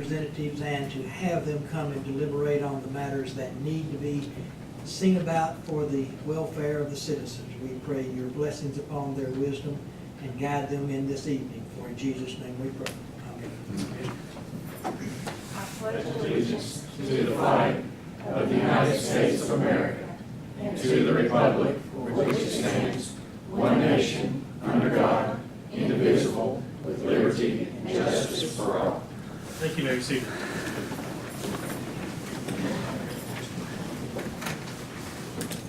representatives and to have them come and deliberate on the matters that need to be seen about for the welfare of the citizens. We pray your blessings upon their wisdom and guide them in this evening. For in Jesus' name we pray. Amen. I pledge allegiance to the flag of the United States of America and to the republic for which it stands, one nation, under God, indivisible, with liberty and justice for all. Thank you, Mary Seaver.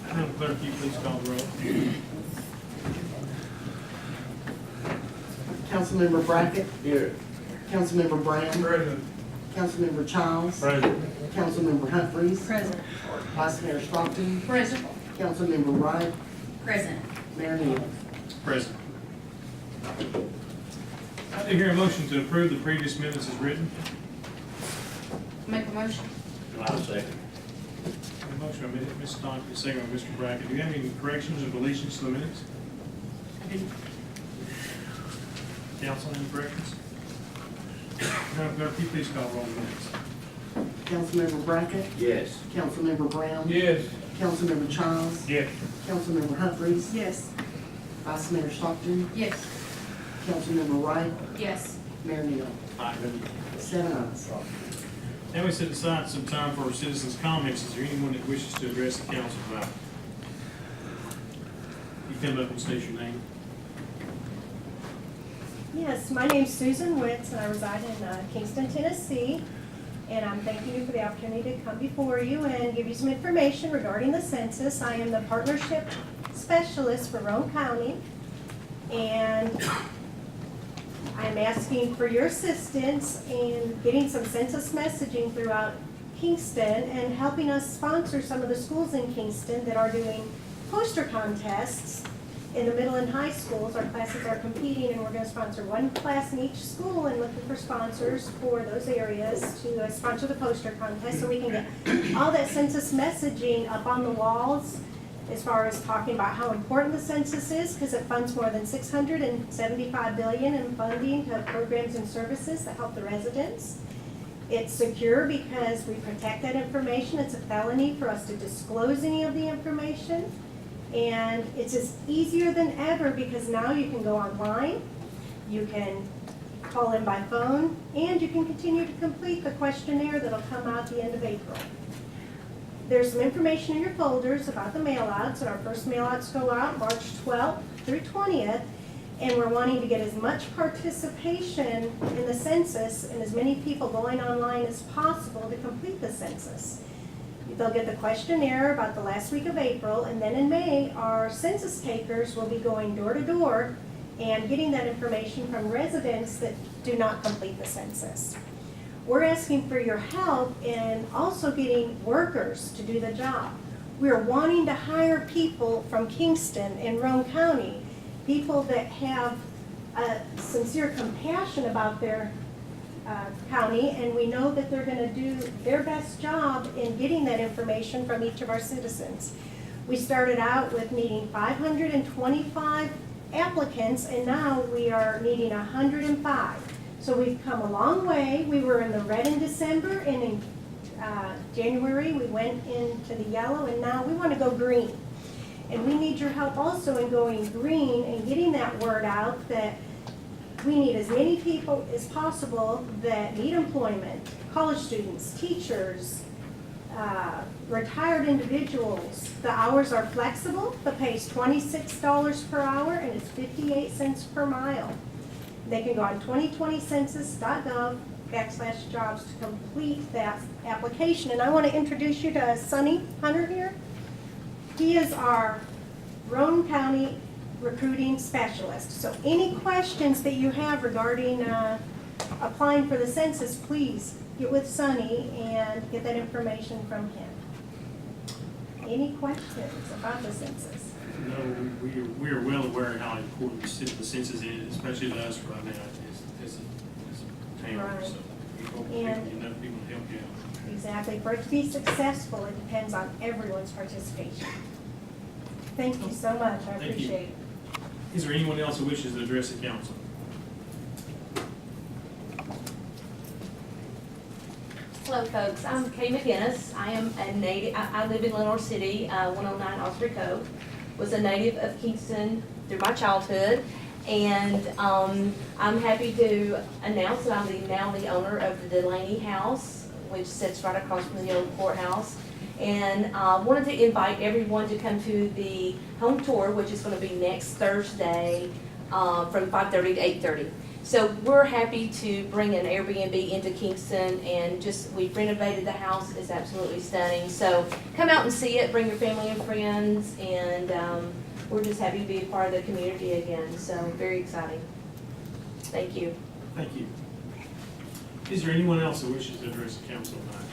Madam Clerk, will you please call the roll? Councilmember Brackett. Here. Councilmember Brown. Present. Councilmember Childs. Present. Councilmember Humphreys. Present. Vice Mayor Stockton. Present. Councilmember Wright. Present. Mayor Neal. Present. I do hear a motion to approve the previous minutes as written. Make a motion. I'll second. A motion by Ms. Stockton, second by Mr. Brackett. Do you have any corrections or deletions to the minutes? Council, any corrections? Madam Clerk, will you please call the roll on the minutes? Councilmember Brackett. Yes. Councilmember Brown. Yes. Councilmember Childs. Yes. Councilmember Humphreys. Yes. Vice Mayor Stockton. Yes. Councilmember Wright. Yes. Mayor Neal. 7 ayes. Now we set aside some time for citizens' comments. Is there anyone that wishes to address the council about it? You come up and state your name. Yes, my name's Susan Witz, and I reside in Kingston, Tennessee. And I'm thanking you for the opportunity to come before you and give you some information regarding the census. I am the partnership specialist for Roane County, and I'm asking for your assistance in getting some census messaging throughout Kingston and helping us sponsor some of the schools in Kingston that are doing poster contests in the middle and high schools. Our classes are competing, and we're going to sponsor one class in each school and looking for sponsors for those areas to sponsor the poster contest so we can get all that census messaging up on the walls as far as talking about how important the census is, because it funds more than $675 billion in funding to programs and services that help the residents. It's secure because we protect that information. It's a felony for us to disclose any of the information. And it's just easier than ever because now you can go online, you can call in by phone, and you can continue to complete the questionnaire that'll come out at the end of April. There's some information in your folders about the mailouts, and our first mailouts go out March 12th through 20th, and we're wanting to get as much participation in the census and as many people going online as possible to complete the census. They'll get the questionnaire about the last week of April, and then in May, our census takers will be going door to door and getting that information from residents that do not complete the census. We're asking for your help in also getting workers to do the job. We're wanting to hire people from Kingston and Roane County, people that have a sincere compassion about their county, and we know that they're going to do their best job in getting that information from each of our citizens. We started out with needing 525 applicants, and now we are needing 105. So we've come a long way. We were in the red in December, and in January we went into the yellow, and now we want to go green. And we need your help also in going green and getting that word out that we need as many people as possible that need employment, college students, teachers, retired individuals. The hours are flexible. The pay is $26 per hour, and it's 58 cents per mile. They can go on 2020census.gov/jobs to complete that application. And I want to introduce you to Sonny Hunter here. He is our Roane County recruiting specialist. So any questions that you have regarding applying for the census, please get with Sonny and get that information from him. Any questions about the census? No, we are well aware of how important the census is, especially to us right now as a town. Right. So we hope we And- can get enough people to help you out. Exactly. For it to be successful, it depends on everyone's participation. Thank you so much. I Thank you. appreciate it. Is there anyone else who wishes to address the council? Hello, folks. I'm Kay McGinnis. I am a native, I live in Lenore City, 109 Osprey Cove. Was a native of Kingston through my childhood. And I'm happy to announce that I'm now the owner of the Delaney House, which sits right across from the old courthouse. And wanted to invite everyone to come to the home tour, which is going to be next Thursday from 5:30 to 8:30. So we're happy to bring an Airbnb into Kingston, and we've renovated the house. It's absolutely stunning. So come out and see it, bring your family and friends, and we're just happy to be a part of the community again. So very exciting. Thank you. Thank you. Is there anyone else that wishes to address the council tonight?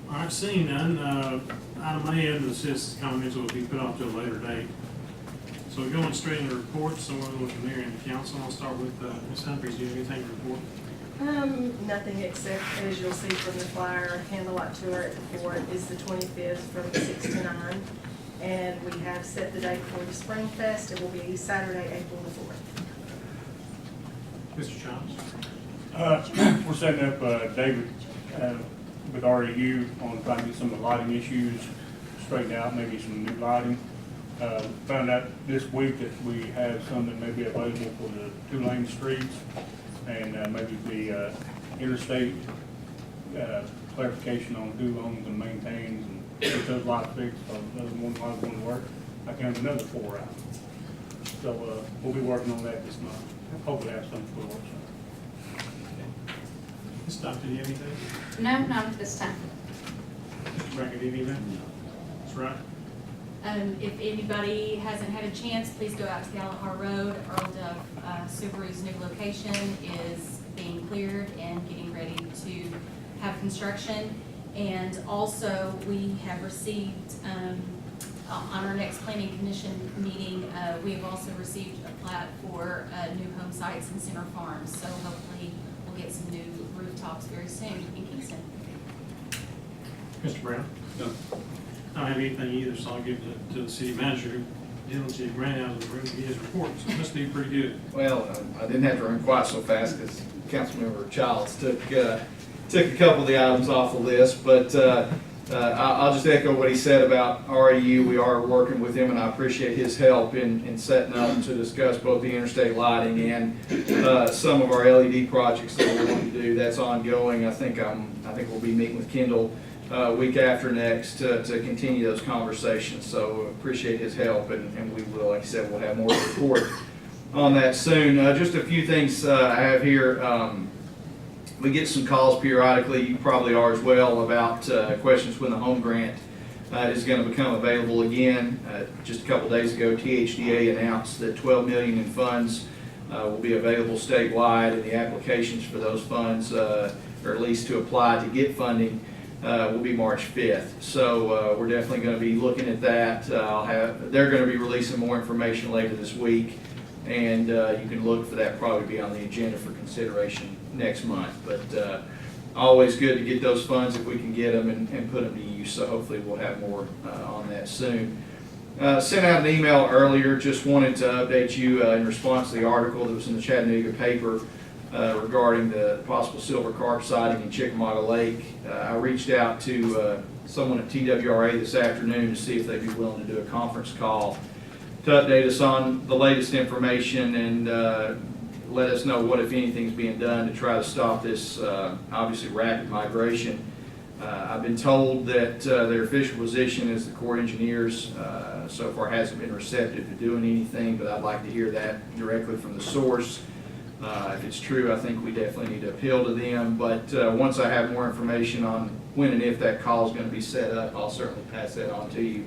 All right, seeing none, item A under the citizens' comments will be put off to a later date. So we're going straight into reports, so we're going from there in the council. I'll start with Ms. Humphries. Do you have anything to report? Nothing except, as you'll see from the flyer, candlelight tour at the fort is the 25th from 6 to 9. And we have set the date for the Spring Fest. It will be Saturday, April the 4th. Mr. Childs? We're setting up, David, with REU on trying to get some of the lighting issues straightened out, maybe some new lighting. Found out this week that we have some that may be available for the 2-lane streets and maybe the interstate clarification on who owns and maintains and get those lights fixed. So those one light going to work. I counted another 4 out. So we'll be working on that this month. Hopefully have something for the work session. Ms. Stockton, do you have anything? No, not at this time. Mr. Brackett, do you have anything? That's right. If anybody hasn't had a chance, please go out to the Alahar Road. Earl Dove Subaru's new location is being cleared and getting ready to have construction. And also, we have received, on our next planning commission meeting, we have also received a plat for new home sites in Center Farms. So hopefully, we'll get some new rooftops very soon in Kingston. Mr. Brown? No. I don't have anything either, so I'll give it to the city manager, who diligently ran out of the room to get his report, so it must be pretty good. Well, I didn't have to run quite so fast because Councilmember Childs took a couple of the items off the list, but I'll just echo what he said about REU. We are working with him, and I appreciate his help in setting up to discuss both the interstate lighting and some of our LED projects that we're going to do. That's ongoing. I think we'll be meeting with Kendall week after next to continue those conversations. So appreciate his help, and we will, like I said, we'll have more to report on that soon. Just a few things I have here. We get some calls periodically, you probably are as well, about questions when the home grant is going to become available again. Just a couple days ago, THDA announced that $12 million in funds will be available statewide, and the applications for those funds, or at least to apply to get funding, will be March 5th. So we're definitely going to be looking at that. They're going to be releasing more information later this week, and you can look for that, probably be on the agenda for consideration next month. But always good to get those funds if we can get them and put them to use. So hopefully we'll have more on that soon. Sent out an email earlier, just wanted to update you in response to the article that was in the Chattanooga paper regarding the possible silver carp sighting in Chickamauga Lake. I reached out to someone at TWRA this afternoon to see if they'd be willing to do a conference call to update us on the latest information and let us know what, if anything, is being done to try to stop this obviously rapid migration. I've been told that their official position as the Corps of Engineers so far hasn't been receptive to doing anything, but I'd like to hear that directly from the source. If it's true, I think we definitely need to appeal to them, but once I have more information on when and if that call is going to be set up, I'll certainly pass that on to you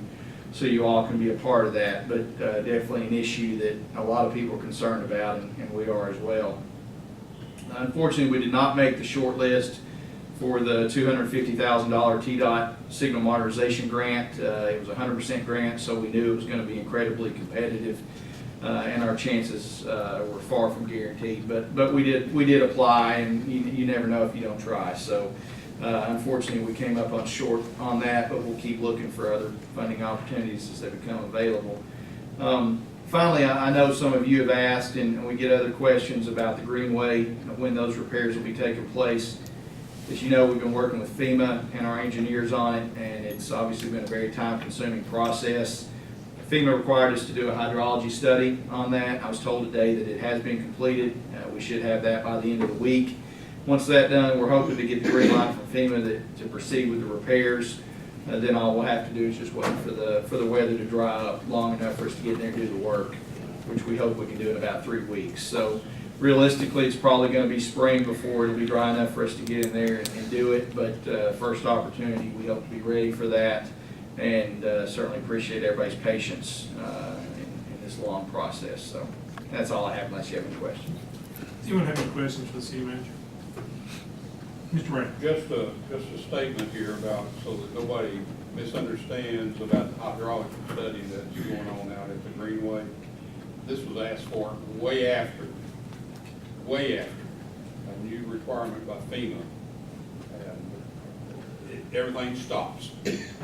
so you all can be a part of that. But definitely an issue that a lot of people are concerned about, and we are as well. Unfortunately, we did not make the short list for the $250,000 TDOT signal modernization grant. It was a 100% grant, so we knew it was going to be incredibly competitive. And our chances were far from guaranteed, but we did apply, and you never know if you don't try. So unfortunately, we came up on short on that, but we'll keep looking for other funding opportunities as they become available. Finally, I know some of you have asked, and we get other questions about the Greenway, when those repairs will be taking place. As you know, we've been working with FEMA and our engineers on it, and it's obviously been a very time-consuming process. FEMA required us to do a hydrology study on that. I was told today that it has been completed. We should have that by the end of the week. Once that's done, we're hoping to get the green light from FEMA to proceed with the repairs. Then all we'll have to do is just wait for the weather to dry up long enough for us to get in there and do the work, which we hope we can do in about 3 weeks. So realistically, it's probably going to be spring before it'll be dry enough for us to get in there and do it. But first opportunity, we hope to be ready for that, and certainly appreciate everybody's patience in this long process. So that's all I have unless you have any questions. Do you want to have any questions for the city manager? Mr. Roane. Just a statement here about, so that nobody misunderstands about the hydraulic study that's going on out at the Greenway. This was asked for way after a new requirement by FEMA. And everything stops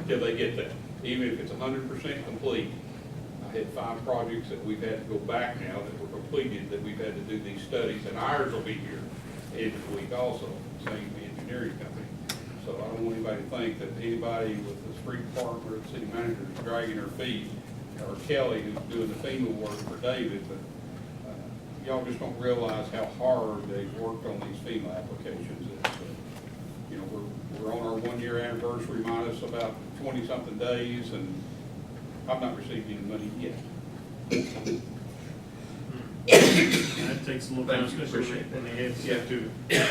till they get that, even if it's 100% complete. I had 5 projects that we've had to go back now that were completed, that we've had to do these studies, and ours will be here end of the week also, same engineering company. So I don't want anybody to think that anybody with the street department or the city manager is dragging their feet, or Kelly who's doing the FEMA work for David, but y'all just don't realize how hard they've worked on these FEMA applications. It's, you know, we're on our 1-year anniversary, minus about 20-something days, and I've not received any money yet. That takes a little time, Thank you, especially appreciate when they have to get to it.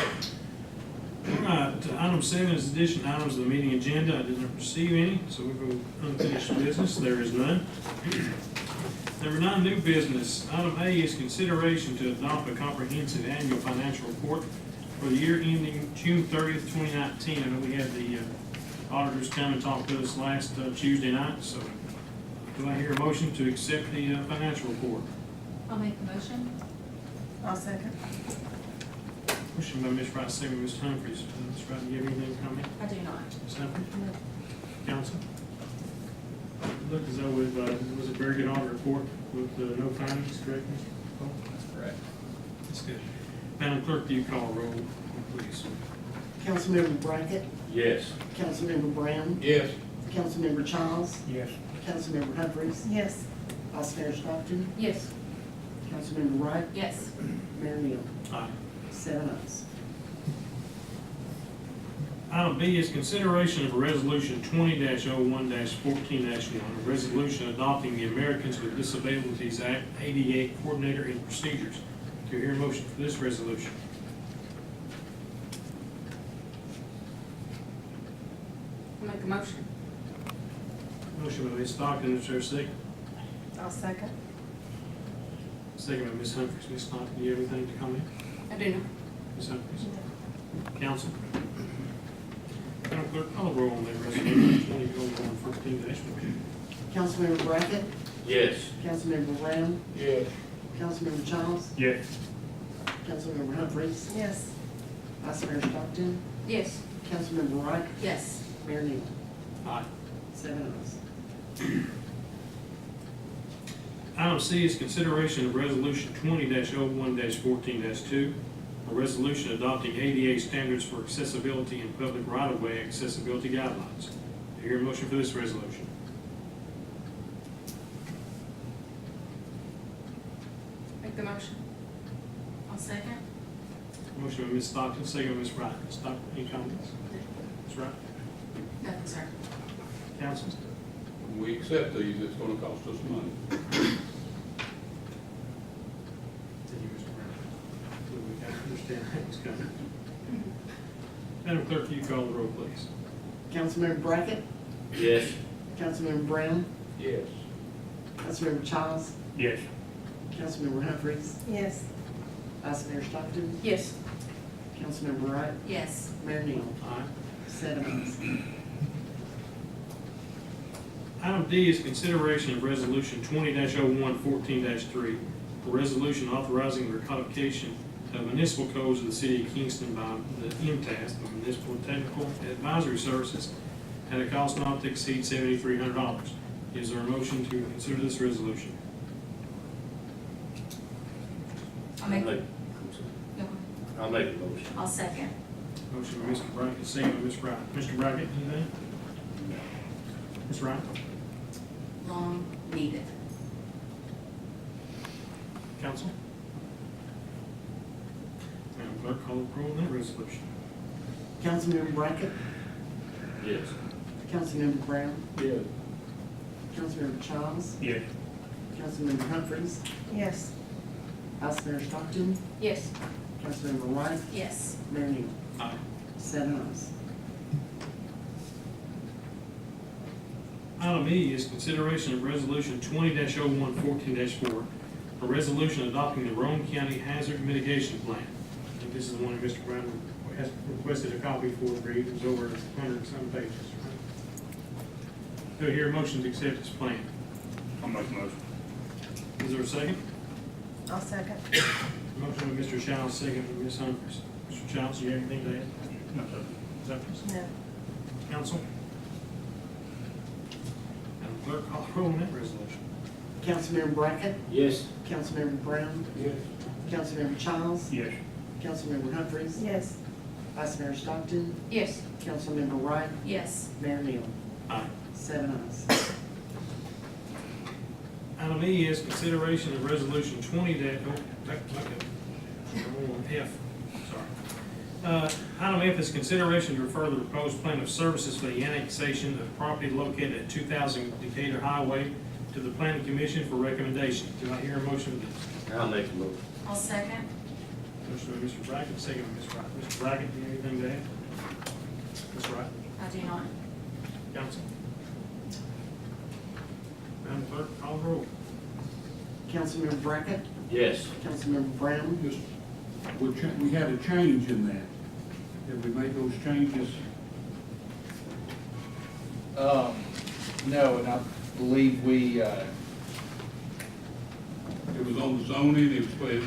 All right, item 7 is addition items of the meeting agenda. I didn't receive any, so we'll go unfinished business. There is none. Number 9, new business. Item A is consideration to adopt a comprehensive annual financial report for the year ending June 30th, 2019. I know we had the auditors come and talk to us last Tuesday night, so do I hear a motion to accept the financial report? I'll make the motion. I'll second. Motion by Ms. Wright, second by Ms. Humphries. Ms. Wright, do you have anything to comment? I do not. Ms. Humphries? Council? Look as though we've, it was a very good audit report with no findings, correct, Mr. Cole? That's correct. That's good. Madam Clerk, do you call roll, please? Councilmember Brackett, Yes. Councilmember Brown, Yes. Councilmember Childs, Yes. Councilmember Humphries, Yes. Vice Mayor Stockton, Yes. Councilmember Wright, Yes. Mayor Neal. Aye. 7 ayes. Item B is consideration of a resolution 20-01-14-1, a resolution adopting the Americans with Disabilities Act ADA Coordinator and Procedures. Do you hear a motion for this resolution? I'll make a motion. Motion by Ms. Stockton, is there a second? I'll second. Second by Ms. Humphries. Ms. Stockton, do you have anything to comment? I do not. Ms. Humphries? Council? Madam Clerk, call the roll on that resolution 20-01-14-1. Councilmember Brackett, Yes. Councilmember Brown, Yes. Councilmember Childs, Yes. Councilmember Humphries, Yes. Vice Mayor Stockton, Yes. Councilmember Wright, Yes. Mayor Neal. Aye. 7 ayes. Item C is consideration of resolution 20-01-14-2, a resolution adopting ADA standards for accessibility in public right-of-way accessibility guidelines. Do you hear a motion for this resolution? Make the motion. I'll second. Motion by Ms. Stockton, second by Ms. Wright. Ms. Stockton, any comments? Ms. Wright? Nothing, sir. Council? When we accept these, it's gonna cost us money. Continue, Mr. Brown. So we got to understand how it's coming. Madam Clerk, will you call the roll, please? Councilmember Brackett, Yes. Councilmember Brown, Yes. Councilmember Childs, Yes. Councilmember Humphries, Yes. Vice Mayor Stockton, Yes. Councilmember Wright, Yes. Mayor Neal. Aye. 7 ayes. Item D is consideration of resolution 20-01-14-3, a resolution authorizing the recodification of municipal codes of the city of Kingston by the MTAS, the Municipal Technical Advisory Services, at a cost not to exceed $7,300. Is there a motion to consider this resolution? I'll make, I'll no, make- I'll make a motion. I'll second. Motion by Mr. Brackett, second by Ms. Wright. Mr. Brackett, anything? Ms. Wright? Long needed. Council? Madam Clerk, call the roll on that resolution. Councilmember Brackett, Yes. Councilmember Brown, Yes. Councilmember Childs, Yes. Councilmember Humphries, Yes. Vice Mayor Stockton, Yes. Councilmember Wright, Yes. Mayor Neal. Aye. 7 ayes. Item E is consideration of resolution 20-0114-4, a resolution adopting the Roane County Hazard Mitigation Plan. I think this is the one that Mr. Brown has requested a copy for, read, it's over 100 and some pages. Do I hear a motion to accept this plan? I'll make a motion. Is there a second? I'll second. Motion by Mr. Childs, second by Ms. Humphries. Mr. Childs, do you have anything to add? No, sir. Ms. Humphries? No. Council? Madam Clerk, call the roll on that resolution. Councilmember Brackett, Yes. Councilmember Brown, Yes. Councilmember Childs, Yes. Councilmember Humphries, Yes. Vice Mayor Stockton, Yes. Councilmember Wright, Yes. Mayor Neal. Aye. 7 ayes. Item E is consideration of resolution 20 F, sorry. Item F is consideration to refer the proposed plan of services for the annexation of property located at 2000 Decatur Highway to the Planning Commission for recommendation. Do I hear a motion for this? I'll make a motion. I'll second. Motion by Mr. Brackett, second by Ms. Wright. Mr. Brackett, do you have anything to add? Ms. Wright? I do not. Council? Madam Clerk, call the roll. Councilmember Brackett, Yes. Councilmember Brown, Just, we had a change in that. Have we made those changes? No, and I believe we, It was on the zoning, it was,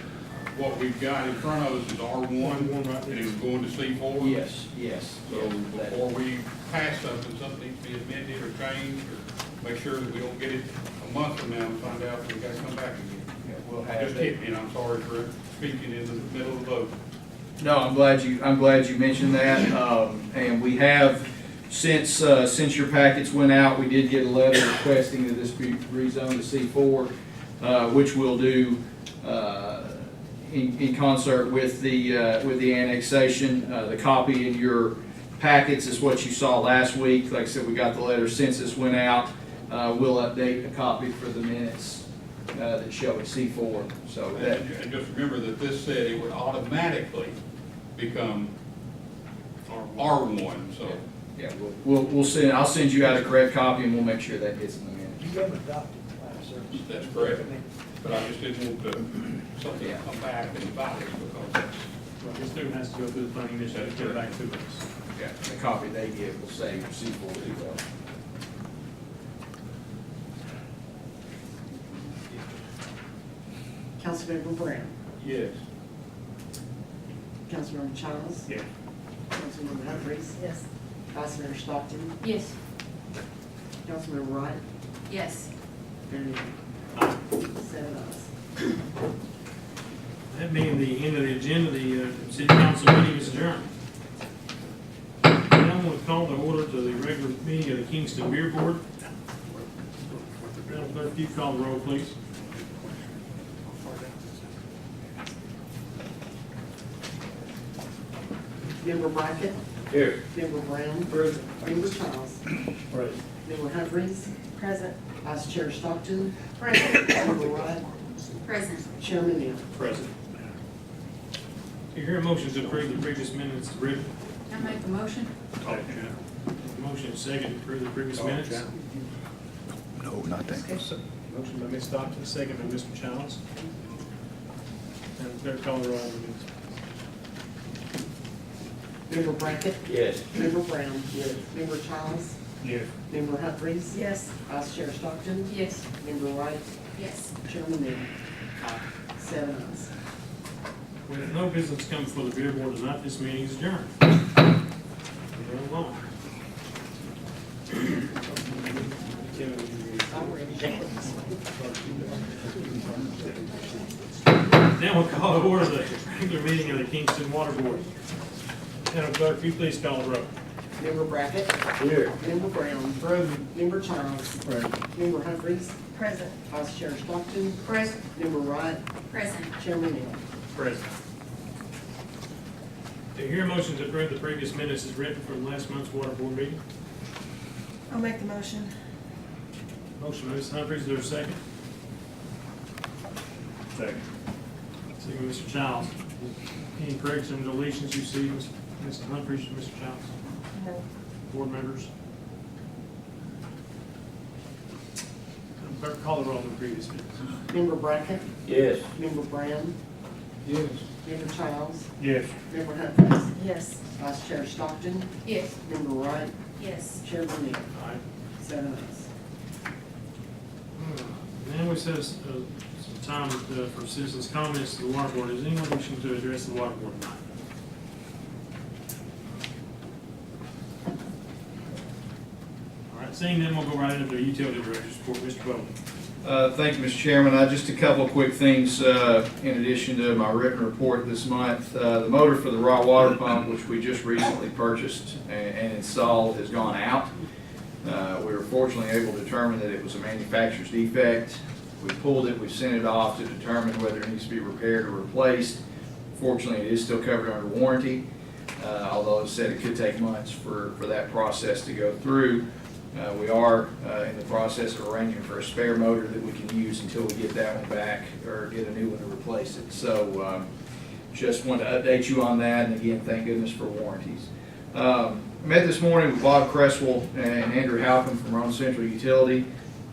what we've got in front of us is R1, One right and there. it was going to C4. yes. So before we pass something, something needs to be amended or changed, or make sure that we don't get it a month from now and find out that we gotta come back again. We'll have Just that. hit me, and I'm sorry for speaking in the middle of the vote. No, I'm glad you mentioned that. And we have, since your packets went out, we did get a letter requesting that this be rezoned to C4, which we'll do, in concert with the annexation. The copy in your packets is what you saw last week. Like I said, we got the letter since this went out. We'll update the copy for the minutes that show it C4. So that, And just remember that this said it would automatically become R1, so. yeah, we'll send, I'll send you out a correct copy and we'll make sure that gets in the minutes. You have adopted last service. That's correct. But I just didn't want something to come back and bite us because that's, Well, this dude has to go through the planning commission to get back to us. Yeah, the copy they give will say C4 as well. Councilmember Brown, Yes. Councilmember Childs, Yes. Councilmember Humphries, Yes. Vice Mayor Stockton, Yes. Councilmember Wright, Yes. Mayor Neal. Aye. 7 ayes. That being the end of the agenda, the city council meeting is adjourned. Now I'm going to call the order to the regular meeting of the Kingston Beer Board. Madam Clerk, you call the roll, please. Member Brackett, Here. Member Brown, Member Childs, Member Humphries, Present. Vice Chair Stockton, Present. Member Wright, Present. Chairman Neal. Present. Do you hear a motion to approve the previous minutes written? I make the motion. Motion second to approve the previous minutes. No, not that. Motion by Ms. Stockton, second by Mr. Childs. And clerk call the roll on the minutes. Member Brackett, Yes. Member Brown, Member Childs, Yes. Member Humphries, Yes. Vice Chair Stockton, Yes. Member Wright, Yes. Chairman Neal. 7 ayes. With no business coming before the beer board tonight, this meeting is adjourned. We're along. I'm ready. Now we'll call to order the regular meeting of the Kingston Water Board. Madam Clerk, will you please call the roll? Member Brackett. Here. Member Brown. Present. Member Childs. Present. Member Humphries. Present. Vice Chair Stockton. Present. Member Wright. Present. Chairman Neal. Present. Do you hear a motion to approve the previous minutes as written from last month's Water Board meeting? I'll make the motion. Motion by Ms. Humphries, is there a second? Second. Second by Mr. Childs. Any corrections or deletions you see, Mr. Humphries or Mr. Childs? No. Board members? Clerk, call the roll on the previous minutes. Member Brackett. Yes. Member Brown. Yes. Member Childs. Yes. Member Humphries. Yes. Vice Chair Stockton. Yes. Member Wright. Yes. Chairman Neal. Aye. 7 ayes. Now we set some time for citizens' comments to the Water Board. Is anyone wishing to address the Water Board tonight? All right, seeing them, we'll go right into the Utility Director's report. Mr. Bowman. Thank you, Mr. Chairman. Just a couple of quick things in addition to my written report this month. The motor for the raw water pump, which we just recently purchased and installed, has gone out. We were fortunately able to determine that it was a manufacturer's defect. We pulled it, we sent it off to determine whether it needs to be repaired or replaced. Fortunately, it is still covered under warranty, although it said it could take months for that process to go through. We are in the process of arranging for a spare motor that we can use until we get that one back or get a new one to replace it. So just want to update you on that, and again, thank goodness for warranties. Met this morning with Bob Cresswell and Andrew Halcomb from Roane Central Utility.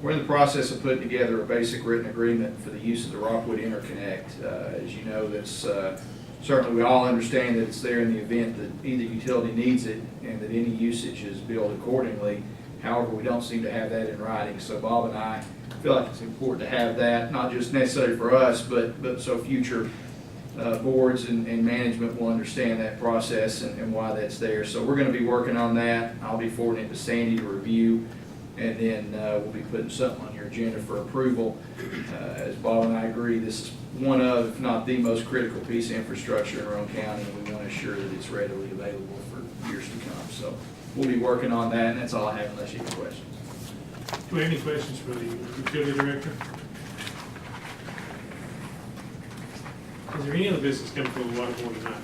We're in the process of putting together a basic written agreement for the use of the Rockwood Interconnect. As you know, that's certainly we all understand that it's there in the event that either utility needs it and that any usage is billed accordingly. However, we don't seem to have that in writing, so Bob and I feel like it's important to have that, not just necessarily for us, but so future boards and management will understand that process and why that's there. So we're going to be working on that. I'll be forwarding it to Sandy to review, and then we'll be putting something on your agenda for approval. As Bob and I agree, this is one of, if not the most critical piece of infrastructure in Roane County, and we want to ensure that it's readily available for years to come. So we'll be working on that, and that's all I have unless you have questions. Do we have any questions for the Utility Director? Is there any other business coming before the Water Board tonight?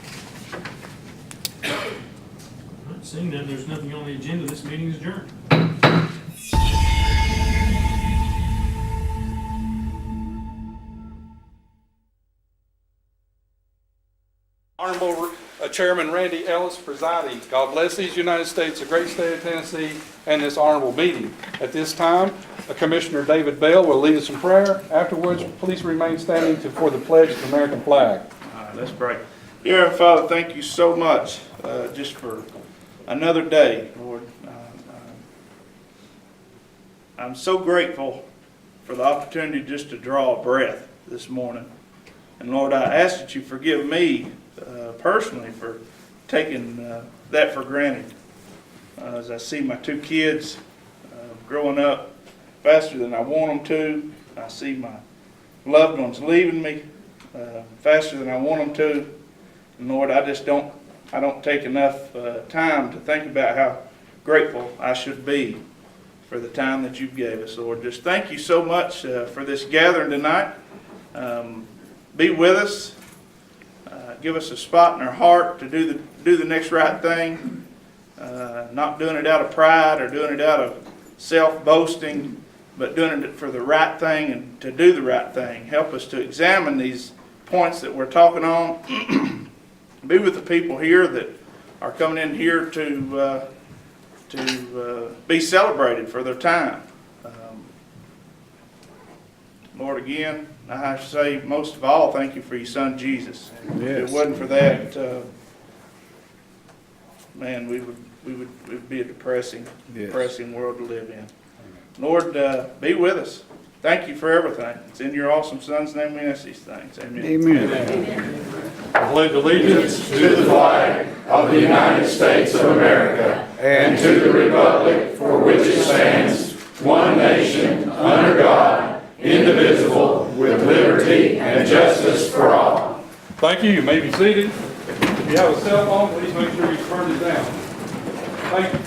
All right, seeing that there's nothing on the agenda, this meeting is adjourned. Honorable Chairman Randy Ellis presiding. God bless these United States, the great state of Tennessee, and this honorable meeting. At this time, Commissioner David Bell will lead us in prayer. Afterwards, please remain standing for the pledge of the American flag. All right, let's pray. Dear Father, thank you so much just for another day, Lord. I'm so grateful for the opportunity just to draw a breath this morning. And Lord, I ask that you forgive me personally for taking that for granted. As I see my two kids growing up faster than I want them to, I see my loved ones leaving me faster than I want them to. And Lord, I don't take enough time to think about how grateful I should be for the time that you've gave us, Lord. Just thank you so much for this gathering tonight. Be with us. Give us a spot in our heart to do the next right thing. Not doing it out of pride or doing it out of self-boasting, but doing it for the right thing and to do the right thing. Help us to examine these points that we're talking on. Be with the people here that are coming in here to be celebrated for their time. Lord, again, I have to say, most of all, thank you for your son, Jesus. Yes. If it wasn't for that, man, we would be a depressing world to live in. Lord, be with us. Thank you for everything. It's in your awesome son's name we ask these things. Amen. Amen. I pledge allegiance To the flag of the United States of America and to the republic for which it stands, one nation, under God, indivisible, with liberty and justice for all. Thank you. You may be seated. If you have a cell phone, please make sure you turn it down. Thank you.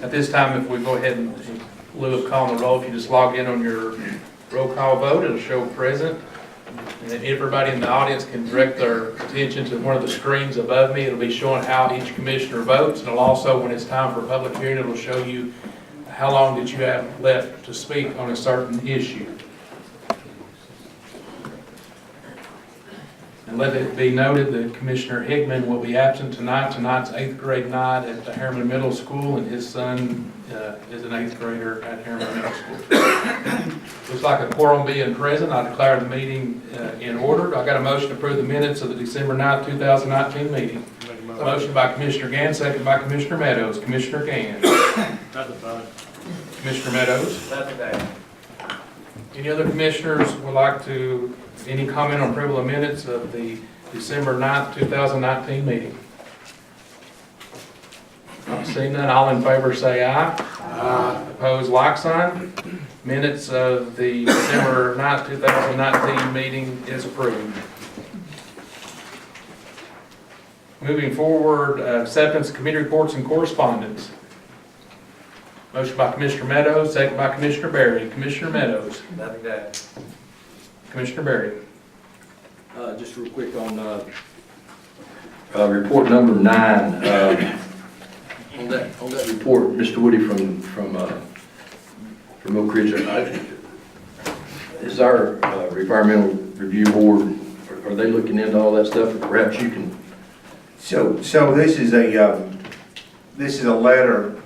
At this time, if we go ahead and, in lieu of calling the roll, if you just log in on your roll call vote, it'll show present. And then everybody in the audience can direct their attention to one of the screens above me. It'll be showing how each commissioner votes. And it'll also, when it's time for a public hearing, it'll show you how long that you have left to speak on a certain issue. And let it be noted that Commissioner Hickman will be absent tonight. Tonight's 8th grade night at the Harriman Middle School, and his son is an 8th grader at Harriman Middle School. Looks like a quorum being present. I declare the meeting in order. I got a motion to approve the minutes of the December 9th, 2019 meeting. Motion by Commissioner Gann, second by Commissioner Meadows. Commissioner Gann. Commissioner Meadows. Any other commissioners would like to, any comment on approval of minutes of the December 9th, 2019 meeting? Not seeing none, all in favor say aye. Aye. Opposed, like sign. Minutes of the December 9th, 2019 meeting is approved. Moving forward, acceptance of committee reports and correspondence. Motion by Commissioner Meadows, second by Commissioner Berry. Commissioner Meadows. Nothing to add. Commissioner Berry. Just real quick on report number 9. On that report, Mr. Woody from Oak Ridge, is our environmental review board, are they looking into all that stuff? Or perhaps you can. So this is a letter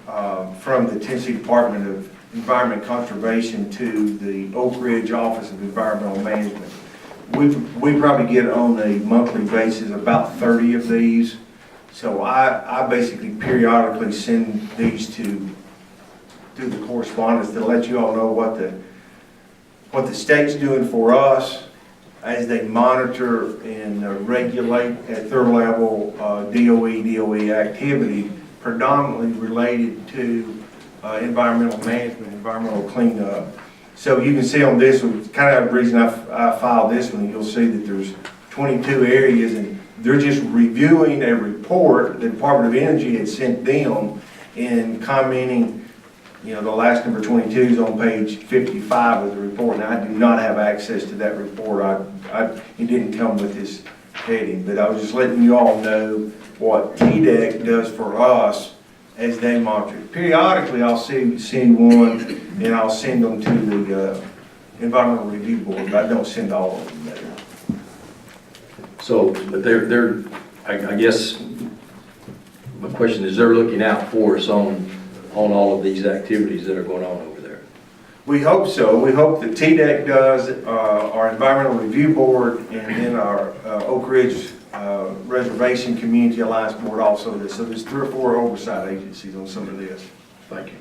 from the Tennessee Department of Environment Conservation to the Oak Ridge Office of Environmental Management. We probably get on a monthly basis about 30 of these. So I basically periodically send these to the correspondence to let you all know what the state's doing for us as they monitor and regulate at their level DOE activity, predominantly related to environmental management, environmental cleanup. So you can see on this one, kind of the reason I filed this one, you'll see that there's 22 areas, and they're just reviewing a report the Department of Energy had sent them and commenting. You know, the last number 22 is on page 55 of the report, and I do not have access to that report. It didn't come with this heading, but I was just letting you all know what TDEC does for us as they monitor. Periodically, I'll send one, and I'll send them to the Environmental Review Board, but I don't send all of them there. So, but they're I guess my question is, they're looking out for us on all of these activities that are going on over there. We hope so. We hope that TDEC does, our Environmental Review Board, and then our Oak Ridge Reservation Community Alliance Board also does. So there's 3 or 4 oversight agencies on some of this. Thank you.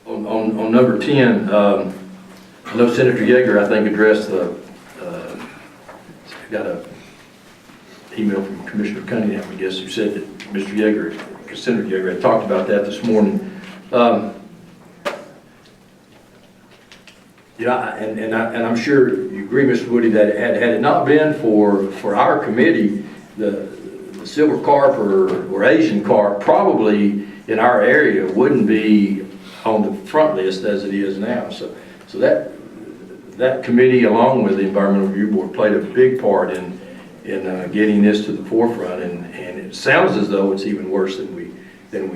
On number 10, I know Senator Yeager, I think, addressed got a email from Commissioner Cunningham, I guess, who said that Mr. Yeager, Senator Yeager, had talked about that this morning. And I'm sure you agree, Mr. Woody, that had it not been for our committee, the silver carp or Asian carp probably in our area wouldn't be on the front list as it is now. So that committee, along with the Environmental Review Board, played a big part in getting this to the forefront, and it sounds as though it's even worse than we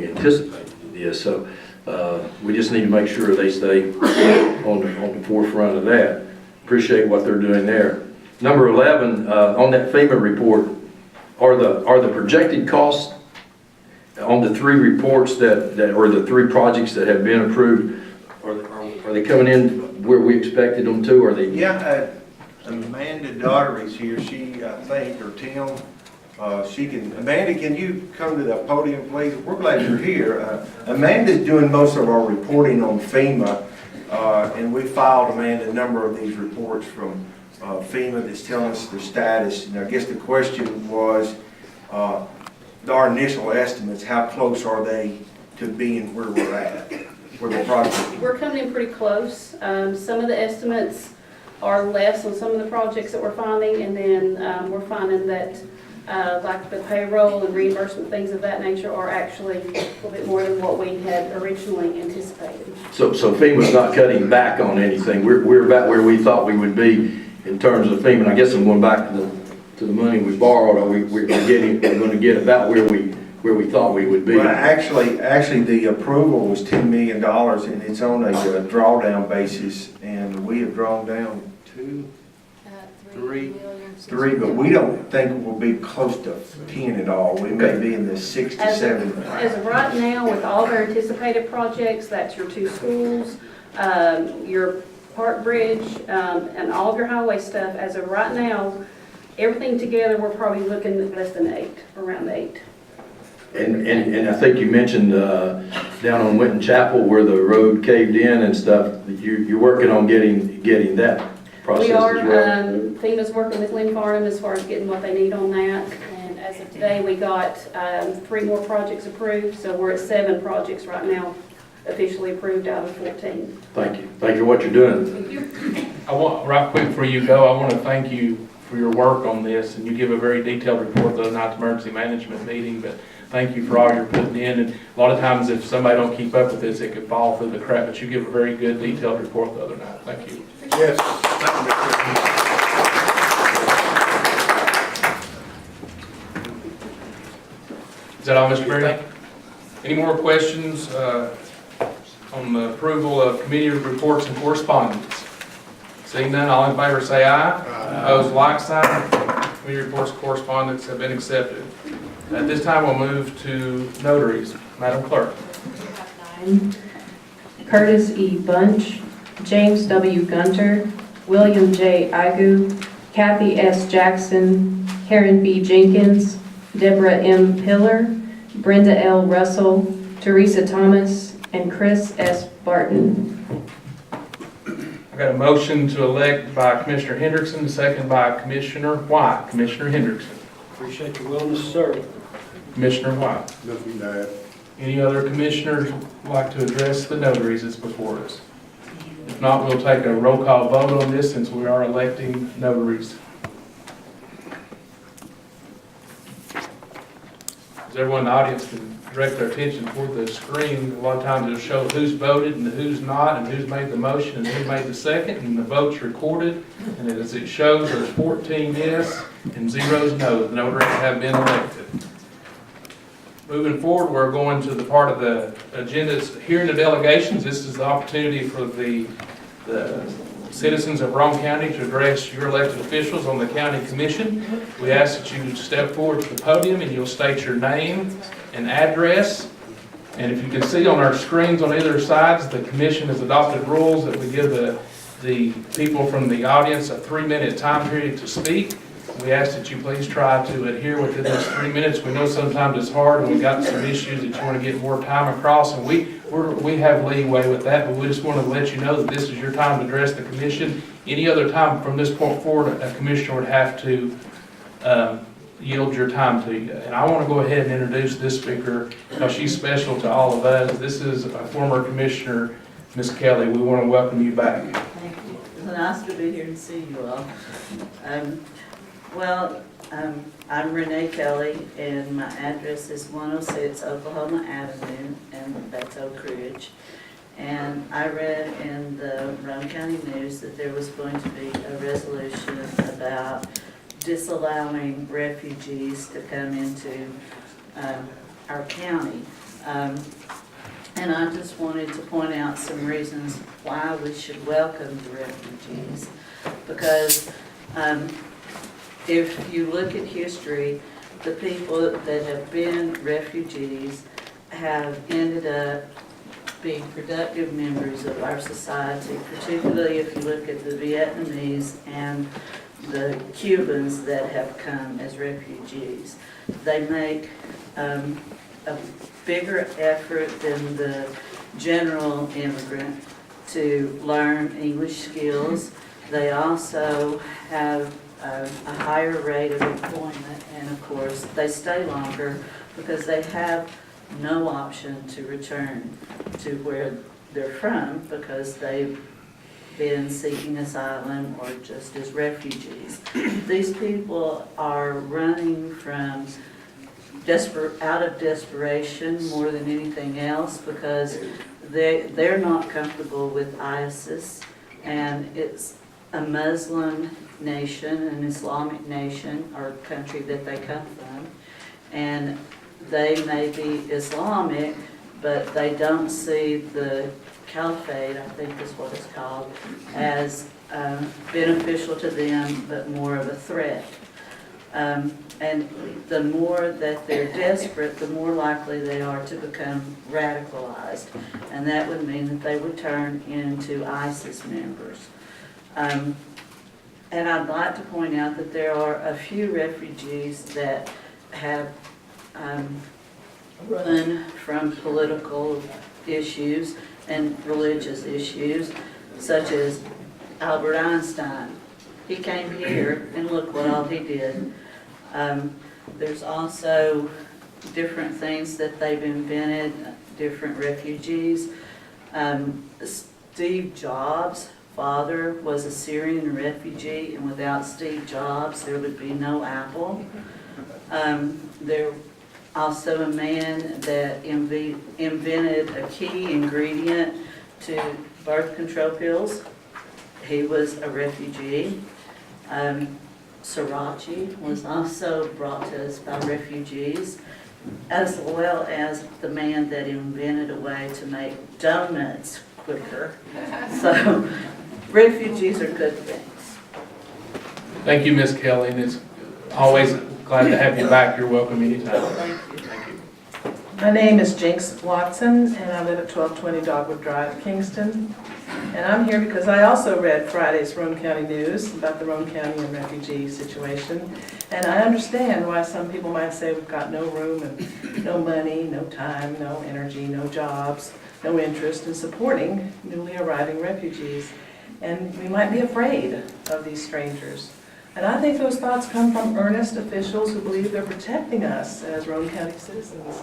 anticipated it is. So we just need to make sure they stay on the forefront of that. Appreciate what they're doing there. Number 11, on that FEMA report, are the projected costs on the 3 reports that or the 3 projects that have been approved, are they coming in where we expected them to? Are they? Yeah, Amanda Daughtery's here. She, I think, or Tim, Amanda, can you come to the podium, please? We're glad you're here. Amanda's doing most of our reporting on FEMA, and we filed, Amanda, a number of these reports from FEMA that's telling us the status. And I guess the question was, our initial estimates, how close are they to being where we're at, where the project? We're coming in pretty close. Some of the estimates are less on some of the projects that we're finding, and then we're finding that like the payroll and reimbursement, things of that nature, are actually a little bit more than what we had originally anticipated. So FEMA's not cutting back on anything. We're about where we thought we would be in terms of FEMA. And I guess I'm going back to the money we borrowed. We're going to get about where we thought we would be. Well, actually, the approval was $10 million, and it's on a drawdown basis, and we have drawn down three, but we don't think we'll be close to 10 at all. We may be in the 6 to 7. As of right now, with all of our anticipated projects, that's your 2 schools, your Park Bridge, and all of your highway stuff, as of right now, everything together, we're probably looking at less than 8, around 8. And I think you mentioned down on Winton Chapel where the road caved in and stuff, you're working on getting that process We are. as well. FEMA's working with Lynn Farnham as far as getting what they need on that. And as of today, we got 3 more projects approved, so we're at 7 projects right now officially approved out of 14. Thank you. Thank you for what you're doing. I want, right quick before you go, I want to thank you for your work on this, and you give a very detailed report the other night at the emergency management meeting, but thank you for all you're putting in. And a lot of times if somebody don't keep up with this, it could fall through the crack, but you give a very good detailed report the other night. Thank you. Yes. Is that all, Mr. Berry? Any more questions on the approval of committee reports and correspondence? Seeing none, all in favor say aye. Opposed, like sign. Committee reports and correspondence have been accepted. At this time, we'll move to notaries. Madam Clerk. Curtis E. Bunch, James W. Gunter, William J. Igu, Kathy S. Jackson, Karen B. Jenkins, Deborah M. Pillar, Brenda L. Russell, Teresa Thomas, and Chris S. Barton. I got a motion to elect by Commissioner Hendrickson, second by Commissioner White. Commissioner Hendrickson. Appreciate your willingness to serve. Commissioner White. Nothing to add. Any other commissioners like to address the notaries that's before us? If not, we'll take a roll call vote on this since we are electing notaries. As everyone in the audience can direct their attention toward the screen, a lot of times it'll show who's voted and who's not, and who's made the motion and who made the second, and the vote's recorded. And as it shows, there's 14 yes and 0 no. The notaries have been elected. Moving forward, we're going to the part of the agenda, hearing the delegations. This is the opportunity for the citizens of Roane County to address your elected officials on the county commission. We ask that you step forward to the podium and you'll state your name and address. And if you can see on our screens on either sides, the commission has adopted rules that we give the people from the audience a 3-minute time period to speak. We ask that you please try to adhere within those 3 minutes. We know sometimes it's hard and we've got some issues that you want to get more time across, and we have leeway with that, but we just want to let you know that this is your time to address the commission. Any other time from this point forward, a commissioner would have to yield your time to you. And I want to go ahead and introduce this speaker because she's special to all of us. This is a former commissioner, Ms. Kelly. We want to welcome you back. Thank you. It's nice to be here and see you all. I'm Renee Kelly, and my address is 106 Oklahoma Avenue, and that's Oak Ridge. And I read in the Roane County News that there was going to be a resolution about disallowing refugees to come into our county. And I just wanted to point out some reasons why we should welcome the refugees. Because if you look at history, the people that have been refugees have ended up being productive members of our society, particularly if you look at the Vietnamese and the Cubans that have come as refugees. They make a bigger effort than the general immigrant to learn English skills. They also have a higher rate of employment, and of course, they stay longer because they have no option to return to where they're from because they've been seeking asylum or just as refugees. These people are running from out of desperation more than anything else because they're not comfortable with ISIS, and it's a Muslim nation, an Islamic nation or country that they come from, and they may be Islamic, but they don't see the caliphate, I think is what it's called, as beneficial to them, but more of a threat. And the more that they're desperate, the more likely they are to become radicalized. And that would mean that they would turn into ISIS members. And I'd like to point out that there are a few refugees that have run from political issues and religious issues, such as Albert Einstein. He came here, and look what all he did. There's also different things that they've invented, different refugees. Steve Jobs' father was a Syrian refugee, and without Steve Jobs, there would be no Apple. There also a man that invented a key ingredient to birth control pills. He was a refugee. Sriracha was also brought to us by refugees, as well as the man that invented a way to make donuts quicker. So refugees are good things. Thank you, Ms. Kelly, and it's always glad to have you back. You're welcome anytime. Thank you. Thank you. My name is Jinx Watson, and I live at 1220 Dogwood Drive, Kingston. And I'm here because I also read Friday's Roane County News about the Roane County and refugee situation. And I understand why some people might say we've got no room and no money, no time, no energy, no jobs, no interest in supporting newly arriving refugees. And we might be afraid of these strangers. And I think those thoughts come from earnest officials who believe they're protecting us as Roane County citizens.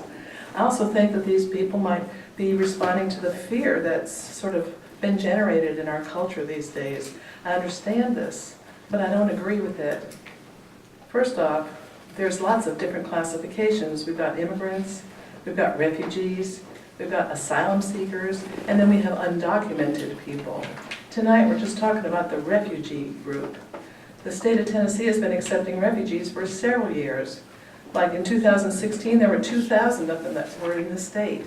I also think that these people might be responding to the fear that's sort of been generated in our culture these days. I understand this, but I don't agree with it. First off, there's lots of different classifications. We've got immigrants, we've got refugees, we've got asylum seekers, and then we have undocumented people. Tonight we're just talking about the refugee group. The state of Tennessee has been accepting refugees for several years. Like in 2016, there were 2,000 of them that were in the state.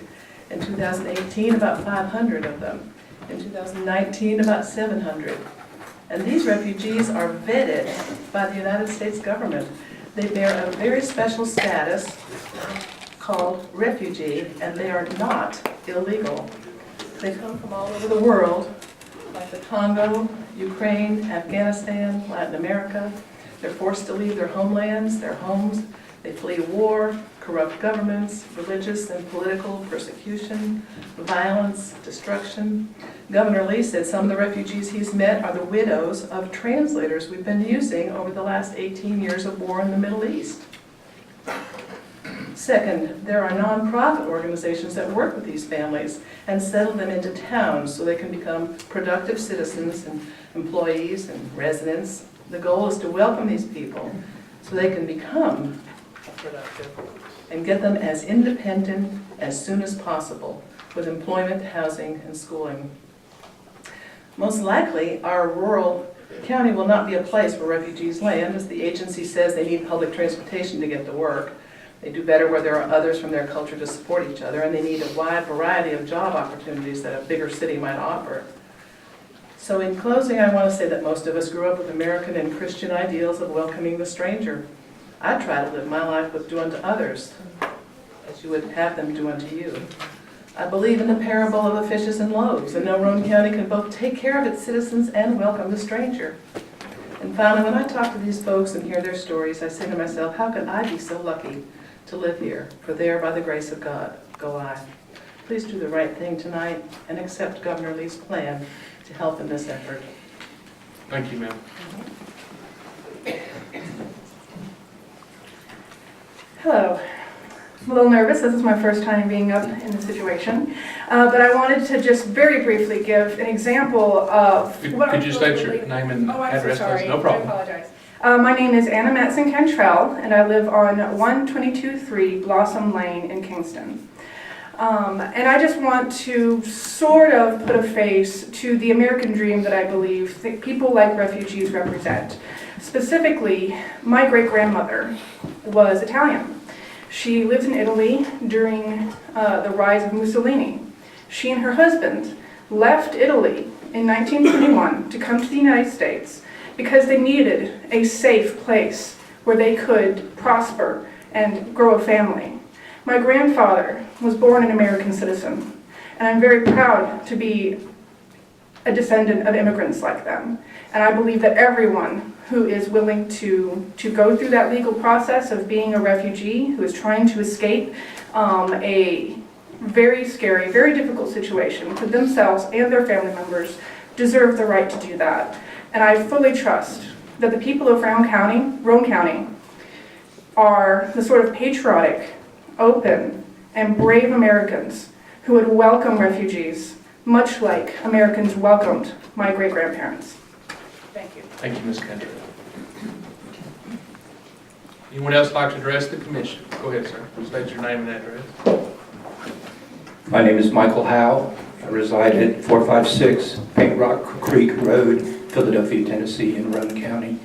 In 2018, about 500 of them. In 2019, about 700. And these refugees are vetted by the United States government. They bear a very special status called refugee, and they are not illegal. They come from all over the world, like the Congo, Ukraine, Afghanistan, Latin America. They're forced to leave their homelands, their homes. They flee war, corrupt governments, religious and political persecution, violence, destruction. Governor Lee said some of the refugees he's met are the widows of translators we've been using over the last 18 years of war in the Middle East. Second, there are nonprofit organizations that work with these families and settle them into towns so they can become productive citizens and employees and residents. The goal is to welcome these people so they can become productive and get them as independent as soon as possible with employment, housing, and schooling. Most likely, our rural county will not be a place where refugees land, as the agency says they need public transportation to get to work. They do better where there are others from their culture to support each other, and they need a wide variety of job opportunities that a bigger city might offer. So in closing, I want to say that most of us grew up with American and Christian ideals of welcoming the stranger. I try to live my life with do unto others as you would have them do unto you. I believe in the parable of the fishes and loaves, and know Roane County can both take care of its citizens and welcome the stranger. And finally, when I talk to these folks and hear their stories, I say to myself, how can I be so lucky to live here? For there, by the grace of God, go I. Please do the right thing tonight and accept Governor Lee's plan to help in this effort. Thank you, ma'am. Hello. I'm a little nervous. This is my first time being up in this situation. But I wanted to just very briefly give an example of what Could you state your name and Oh, I'm so address, sorry. please? No problem. I apologize. My name is Anna Matson-Cantrell, and I live on 1223 Blossom Lane in Kingston. And I just want to sort of put a face to the American dream that I believe that people like refugees represent. Specifically, my great-grandmother was Italian. She lived in Italy during the rise of Mussolini. She and her husband left Italy in 1921 to come to the United States because they needed a safe place where they could prosper and grow a family. My grandfather was born an American citizen, and I'm very proud to be a descendant of immigrants like them. And I believe that everyone who is willing to go through that legal process of being a refugee, who is trying to escape a very scary, very difficult situation for themselves and their family members, deserve the right to do that. And I fully trust that the people of Roane County are the sort of patriotic, open, and brave Americans who would welcome refugees, much like Americans welcomed my great-grandparents. Thank you. Thank you, Ms. Kendra. Anyone else like to address the commission? Go ahead, sir. State your name and address. My name is Michael Howe. I reside at 456 Paint Rock Creek Road, Philadelphia, Tennessee, in Roane County.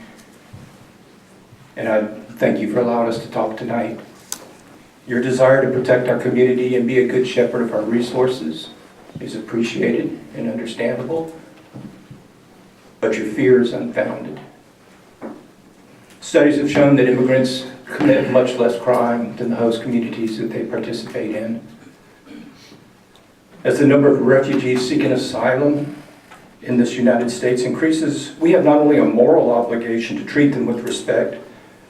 And I thank you for allowing us to talk tonight. Your desire to protect our community and be a good shepherd of our resources is appreciated and understandable, but your fear is unfounded. Studies have shown that immigrants commit much less crime than the host communities that they participate in. As the number of refugees seeking asylum in this United States increases, we have not only a moral obligation to treat them with respect,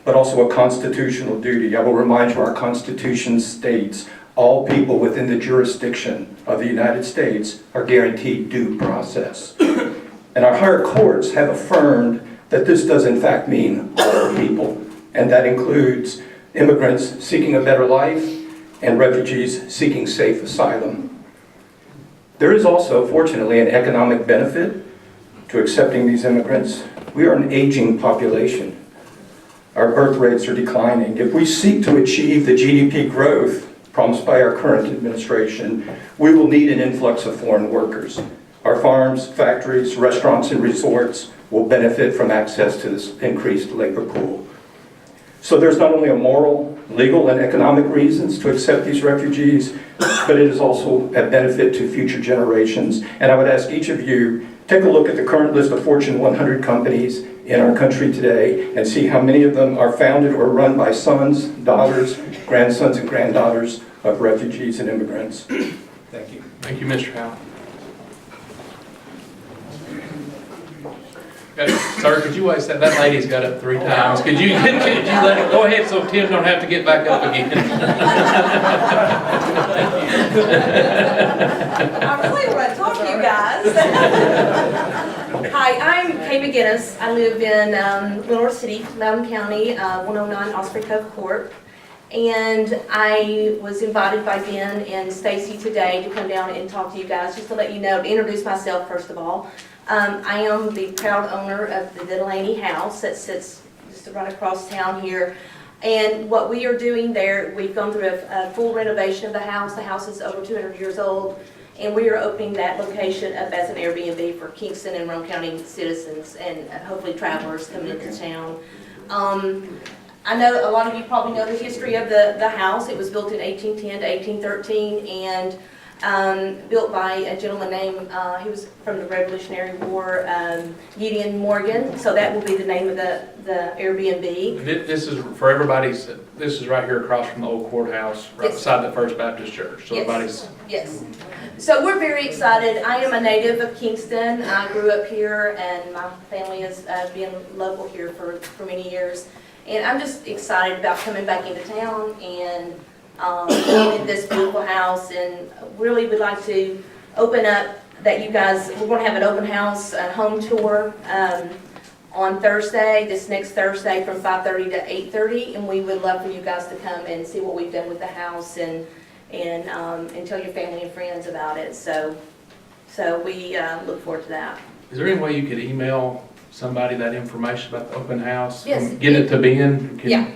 but also a constitutional duty. I will remind you, our Constitution states all people within the jurisdiction of the United States are guaranteed due process. And our higher courts have affirmed that this does in fact mean all people, and that includes immigrants seeking a better life and refugees seeking safe asylum. There is also, fortunately, an economic benefit to accepting these immigrants. We are an aging population. Our birth rates are declining. If we seek to achieve the GDP growth promised by our current administration, we will need an influx of foreign workers. Our farms, factories, restaurants, and resorts will benefit from access to this increased labor pool. So there's not only a moral, legal, and economic reasons to accept these refugees, but it is also a benefit to future generations. And I would ask each of you, take a look at the current list of Fortune 100 companies in our country today and see how many of them are founded or run by sons, daughters, grandsons, and granddaughters of refugees and immigrants. Thank you. Thank you, Mr. Howell. Sir, could you wait? That lady's got up 3 times. Could you let it go ahead so Tim don't have to get back up again? I really want to talk to you guys. Hi, I'm Kay McGinnis. I live in Lenore City, Loudoun County, 109 Osprey Cove Court. And I was invited by Ben and Stacy today to come down and talk to you guys, just to let you know, to introduce myself first of all. I am the proud owner of the Delaney House that sits just right across town here. And what we are doing there, we've gone through a full renovation of the house. The house is over 200 years old. And we are opening that location up as an Airbnb for Kingston and Roane County citizens and hopefully travelers coming into town. I know a lot of you probably know the history of the house. It was built in 1810 to 1813, and built by a gentleman named, he was from the Revolutionary War, Gideon Morgan. So that will be the name of the Airbnb. This is for everybody's, this is right here across from the old courthouse, right Yes. beside the First Baptist Church. So Yes. everybody's, Yes. So we're very excited. I am a native of Kingston. I grew up here, and my family has been local here for many years. And I'm just excited about coming back into town and in this beautiful house, and really would like to open up that you guys, we're going to have an open house, a home tour on Thursday, this next Thursday from 5:30 to 8:30, and we would love for you guys to come and see what we've done with the house and tell your family and friends about it. So we look forward to that. is there any way you could email somebody that information about the open house? Yes. Get it to Ben? Can- Yeah.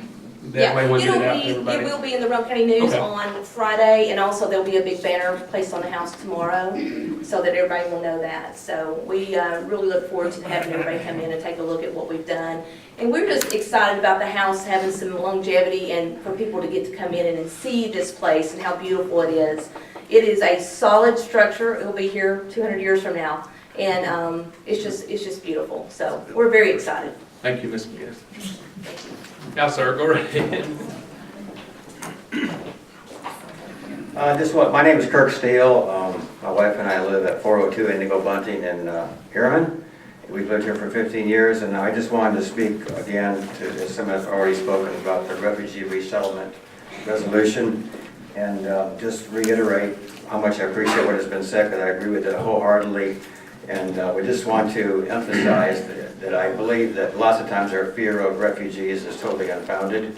That way we'll get it out to It everybody? will be in the Roane County News Okay. on Friday, and also there'll be a big banner placed on the house tomorrow so that everybody will know that. So we really look forward to having everybody come in and take a look at what we've done. And we're just excited about the house having some longevity and for people to get to come in and see this place and how beautiful it is. It is a solid structure. It'll be here 200 years from now. And it's just beautiful. So we're very excited. Thank you, Ms. McGinnis. Now, sir, go right ahead. My name is Kirk Steele. My wife and I live at 402 Indigo Bunting in Harriman. We've lived here for 15 years, and I just wanted to speak again to, as some have already spoken about, the refugee resettlement resolution, and just reiterate how much I appreciate what has been said, because I agree with it wholeheartedly. And we just want to emphasize that I believe that lots of times our fear of refugees is totally unfounded.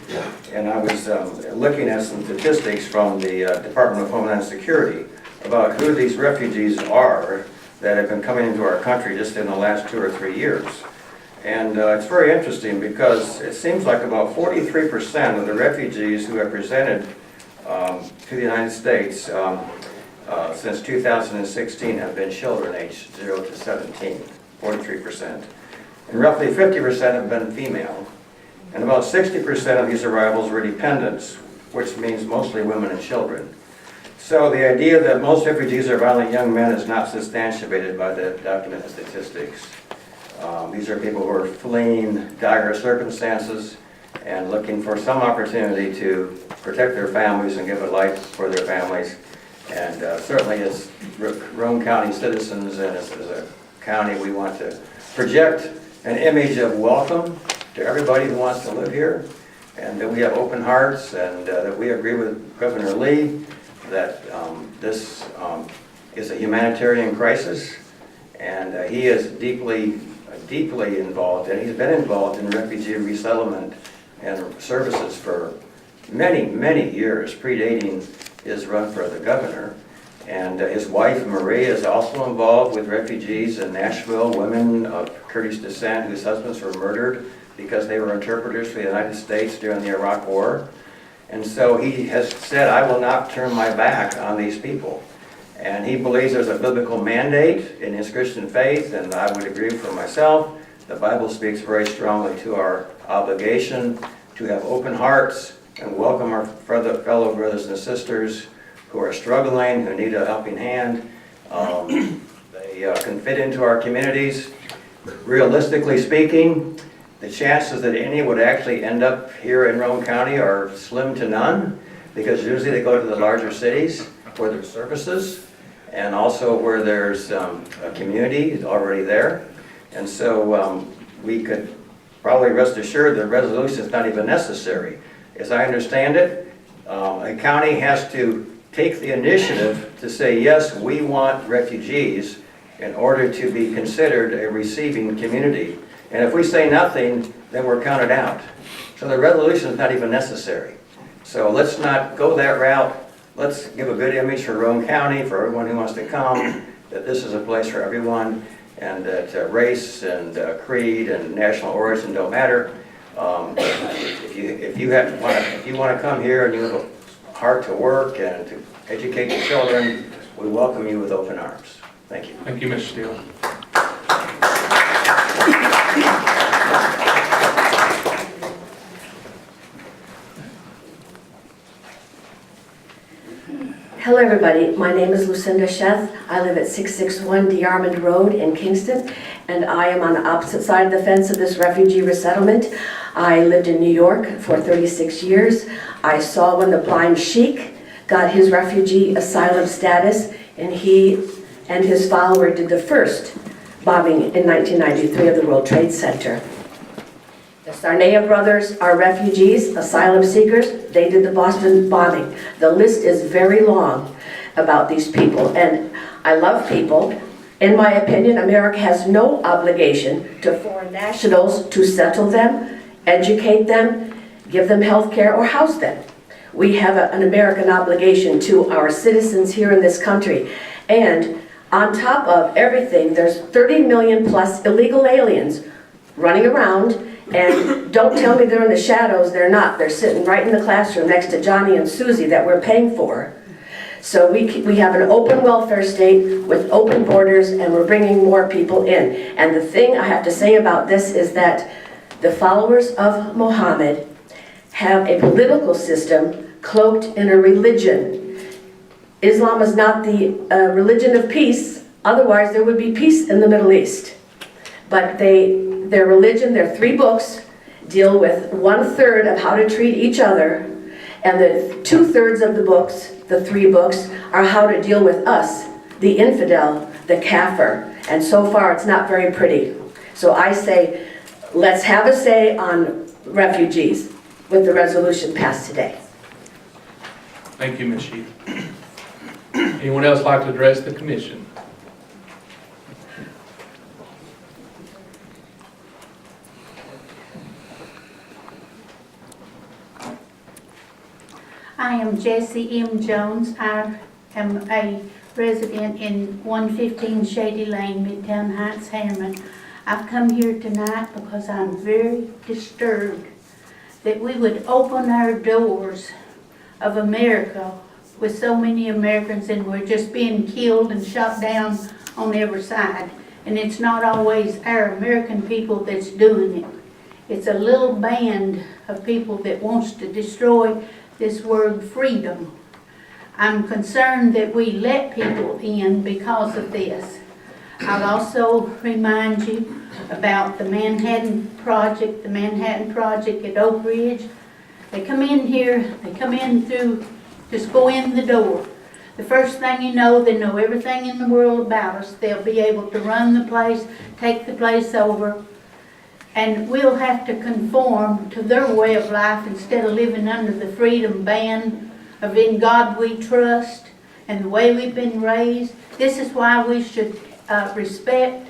And I was looking at some statistics from the Department of Homeland Security about who these refugees are that have been coming into our country just in the last 2 or 3 years. And it's very interesting because it seems like about 43% of the refugees who have presented to the United States since 2016 have been children aged 0 to 17, 43%. And roughly 50% have been female. And about 60% of these arrivals were dependents, which means mostly women and children. So the idea that most refugees are violent young men is not substantiated by the documented statistics. These are people who are fleeing dire circumstances and looking for some opportunity to protect their families and give a life for their families. And certainly as Roane County citizens and as a county, we want to project an image of welcome to everybody who wants to live here, and that we have open hearts, and that we agree with Governor Lee that this is a humanitarian crisis, and he is deeply involved, and he's been involved in refugee resettlement and services for many years, predating his run for the governor. And his wife, Marie, is also involved with refugees in Nashville, women of Kurdish descent whose husbands were murdered because they were interpreters for the United States during the Iraq War. And so he has said, I will not turn my back on these people. And he believes there's a biblical mandate in his Christian faith, and I would agree for myself. The Bible speaks very strongly to our obligation to have open hearts and welcome our fellow brothers and sisters who are struggling, who need a helping hand. They can fit into our communities. Realistically speaking, the chances that any would actually end up here in Roane County are slim to none, because usually they go to the larger cities where there's services and also where there's a community already there. And so we could probably rest assured the resolution is not even necessary. As I understand it, a county has to take the initiative to say, yes, we want refugees in order to be considered a receiving community. And if we say nothing, then we're counted out. So the resolution is not even necessary. So let's not go that route. Let's give a good image for Roane County, for everyone who wants to come, that this is a place for everyone, and that race and creed and national origin don't matter. If you want to come here and you have a heart to work and to educate your children, we welcome you with open arms. Thank you. Thank you, Mr. Steele. Hello everybody. My name is Lucinda Sheth. I live at 661 DeArmond Road in Kingston, and I am on the opposite side of the fence of this refugee resettlement. I lived in New York for 36 years. I saw when the blind sheik got his refugee asylum status, and he and his follower did the first bombing in 1993 of the World Trade Center. The Sarnea brothers are refugees, asylum seekers. They did the Boston bombing. The list is very long about these people, and I love people. In my opinion, America has no obligation to foreign nationals to settle them, educate them, give them health care, or house them. We have an American obligation to our citizens here in this country. And on top of everything, there's 30 million plus illegal aliens running around. And don't tell me they're in the shadows, they're not. They're sitting right in the classroom next to Johnny and Susie that we're paying for. So we have an open welfare state with open borders, and we're bringing more people in. And the thing I have to say about this is that the followers of Muhammad have a political system cloaked in a religion. Islam is not the religion of peace, otherwise there would be peace in the Middle East. But their religion, their 3 books, deal with 1/3 of how to treat each other, and the 2/3 of the books, the 3 books, are how to deal with us, the infidel, the kafir, and so far it's not very pretty. So I say, let's have a say on refugees with the resolution passed today. Thank you, Ms. Sheath. Anyone else like to address the commission? I am Jessie M. Jones. I am a resident in 115 Shady Lane, Midtown Heights, Harriman. I've come here tonight because I'm very disturbed that we would open our doors of America with so many Americans, and we're just being killed and shot down on every side. And it's not always our American people that's doing it. It's a little band of people that wants to destroy this word freedom. I'm concerned that we let people in because of this. I'll also remind you about the Manhattan Project at Oak Ridge. They come in here, they come in through, just go in the door. The first thing you know, they know everything in the world about us. They'll be able to run the place, take the place over, and we'll have to conform to their way of life instead of living under the freedom ban of In God We Trust and the way we've been raised. This is why we should respect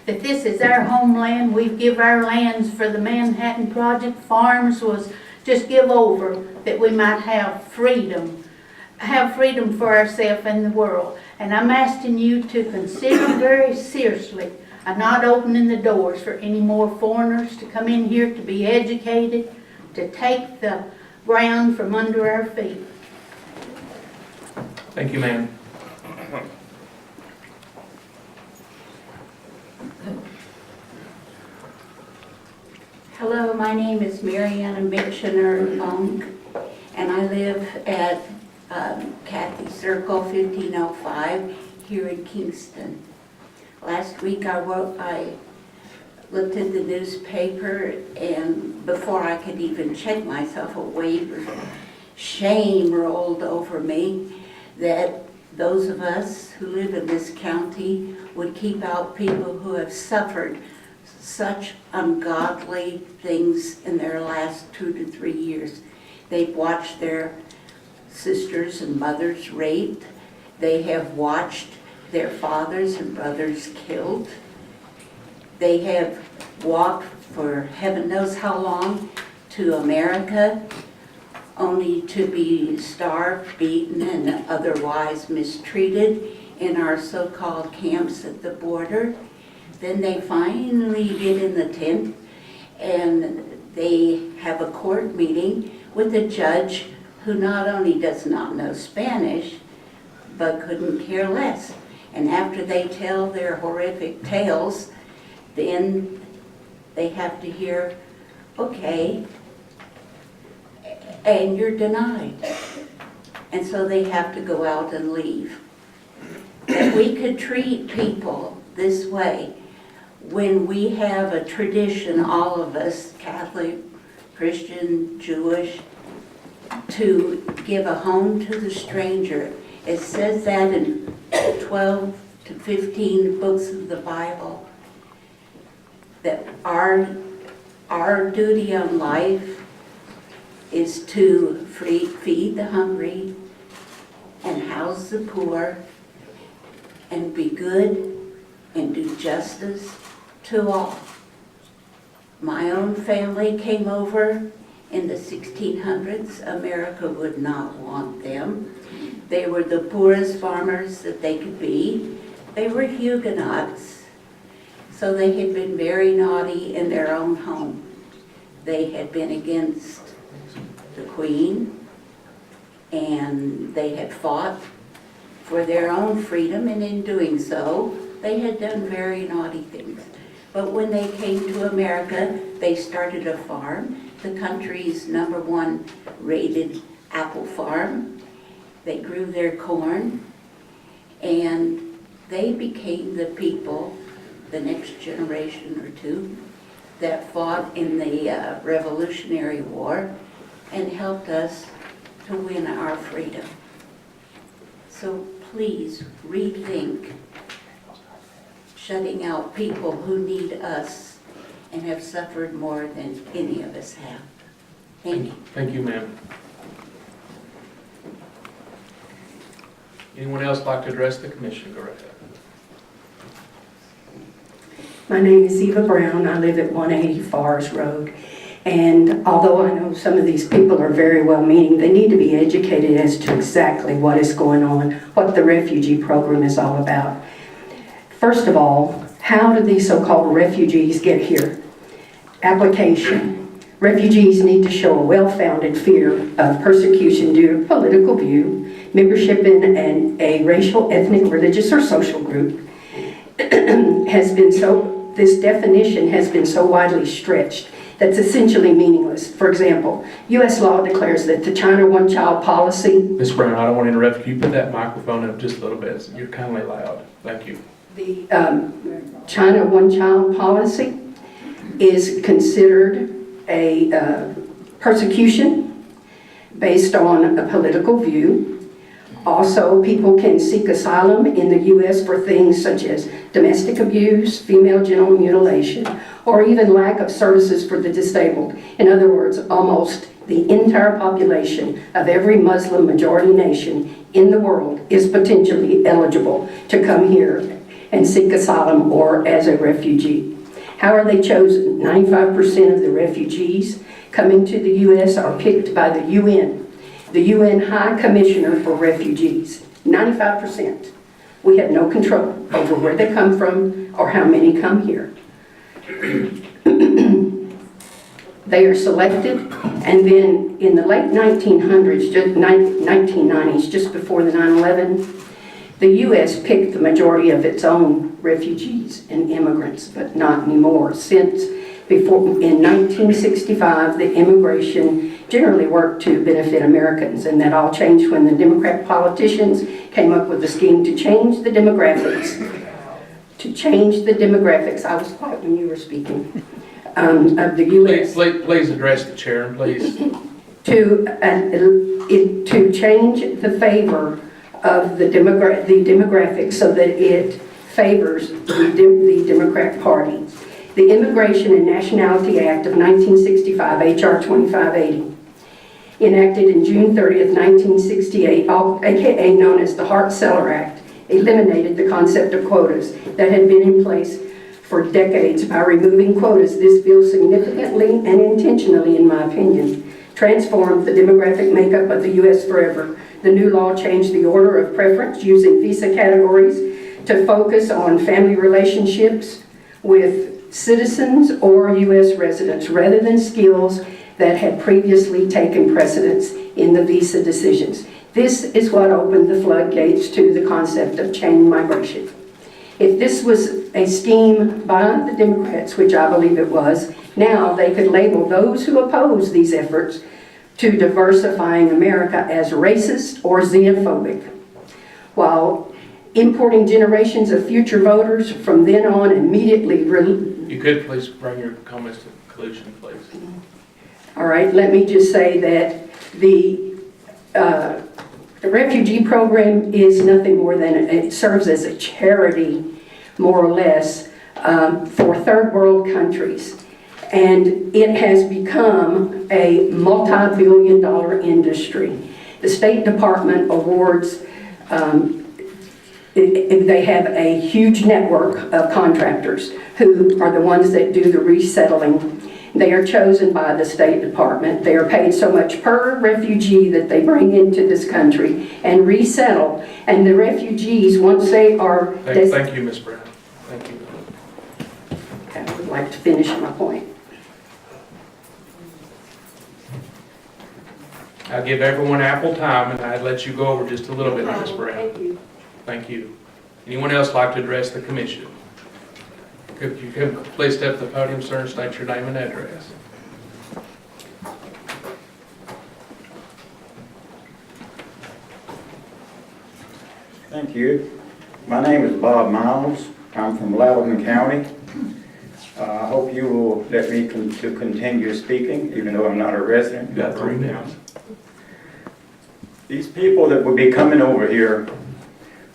that this is our homeland. We give our lands for the Manhattan Project. Farms was just give over that we might have freedom for ourselves and the world. And I'm asking you to consider very seriously not opening the doors for any more foreigners to come in here to be educated, to take the ground from under our feet. Thank you, ma'am. Hello, my name is Mariana Mitchener, and I live at Kathy Circle 1505 here in Kingston. Last week I looked at the newspaper, and before I could even check myself, a wave of shame rolled over me that those of us who live in this county would keep out people who have suffered such ungodly things in their last 2 to 3 years. They've watched their sisters and mothers raped. They have watched their fathers and brothers killed. They have walked for heaven knows how long to America, only to be starved, beaten, and otherwise mistreated in our so-called camps at the border. Then they finally get in the tent and they have a court meeting with a judge who not only does not know Spanish, but couldn't care less. And after they tell their horrific tales, then they have to hear, okay, and you're denied. and so they have to go out and leave. That we could treat people this way when we have a tradition, all of us, Catholic, Christian, Jewish, to give a home to the stranger. It says that in 12 to 15 books of the Bible, that our duty on life is to feed the hungry and house the poor and be good and do justice to all. My own family came over in the 1600s. America would not want them. They were the poorest farmers that they could be. They were Huguenots, so they had been very naughty in their own home. They had been against the Queen, and they had fought for their own freedom, and in doing so, they had done very naughty things. But when they came to America, they started a farm, the country's #1 rated apple farm. They grew their corn, and they became the people, the next generation or two, that fought in the Revolutionary War and helped us to win our freedom. So please rethink shutting out people who need us and have suffered more than any of us have. Thank you. Thank you, ma'am. Anyone else like to address the commission? Go right ahead. My name is Eva Brown. I live at 180 Forest Road. And although I know some of these people are very well-meaning, they need to be educated as to exactly what is going on, what the refugee program is all about. First of all, how do these so-called refugees get here? Application. Refugees need to show a well-founded fear of persecution due to political view, membership in a racial, ethnic, religious, or social group. This definition has been so widely stretched that's essentially meaningless. For example, U.S. law declares that the China one-child policy... Ms. Brown, I don't want to interrupt you. Put that microphone up just a little bit. You're kind of loud. Thank you. The China one-child policy is considered a persecution based on a political view. Also, people can seek asylum in the U.S. for things such as domestic abuse, female genital mutilation, or even lack of services for the disabled. In other words, almost the entire population of every Muslim majority nation in the world is potentially eligible to come here and seek asylum or as a refugee. How are they chosen? 95% of the refugees coming to the U.S. are picked by the UN. The UN High Commissioner for Refugees, 95%. We have no control over where they come from or how many come here. They are selected, and then in the late 1900s, 1990s, just before the 9/11, the U.S. picked the majority of its own refugees and immigrants, but not anymore. In 1965, the immigration generally worked to benefit Americans, and that all changed when the Democrat politicians came up with a scheme to change the demographics. I was quiet when you were speaking. Of the U.S. Please address the chair, please. To change the favor of the demographics so that it favors the Democrat Party. The Immigration and Nationality Act of 1965, H.R. 2580, enacted in June 30th, 1968, aka known as the Hart-Celler Act, eliminated the concept of quotas that had been in place for decades. By removing quotas, this bill significantly and intentionally, in my opinion, transformed the demographic makeup of the U.S. forever. The new law changed the order of preference using visa categories to focus on family relationships with citizens or U.S. residents rather than skills that had previously taken precedence in the visa decisions. This is what opened the floodgates to the concept of chain migration. If this was a scheme by the Democrats, which I believe it was, now they could label those who oppose these efforts to diversifying America as racist or xenophobic, while importing generations of future voters from then on immediately. You could please bring your comments to conclusion, please. All right, let me just say that the refugee program is nothing more than, it serves as a charity, more or less, for third world countries. And it has become a multi-billion-dollar industry. The State Department awards, they have a huge network of contractors who are the ones that do the resettling. They are chosen by the State Department. They are paid so much per refugee that they bring into this country and resettle. And the refugees, once they are... Thank you, Ms. Brown. Thank you. I would like to finish my point. I'll give everyone ample time, and I'd let you go over just a little bit, Ms. Brown. Thank you. Thank you. Anyone else like to address the commission? Could you please step to the podium, sir, and state your name and address? Thank you. My name is Bob Miles. I'm from Loudoun County. I hope you will let me continue speaking, even though I'm not a resident. You got 3 minutes. These people that will be coming over here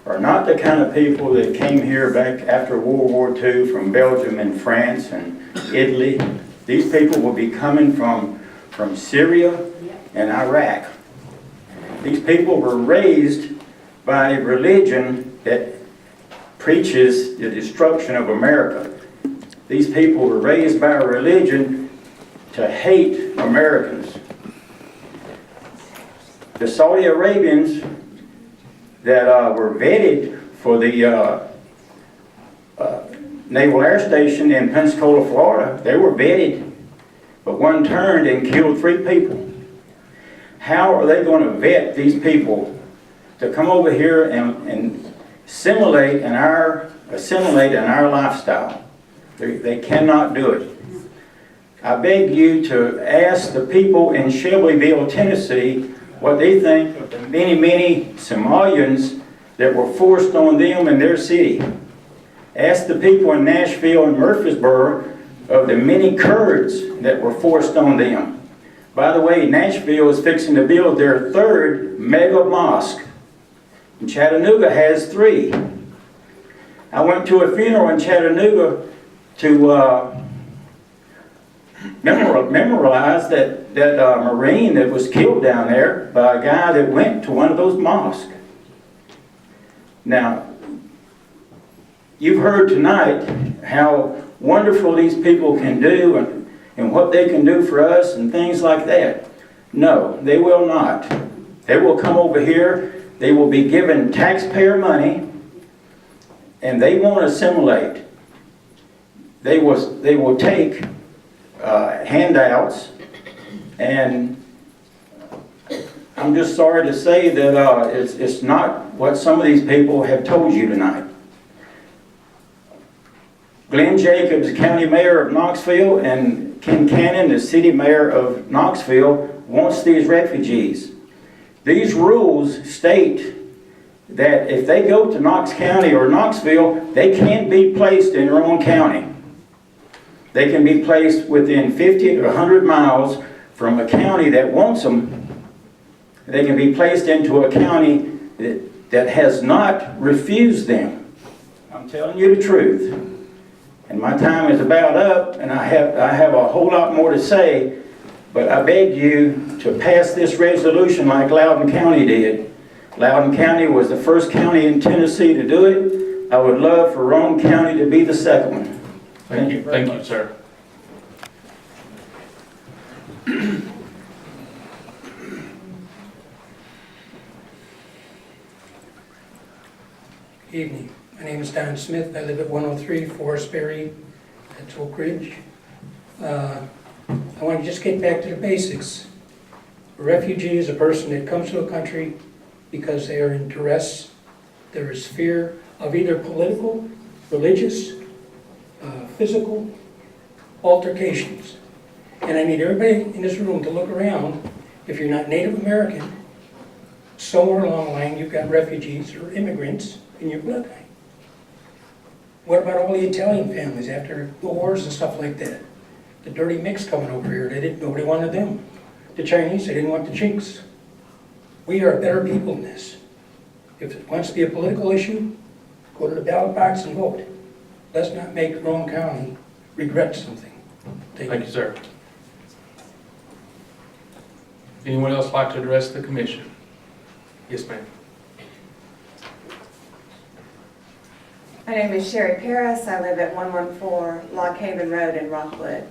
are not the kind of people that came here back after World War II from Belgium and France and Italy. These people will be coming from Syria and Iraq. These people were raised by a religion that preaches the destruction of America. These people were raised by a religion to hate Americans. The Saudi Arabians that were vetted for the Naval Air Station in Pensacola, Florida, they were vetted, but one turned and killed 3 people. How are they going to vet these people to come over here and assimilate in our lifestyle? They cannot do it. I beg you to ask the people in Shelbyville, Tennessee, what they think of the many, many Somalians that were forced on them in their city. Ask the people in Nashville and Murfreesboro of the many Kurds that were forced on them. By the way, Nashville is fixing to build their 3rd mega mosque. And Chattanooga has 3. I went to a funeral in Chattanooga to memorialize that Marine that was killed down there by a guy that went to one of those mosques. Now, you've heard tonight how wonderful these people can do and what they can do for us and things like that. No, they will not. They will come over here, they will be given taxpayer money, and they won't assimilate. They will take handouts, and I'm just sorry to say that it's not what some of these people have told you tonight. Glenn Jacobs, county mayor of Knoxville, and Ken Cannon, the city mayor of Knoxville, wants these refugees. These rules state that if they go to Knox County or Knoxville, they can't be placed in Roane County. They can be placed within 50 to 100 miles from a county that wants them. They can be placed into a county that has not refused them. I'm telling you the truth. And my time is about up, and I have a whole lot more to say, but I beg you to pass this resolution like Loudoun County did. Loudoun County was the first county in Tennessee to do it. I would love for Roane County to be the second one. Thank you. Thank you, sir. Evening. My name is Don Smith. I live at 103 Forest Berry. That's Oak Ridge. I want to just get back to the basics. A refugee is a person that comes to a country because they are in duress. There is fear of either political, religious, physical altercations. And I need everybody in this room to look around If you're not Native American, somewhere along the line, you've got refugees or immigrants in your bloodline. What about all the Italian families after the wars and stuff like that? The dirty mix coming over here, nobody wanted them. The Chinese, they didn't want the Chinks. We are better people than this. If it wants to be a political issue, go to the ballot box and vote. Let's not make Roane County regret something. Thank you, sir. Anyone else like to address the commission? Yes, ma'am. My name is Sherry Paris. I live at 114 Lock Haven Road in Rockwood.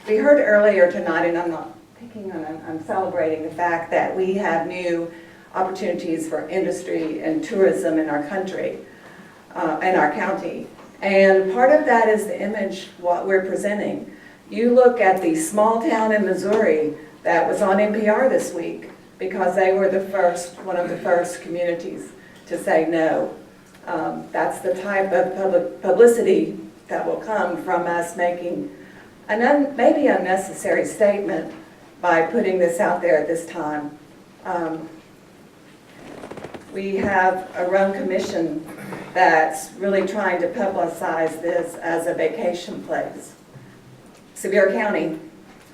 We heard earlier tonight, and I'm not picking on it, I'm celebrating the fact that we have new opportunities for industry and tourism in our country, in our county. And part of that is the image, what we're presenting. You look at the small town in Missouri that was on NPR this week because they were one of the first communities to say no. That's the type of publicity that will come from us making an maybe unnecessary statement by putting this out there at this time. We have a Roane Commission that's really trying to publicize this as a vacation place. Sevier County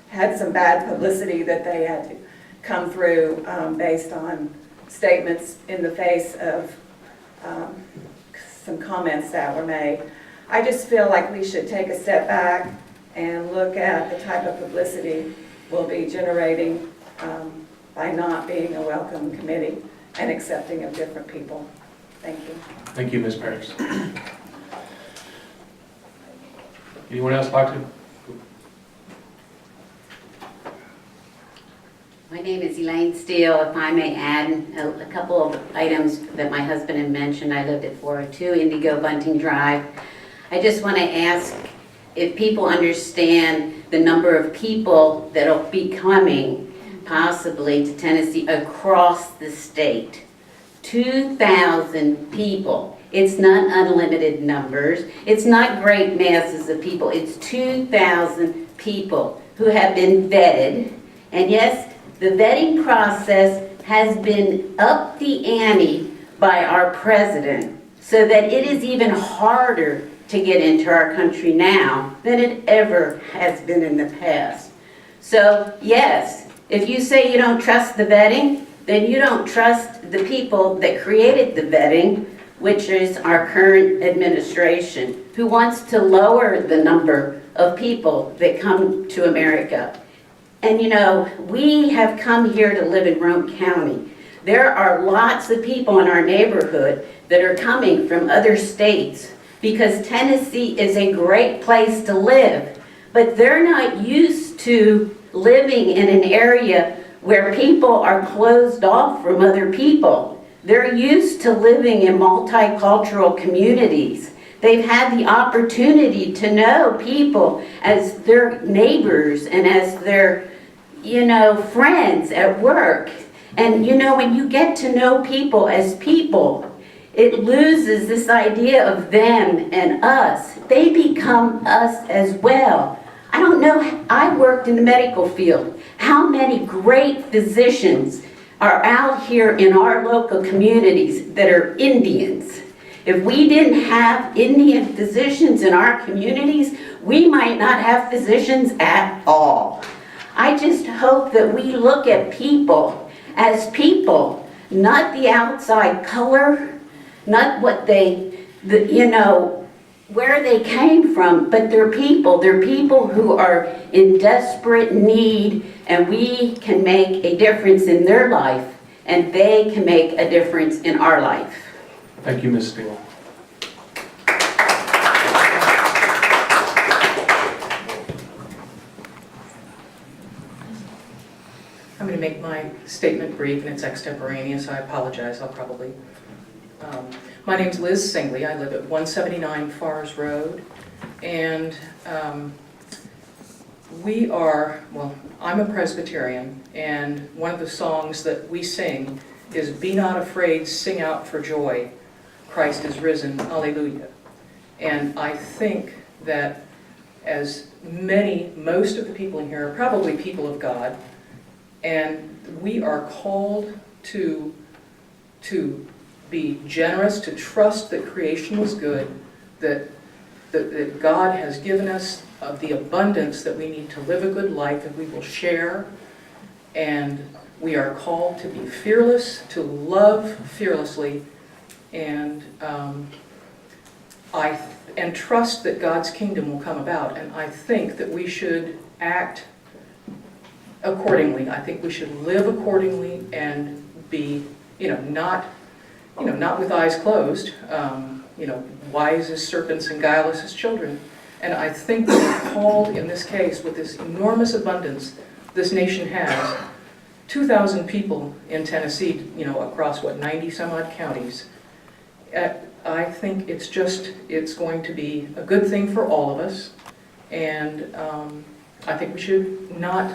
had some bad publicity that they had to come through based on statements in the face of some comments that were made. I just feel like we should take a step back and look at the type of publicity we'll be generating by not being a welcome committee and accepting of different people. Thank you. Thank you, Ms. Paris. Anyone else like to? My name is Elaine Steele. If I may add a couple of items that my husband had mentioned. I lived at 402 Indigo Bunting Drive. I just want to ask if people understand the number of people that will be coming possibly to Tennessee across the state. 2,000 people. It's not unlimited numbers. It's not great masses of people. It's 2,000 people who have been vetted. And yes, the vetting process has been up the ante by our president so that it is even harder to get into our country now than it ever has been in the past. So yes, if you say you don't trust the vetting, then you don't trust the people that created the vetting, which is our current administration, who wants to lower the number of people that come to America. And you know, we have come here to live in Roane County. There are lots of people in our neighborhood that are coming from other states because Tennessee is a great place to live, but they're not used to living in an area where people are closed off from other people. They're used to living in multicultural communities. They've had the opportunity to know people as their neighbors and as their, friends at work. And when you get to know people as people, it loses this idea of them and us. They become us as well. I don't know, I worked in the medical field. How many great physicians are out here in our local communities that are Indians? If we didn't have Indian physicians in our communities, we might not have physicians at all. I just hope that we look at people as people, not the outside color, not what where they came from, but they're people. They're people who are in desperate need, and we can make a difference in their life, and they can make a difference in our life. Thank you, Ms. Steele. I'm going to make my statement brief, and it's extemporaneous. I apologize. My name's Liz Singley. I live at 179 Fars Road, and I'm a Presbyterian, and one of the songs that we sing is "Be not afraid, sing out for joy, Christ is risen, alleluia." And I think that as most of the people in here are probably people of God, And we are called to be generous, to trust that creation was good, that God has given us the abundance that we need to live a good life, and we will share. And we are called to be fearless, to love fearlessly, and trust that God's kingdom will come about. And I think that we should act accordingly. I think we should live accordingly and be, not with eyes closed, wise as serpents and guileless as children. And I think we're called in this case, with this enormous abundance this nation has, 2,000 people in Tennessee, across 90 some odd counties. I think it's going to be a good thing for all of us. And I think we should not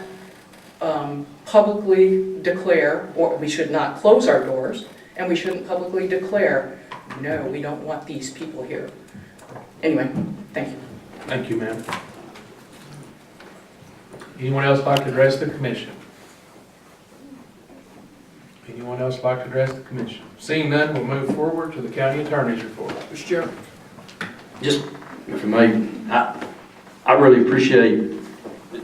publicly declare, or we should not close our doors, and we shouldn't publicly declare, no, we don't want these people here. Anyway, thank you. Thank you, ma'am. Anyone else like to address the commission? Anyone else like to address the commission? Seeing none, we'll move forward to the county attorney's report. Mr. Chairman. Just, if I may, I really appreciate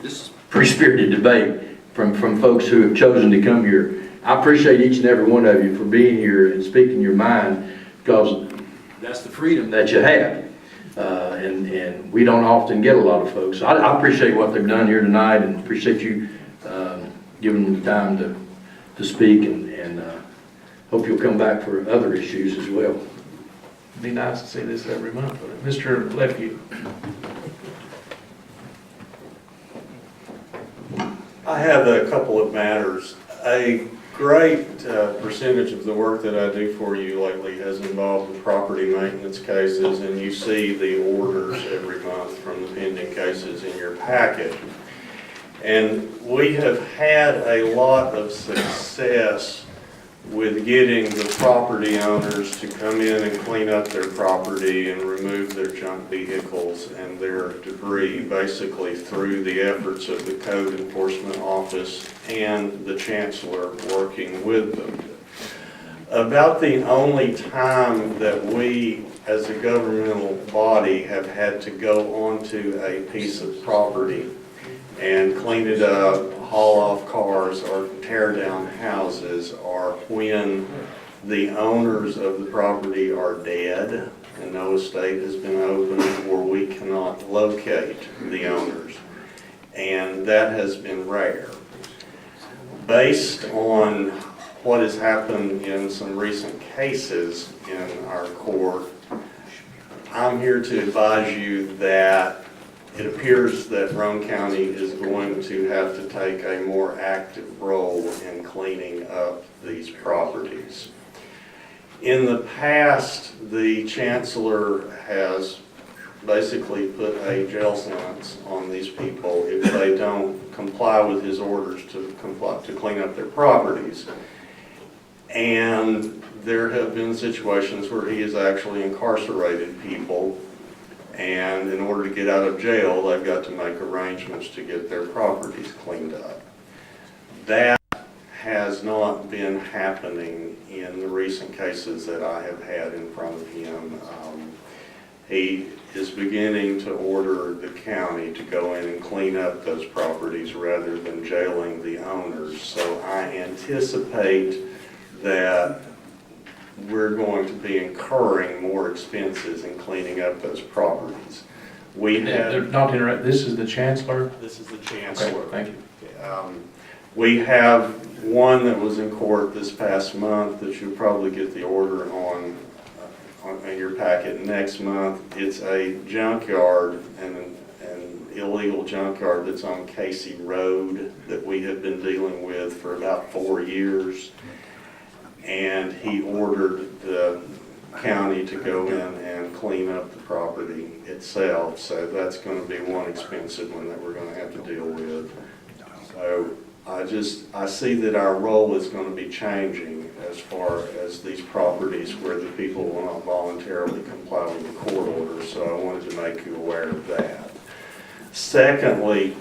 this pretty spirited debate from folks who have chosen to come here. I appreciate each and every one of you for being here and speaking your mind, because that's the freedom that you have. And we don't often get a lot of folks. So I appreciate what they've done here tonight, and appreciate you giving them the time to speak, and hope you'll come back for other issues as well. It'd be nice to see this every month. Mr. Lefevue. I have a couple of matters. A great percentage of the work that I do for you lately has involved the property maintenance cases, and you see the orders every month from the pending cases in your packet. And we have had a lot of success with getting the property owners to come in and clean up their property and remove their junk vehicles and their debris, basically through the efforts of the Code Enforcement Office and the Chancellor working with them. About the only time that we, as a governmental body, have had to go onto a piece of property and clean it up, haul off cars, or tear down houses, or when the owners of the property are dead and no estate has been opened, or we cannot locate the owners. And that has been rare. Based on what has happened in some recent cases in our court, I'm here to advise you that it appears that Roane County is going to have to take a more active role in cleaning up these properties. In the past, the Chancellor has basically put a jail sentence on these people if they don't comply with his orders to clean up their properties. And there have been situations where he has actually incarcerated people, and in order to get out of jail, they've got to make arrangements to get their properties cleaned up. That has not been happening in the recent cases that I have had in front of him. He is beginning to order the county to go in and clean up those properties rather than jailing the owners. So I anticipate that we're going to be incurring more expenses in cleaning up those properties. We have not to interrupt. This is the Chancellor. This is the Chancellor. Okay, thank you. We have one that was in court this past month that you'll probably get the order on in your packet next month. It's a junkyard, and an illegal junkyard that's on Casey Road that we have been dealing with for about 4 years. And he ordered the county to go in and clean up the property itself. So that's going to be one expensive one that we're going to have to deal with. So I see that our role is going to be changing as far as these properties where the people will not voluntarily comply with the court order. So I wanted to make you aware of that. Secondly,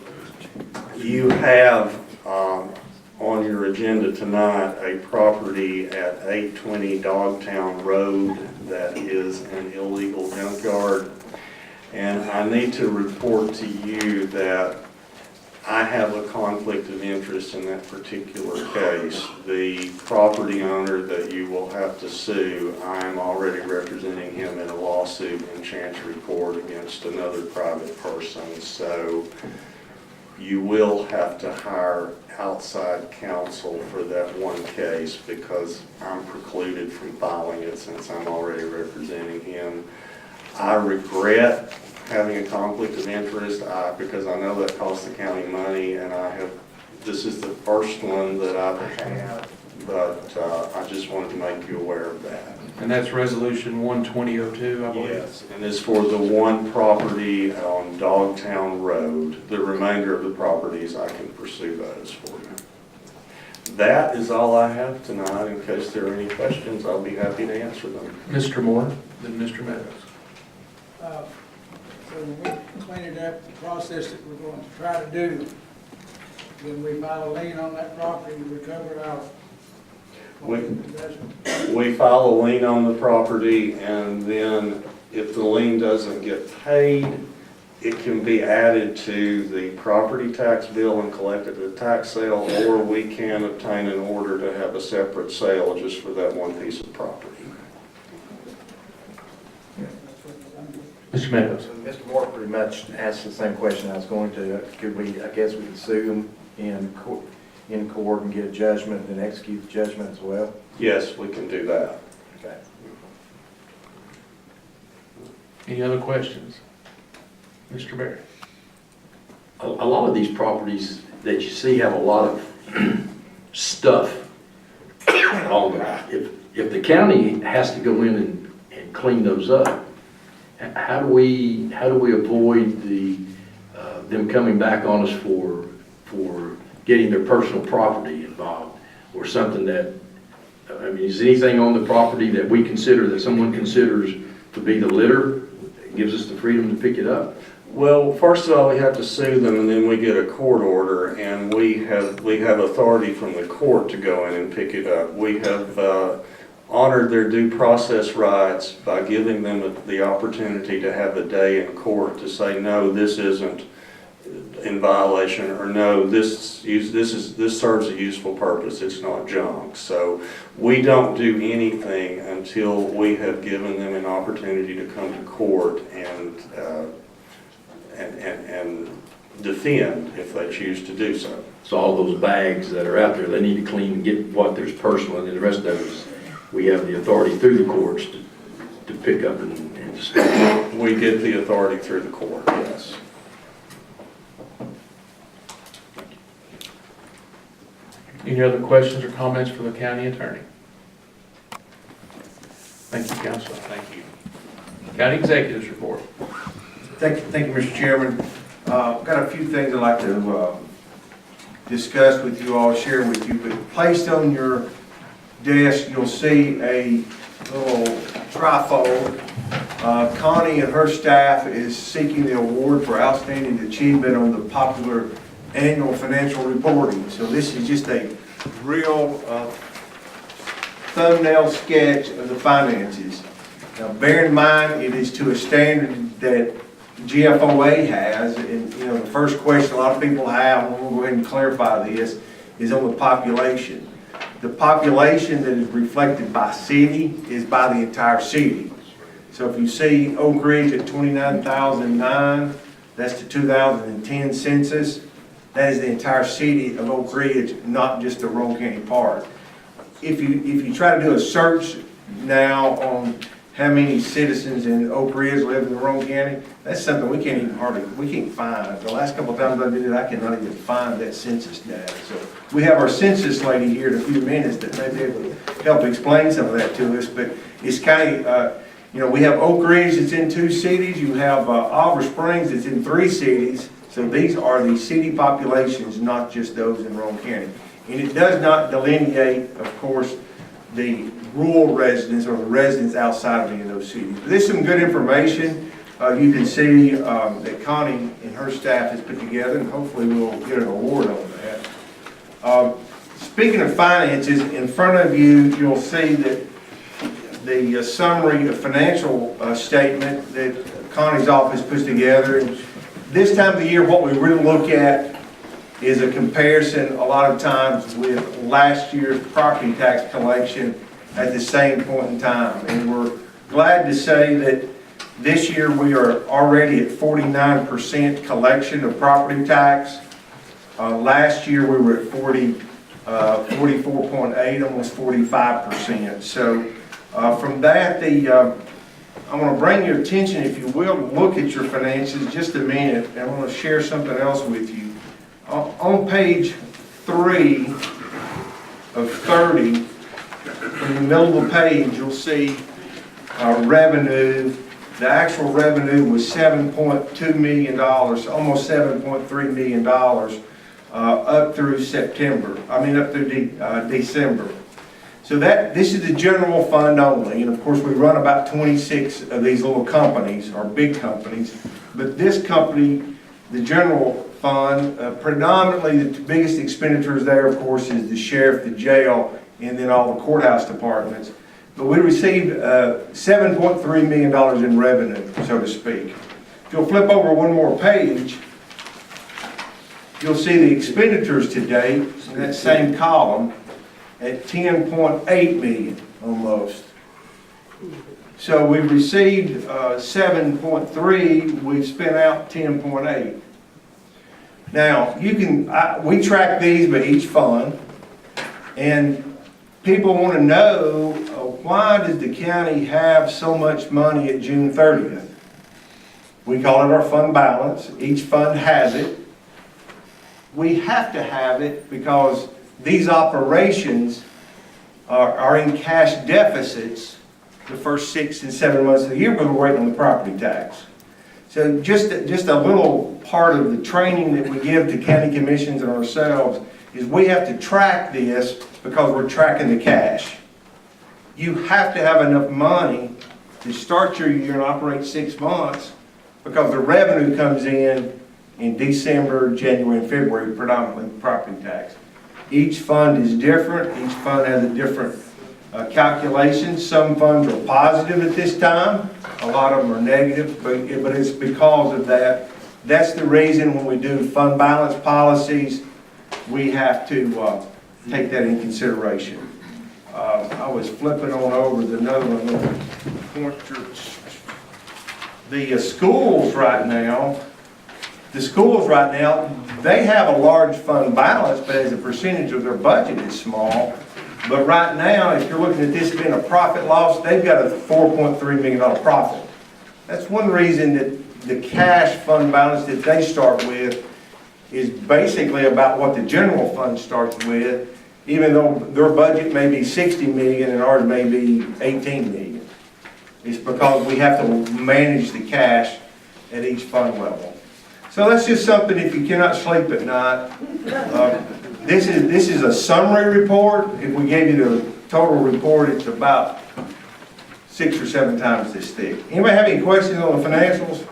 you have on your agenda tonight a property at 820 Dogtown Road that is an illegal junkyard. And I need to report to you that I have a conflict of interest in that particular case. The property owner that you will have to sue, I am already representing him in a lawsuit in Chancery Court against another private person. So you will have to hire outside counsel for that one case because I'm precluded from filing it since I'm already representing him. I regret having a conflict of interest because I know that costs the county money, and this is the first one that I've had, but I just wanted to make you aware of that. And that's resolution 12002, I believe? Yes, and it's for the one property on Dogtown Road. The remainder of the properties, I can pursue those for you. That is all I have tonight. In case there are any questions, I'll be happy to answer them. Mr. Moore, then Mr. Meadows. So when we cleaned up the process that we're going to try to do, then we file a lien on that property to recover our investment. We file a lien on the property, and then if the lien doesn't get paid, it can be added to the property tax bill and collected at a tax sale, or we can obtain an order to have a separate sale just for that one piece of property. Mr. Meadows. Mr. Moore pretty much asked the same question I was going to. I guess we could sue them in court and get a judgment and execute the judgment as well? Yes, we can do that. Okay. Any other questions? Mr. Barry. A lot of these properties that you see have a lot of stuff on them. If the county has to go in and clean those up, how do we avoid them coming back on us for getting their personal property involved, or something that, I mean, is anything on the property that we consider, that someone considers to be the litter, gives us the freedom to pick it up? Well, first of all, we have to sue them, and then we get a court order, and we have authority from the court to go in and pick it up. We have honored their due process rights by giving them the opportunity to have a day in court to say, no, this isn't in violation, or no, this serves a useful purpose, it's not junk. So we don't do anything until we have given them an opportunity to come to court and defend if they choose to do so. So all those bags that are out there, they need to clean and get what there's personal, and then the rest of it, we have the authority through the courts to pick up and dispose. We get the authority through the court, yes. Any other questions or comments for the county attorney? Thank you, Councilor. Thank you. County Executive's report. Thank you, Mr. Chairman. Got a few things I'd like to discuss with you all, share with you. But placed on your desk, you'll see a little trifold. Connie and her staff is seeking the award for outstanding achievement on the popular annual financial reporting. So this is just a real thumbnail sketch of the finances. Now, bear in mind, it is to a standard that GFOA has, and you know, the first question a lot of people have, and we'll go ahead and clarify this, is on the population. The population that is reflected by city is by the entire city. So if you see Oak Ridge at 29,009, that's the 2010 census. That is the entire city of Oak Ridge, not just the Roane County part. If you try to do a search now on how many citizens in Oak Ridge live in Roane County, that's something we can't find. The last couple of times I did it, I cannot even find that census data. So we have our census lady here in a few minutes that may be able to help explain some of that to us. But it's kind of, you know, we have Oak Ridge that's in 2 cities. You have Oliver Springs that's in 3 cities. So these are the city populations, not just those in Roane County. And it does not delineate, of course, the rural residents or the residents outside of any of those cities. But there's some good information you can see that Connie and her staff has put together, and hopefully we'll get an award on that. speaking of finances, in front of you, you'll see that the summary of financial statement that Connie's office puts together. And this time of the year, what we really look at is a comparison a lot of times with last year's property tax collection at the same point in time. And we're glad to say that this year we are already at 49% collection of property tax. Last year we were at 44.8, almost 45%. So from that, I want to bring your attention, if you will, look at your finances just a minute. And I want to share something else with you. On page 3 of 30, in the middle of the page, you'll see revenue. The actual revenue was $7.2 million, almost $7.3 million, up through December. So this is the general fund only, and of course we run about 26 of these little companies, or big companies, but this company, the general fund, predominantly the biggest expenditures there, of course, is the sheriff, the jail, and then all the courthouse departments. But we received $7.3 million in revenue, so to speak. If you'll flip over one more page, you'll see the expenditures to date in that same column at $10.8 million almost. So we've received 7.3, we've spent out 10.8. Now, we track these by each fund, and people want to know, why does the county have so much money at June 30th? We call it our fund balance. Each fund has it. We have to have it because these operations are in cash deficits the first 6 and 7 months of the year, but we're waiting on the property tax. So just a little part of the training that we give to county commissions and ourselves is we have to track this because we're tracking the cash. You have to have enough money to start your year and operate 6 months because the revenue comes in December, January, and February, predominantly property tax. Each fund is different. Each fund has a different calculation. Some funds are positive at this time. A lot of them are negative, but it's because of that. That's the reason when we do fund balance policies, we have to take that in consideration. I was flipping on over to another one. The schools right now, they have a large fund balance, but as a percentage of their budget is small. But right now, if you're looking at this being a profit loss, they've got a $4.3 million profit. That's one reason that the cash fund balance that they start with is basically about what the general fund starts with, even though their budget may be 60 million and ours may be 18 million. It's because we have to manage the cash at each fund level. So that's just something, if you cannot sleep at night, this is a summary report. If we gave you the total report, it's about 6 or 7 times this thick. Anybody have any questions on the financials?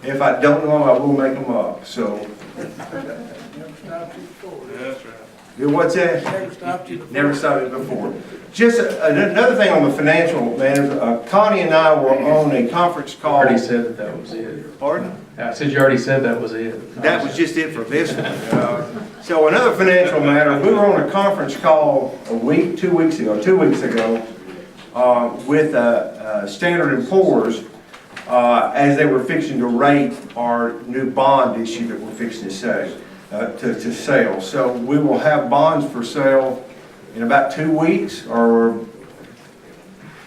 If I don't know them, I will make them up. So. That's right. What's that? Never stopped you before. Never stopped it before. Just another thing on the financial matters. Connie and I were on a conference call. You already said that was it. Pardon? I said you already said that was it. That was just it for this one. So another financial matter, we were on a conference call 2 weeks ago, with Standard & Poor's as they were fixing to rate our new bond issue that we're fixing to sell. So we will have bonds for sale in about 2 weeks, or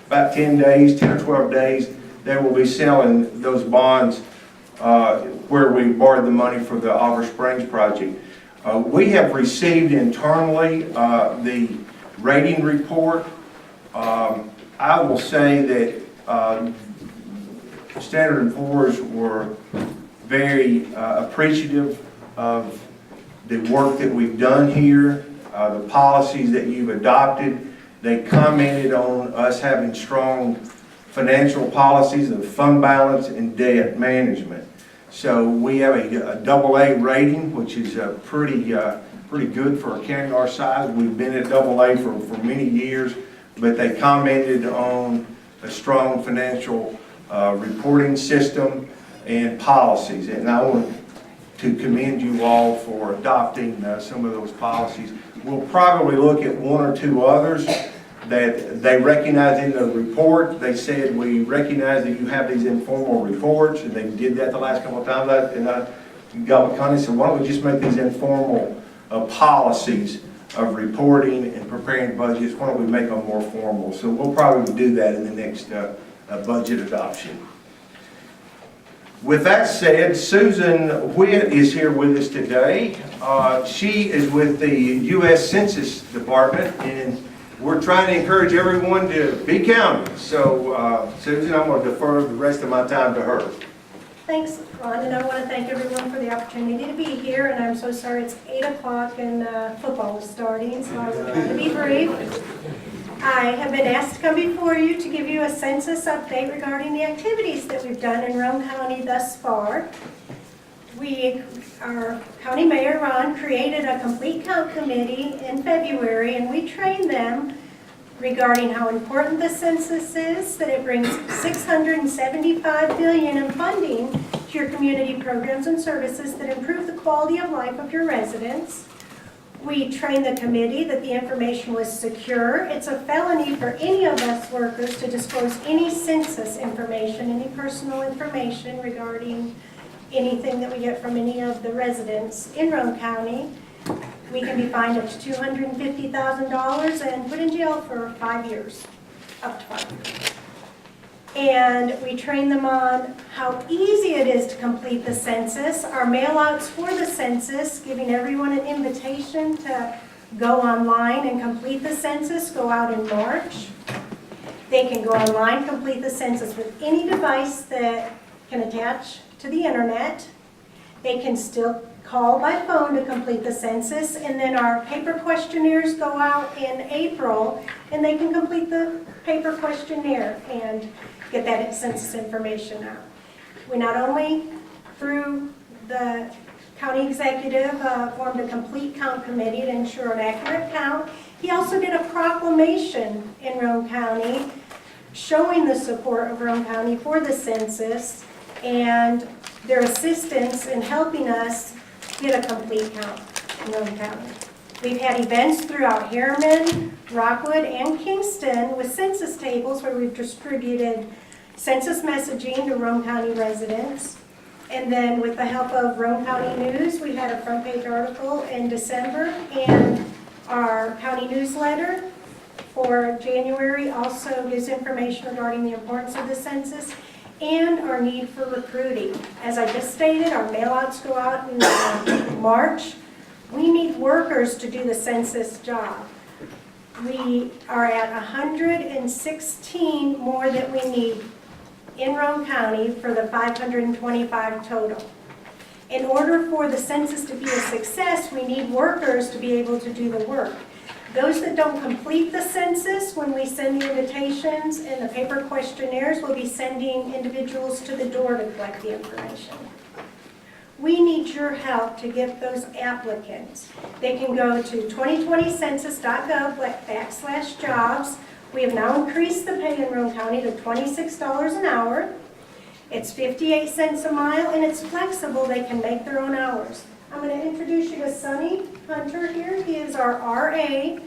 about 10 days, 10 or 12 days. They will be selling those bonds where we borrowed the money for the Oliver Springs project. We have received internally the rating report. I will say that Standard & Poor's were very appreciative of the work that we've done here, the policies that you've adopted. They commented on us having strong financial policies of fund balance and debt management. So we have a AA rating, which is pretty good for a county our size. We've been at AA for many years, but they commented on a strong financial reporting system and policies. And I want to commend you all for adopting some of those policies. We'll probably look at one or two others that they recognize in the report. They said, we recognize that you have these informal reports, and they did that the last couple of times. And Connie said, why don't we just make these informal policies of reporting and preparing budgets? Why don't we make them more formal? So we'll probably do that in the next budget adoption. With that said, Susan Whitt is here with us today. She is with the U.S. Census Department, and we're trying to encourage everyone to be counted. So, Susan, I'm going to defer the rest of my time to her. Thanks, Ron, and I want to thank everyone for the opportunity to be here, and I'm so sorry it's 8 o'clock and football is starting, so I will try to be brief. I have been asked to come before you to give you a census update regarding the activities that we've done in Roane County thus far. Our County Mayor, Ron, created a complete count committee in February, and we trained them regarding how important the census is, that it brings $675 billion in funding to your community programs and services that improve the quality of life of your residents. We trained the committee that the information was secure. It's a felony for any of us workers to disclose any census information, any personal information regarding anything that we get from any of the residents in Roane County. We can be fined up to $250,000 and put in jail for 5 years, up to 5 years. And we train them on how easy it is to complete the census, our mail-outs for the census, giving everyone an invitation to go online and complete the census, go out in March. They can go online, complete the census with any device that can attach to the internet. They can still call by phone to complete the census, and then our paper questionnaires go out in April, and they can complete the paper questionnaire and get that census information out. We not only, through the county executive, formed a complete count committee to ensure an accurate count. He also did a proclamation in Roane County showing the support of Roane County for the census and their assistance in helping us get a complete count in Roane County. We've had events throughout Harriman, Rockwood, and Kingston with census tables where we've distributed census messaging to Roane County residents. And then with the help of Roane County News, we had a front page article in December, and our county newsletter for January also gives information regarding the importance of the census and our need for recruiting. As I just stated, our mailouts go out in March. We need workers to do the census job. We are at 116 more that we need in Roane County for the 525 total. In order for the census to be a success, we need workers to be able to do the work. Those that don't complete the census, when we send the invitations and the paper questionnaires, we'll be sending individuals to the door to collect the information. We need your help to get those applicants. They can go to 2020census.gov/jobs. We have now increased the pay in Roane County to $26 an hour. It's 58 cents a mile, and it's flexible. They can make their own hours. I'm going to introduce you to Sonny Hunter here. He is our RA.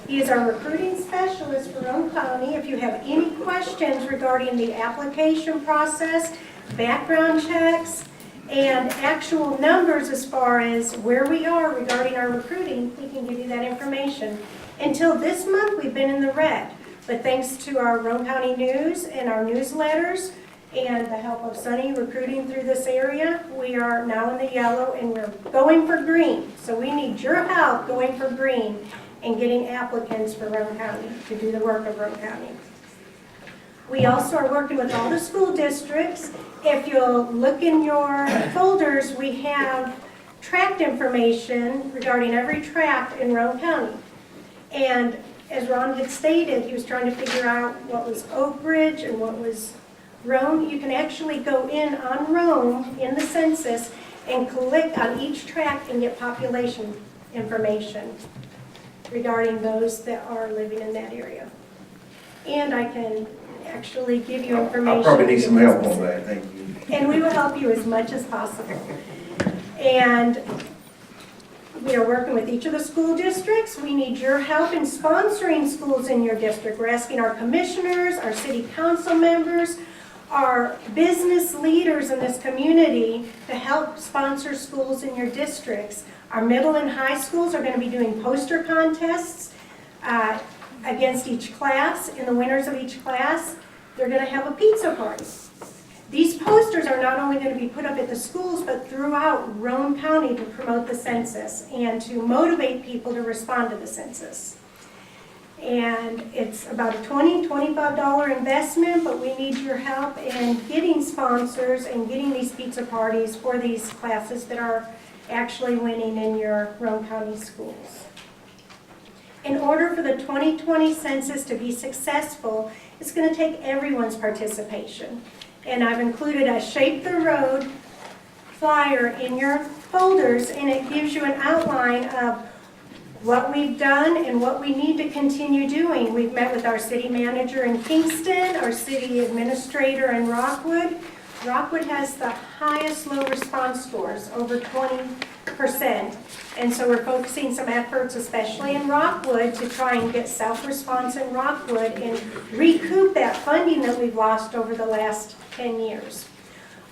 He is our recruiting specialist for Roane County. If you have any questions regarding the application process, background checks, and actual numbers as far as where we are regarding our recruiting, we can give you that information. Until this month, we've been in the red. But thanks to our Roane County News and our newsletters and the help of Sonny recruiting through this area, we are now in the yellow and we're going for green. So we need your help going for green and getting applicants for Roane County to do the work of Roane County. We also are working with all the school districts. If you'll look in your folders, we have tract information regarding every tract in Roane County. And as Ron had stated, he was trying to figure out what was Oak Ridge and what was Roane, you can actually go in on Roane in the census and click on each tract and get population information regarding those that are living in that area. And I can actually give you information. I probably need some help on that, thank you. And we will help you as much as possible. And we are working with each of the school districts. We need your help in sponsoring schools in your district. We're asking our commissioners, our city council members, our business leaders in this community to help sponsor schools in your districts. Our middle and high schools are going to be doing poster contests against each class. In the winners of each class, they're going to have a pizza party. These posters are not only going to be put up at the schools, but throughout Roane County to promote the census and to motivate people to respond to the census. And it's about a $20, $25 investment, but we need your help in getting sponsors and getting these pizza parties for these classes that are actually winning in your Roane County schools. In order for the 2020 census to be successful, it's going to take everyone's participation. And I've included a Shape the Road flyer in your folders, and it gives you an outline of what we've done and what we need to continue doing. We've met with our city manager in Kingston, our city administrator in Rockwood. Rockwood has the highest low response scores, over 20%. And so we're focusing some efforts, especially in Rockwood, to try and get self-response in Rockwood and recoup that funding that we've lost over the last 10 years.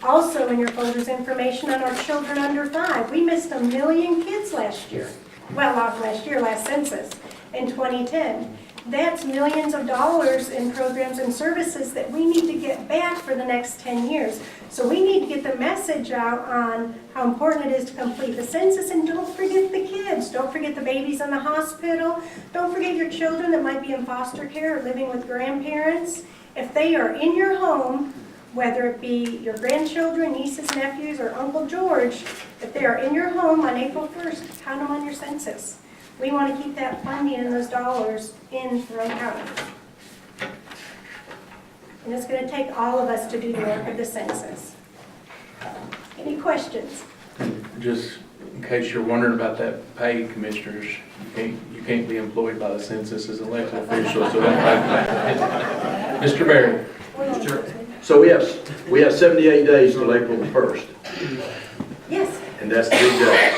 Also in your folders, information on our children under 5. We missed 1 million kids last year. Well, not last year, last census, in 2010. That's millions of dollars in programs and services that we need to get back for the next 10 years. So we need to get the message out on how important it is to complete the census, and don't forget the kids. Don't forget the babies in the hospital. Don't forget your children that might be in foster care or living with grandparents. If they are in your home, whether it be your grandchildren, nieces, nephews, or Uncle George, if they are in your home on April 1st, count them on your census. We want to keep that funding and those dollars in Roane County. And it's going to take all of us to do the work of the census. Any questions? Just in case you're wondering about that pay, commissioners, you can't be employed by the census as an elected official, so that Mr. Barry. Sure. So we have 78 days till April the 1st. Yes. And that's the big day.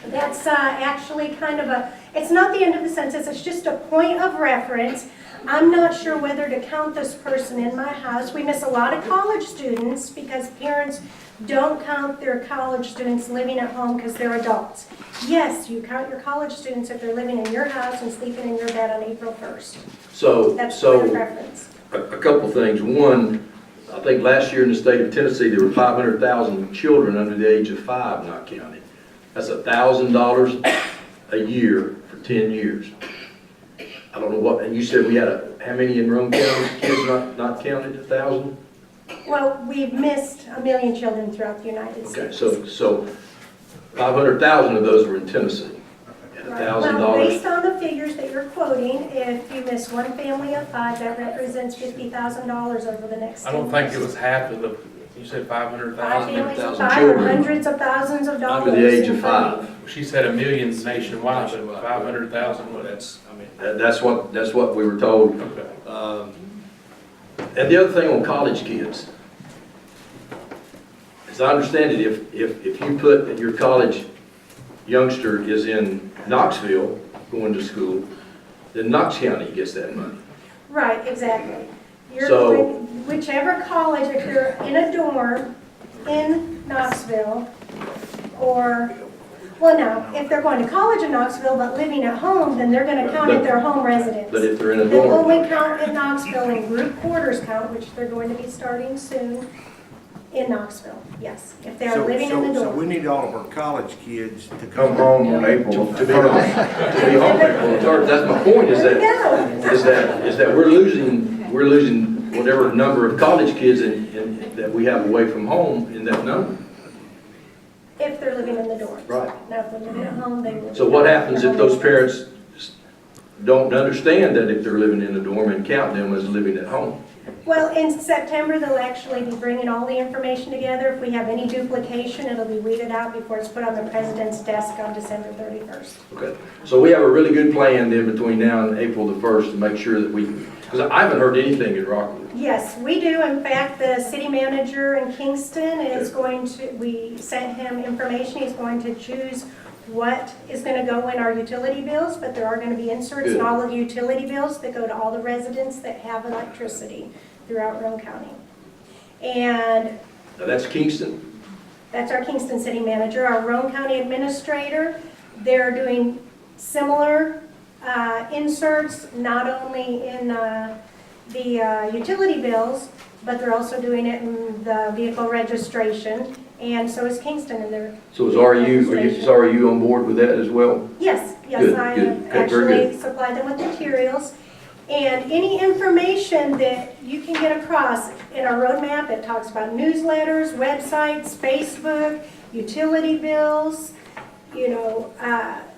That's actually kind of it's not the end of the census, it's just a point of reference. I'm not sure whether to count this person in my house. We miss a lot of college students because parents don't count their college students living at home because they're adults. Yes, you count your college students if they're living in your house and sleeping in your bed on April 1st. That's point of reference. A couple things. One, I think last year in the state of Tennessee, there were 500,000 children under the age of 5 not counted. That's $1,000 a year for 10 years. I don't know what, and you said we had how many in Roane County, kids not counted, 1,000? Well, we've missed 1 million children throughout the United States. Okay, so 500,000 of those were in Tennessee. And $1,000. Well, based on the figures that you're quoting, if you miss one family of 5, that represents $50,000 over the next 10 I don't think years. it was half of the, you said 500,000? 5 families of 5 or children hundreds of thousands of dollars. Under the age of in funding. 5. She said 1 million nationwide, but 500,000, well, that's, I mean. That's what we were told. Okay. And the other thing on college kids, as I understand it, if you put that your college youngster is in Knoxville going to school, then Knox County gets that money. Right, exactly. You're So- going, whichever college, if you're in a dorm in Knoxville, or, well, no, if they're going to college in Knoxville but living at home, then they're going to count at their home residence. But if they're in a They dorm, only count in Knoxville in group quarters count, which they're going to be starting soon in Knoxville, yes, if they are living in the So dorm. we need all of our college kids to Come home on April to be home April 3rd. That's my point, is that we're losing whatever number of college kids that we have away from home in that number. If they're living in the dorms. Right. Now, if they're living at home, they will. So what happens if those parents don't understand that if they're living in a dorm and count them as living at home? Well, in September, they'll actually be bringing all the information together. If we have any duplication, it'll be weeded out before it's put on the president's desk on December 31st. Okay, so we have a really good plan then between now and April the 1st to make sure that we, because I haven't heard anything in Rockwood. Yes, we do. In fact, the city manager in Kingston is going to, we sent him information. He's going to choose what is going to go in our utility bills, but there are going to be inserts in all of the utility bills that go to all the residents that have electricity throughout Roane County. And Now that's Kingston. that's our Kingston city manager. Our Roane County administrator, they're doing similar inserts, not only in the utility bills, but they're also doing it in the vehicle registration, and so is Kingston in their. So is RU on board with that as well? Yes, Good, I good. have Okay, very actually supplied them with materials. And any information that you can get across in our roadmap, it talks about newsletters, websites, Facebook, utility bills,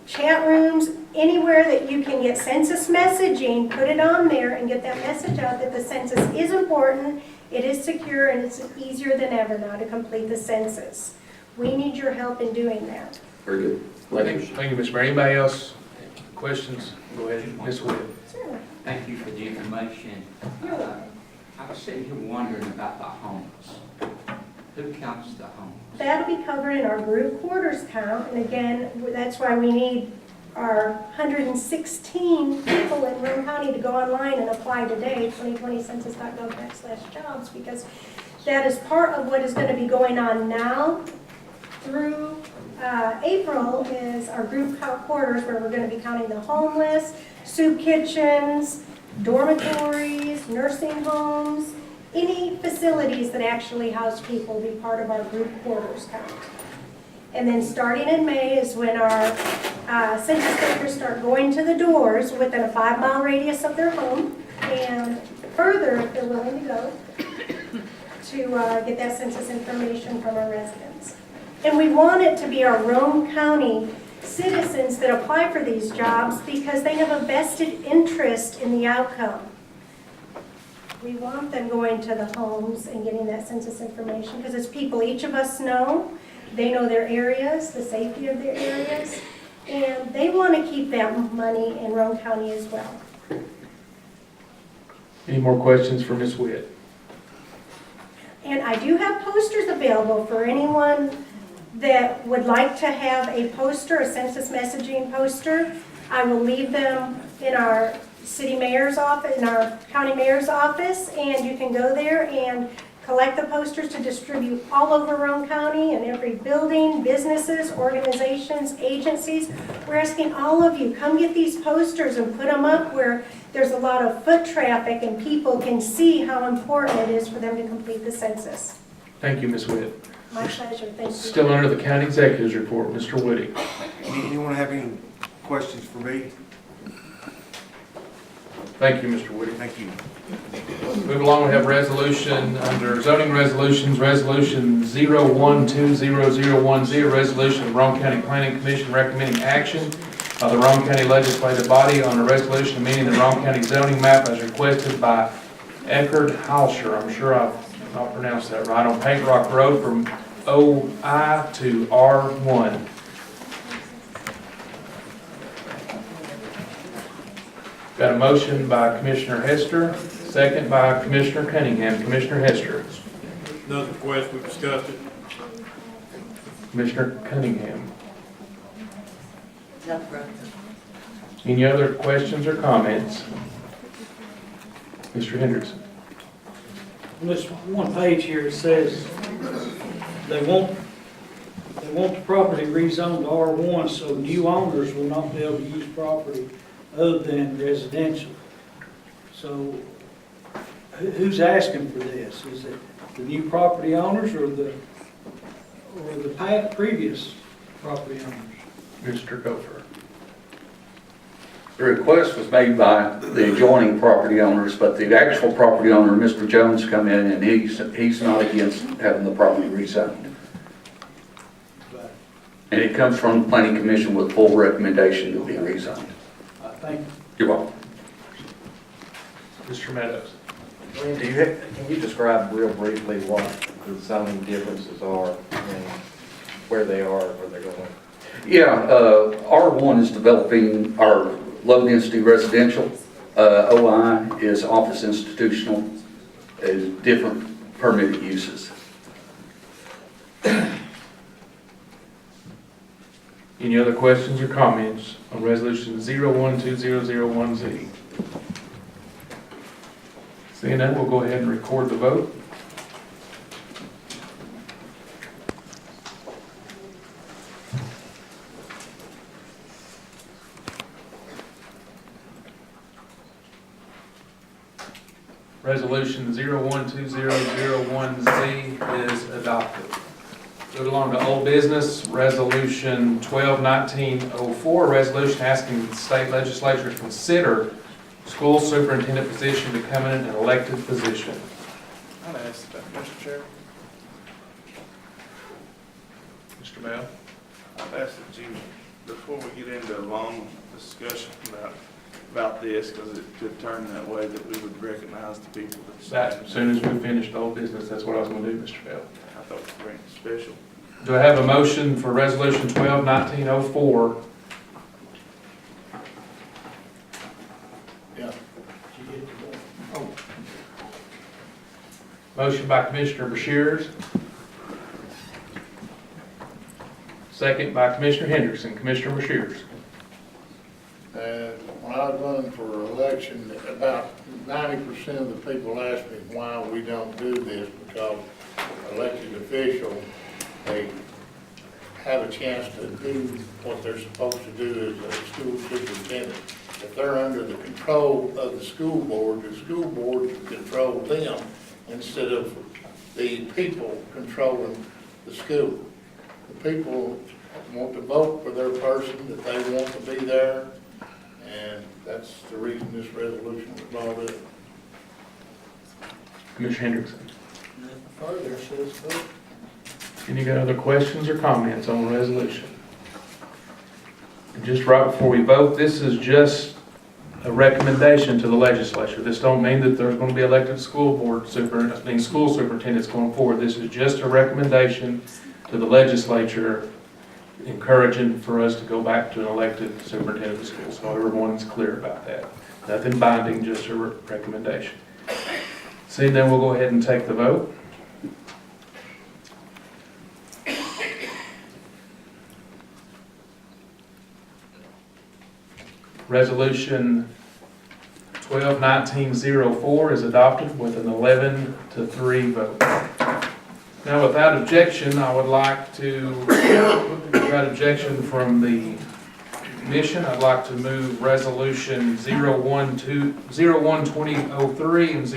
chat rooms, anywhere that you can get census messaging, put it on there and get that message out that the census is important, it is secure, and it's easier than ever now to complete the census. We need your help in doing that. Very good. Thank you, Ms. Mayor. Anybody else? Questions? Go ahead, Ms. Wood. Thank you for the information. I was sitting here wondering about the homes. Who counts the homes? That'll be covered in our group quarters count, and again, that's why we need our 116 people in Roane County to go online and apply today, 2020census.gov/jobs, because that is part of what is going to be going on now through April is our group quarters, where we're going to be counting the homeless, soup kitchens, dormitories, nursing homes, any facilities that actually house people will be part of our group quarters count. And then starting in May is when our census takers start going to the doors within a 5-mile radius of their home, and further if they're willing to go, to get that census information from our residents. And we want it to be our Roane County citizens that apply for these jobs because they have a vested interest in the outcome. We want them going to the homes and getting that census information because it's people each of us know. They know their areas, the safety of their areas, and they want to keep that money in Roane County as well. Any more questions for Ms. Witt? And I do have posters available for anyone that would like to have a poster, a census messaging poster. I will leave them in our city mayor's office, in our county mayor's office, and you can go there and collect the posters to distribute all over Roane County and every building, businesses, organizations, agencies. We're asking all of you, come get these posters and put them up where there's a lot of foot traffic and people can see how important it is for them to complete the census. Thank you, Ms. Witt. My pleasure, thank you. Still under the county executive's report, Mr. Woody. Anyone have any questions for me? Thank you, Mr. Woody. Thank you. Move along, we have resolution under zoning resolutions, resolution 012010, resolution of the Roane County Planning Commission recommending action of the Roane County Legislative Body on a resolution amending the Roane County zoning map as requested by Eckerd Halscher. I'm sure I've not pronounced that right, on Paint Rock Road from OI to R1. Got a motion by Commissioner Hester, second by Commissioner Cunningham. Commissioner Hester. Another request, we've discussed it. Commissioner Cunningham. No, bro. Any other questions or comments? Mr. Hendrickson. On this one page here, it says they want the property rezoned to R1, so new owners will not be able to use property other than residential. So who's asking for this? Is it the new property owners or the previous property owners? Mr. Gopher. The request was made by the adjoining property owners, but the actual property owner, Mr. Jones, come in and he's not against having the property rezoned. And it comes from the Planning Commission with full recommendation to be rezoned. Thank you. You're welcome. Mr. Meadows. Lynn, can you describe real briefly what the zoning differences are and where they are, where they're going? Yeah, R1 is developing our low-density residential. OI is office institutional, is different permitted uses. Any other questions or comments on resolution 012001Z? Seeing none, we'll go ahead and record the vote. Resolution 012001Z is adopted. Go along to old business, resolution 121904, resolution asking the state legislature to consider school superintendent position becoming an elected position. I'd ask that, Mr. Chair. Mr. Bell? I'd ask that you, before we get into a long discussion about this, because it could turn that way, that we would recognize the people As soon as we finish the old business, that's what I was going to do, Mr. Bell. I thought it was very special. Do I have a motion for resolution 121904? Yeah. Motion by Commissioner Bashirs. Second by Commissioner Hendrickson. Commissioner Bashirs. When I was running for election, about 90% of the people asked me why we don't do this, because elected officials, they have a chance to do what they're supposed to do as a school superintendent. If they're under the control of the school board can control them instead of the people controlling the school. The people want to vote for their person that they want to be there, and that's the reason this resolution was brought up. Commissioner Hendrickson. Nothing further, so let's vote. Any other questions or comments on the resolution? And just right before we vote, this is just a recommendation to the legislature. This don't mean that there's going to be elected school superintendents going forward. This is just a recommendation to the legislature, encouraging for us to go back to an elected superintendent of schools. So everyone's clear about that. Nothing binding, just a recommendation. Seeing then, we'll go ahead and take the vote. Resolution 121904 is adopted with an 11-3 vote. Now, without objection, I would like to, without objection from the commission, I'd like to move resolution 012003 and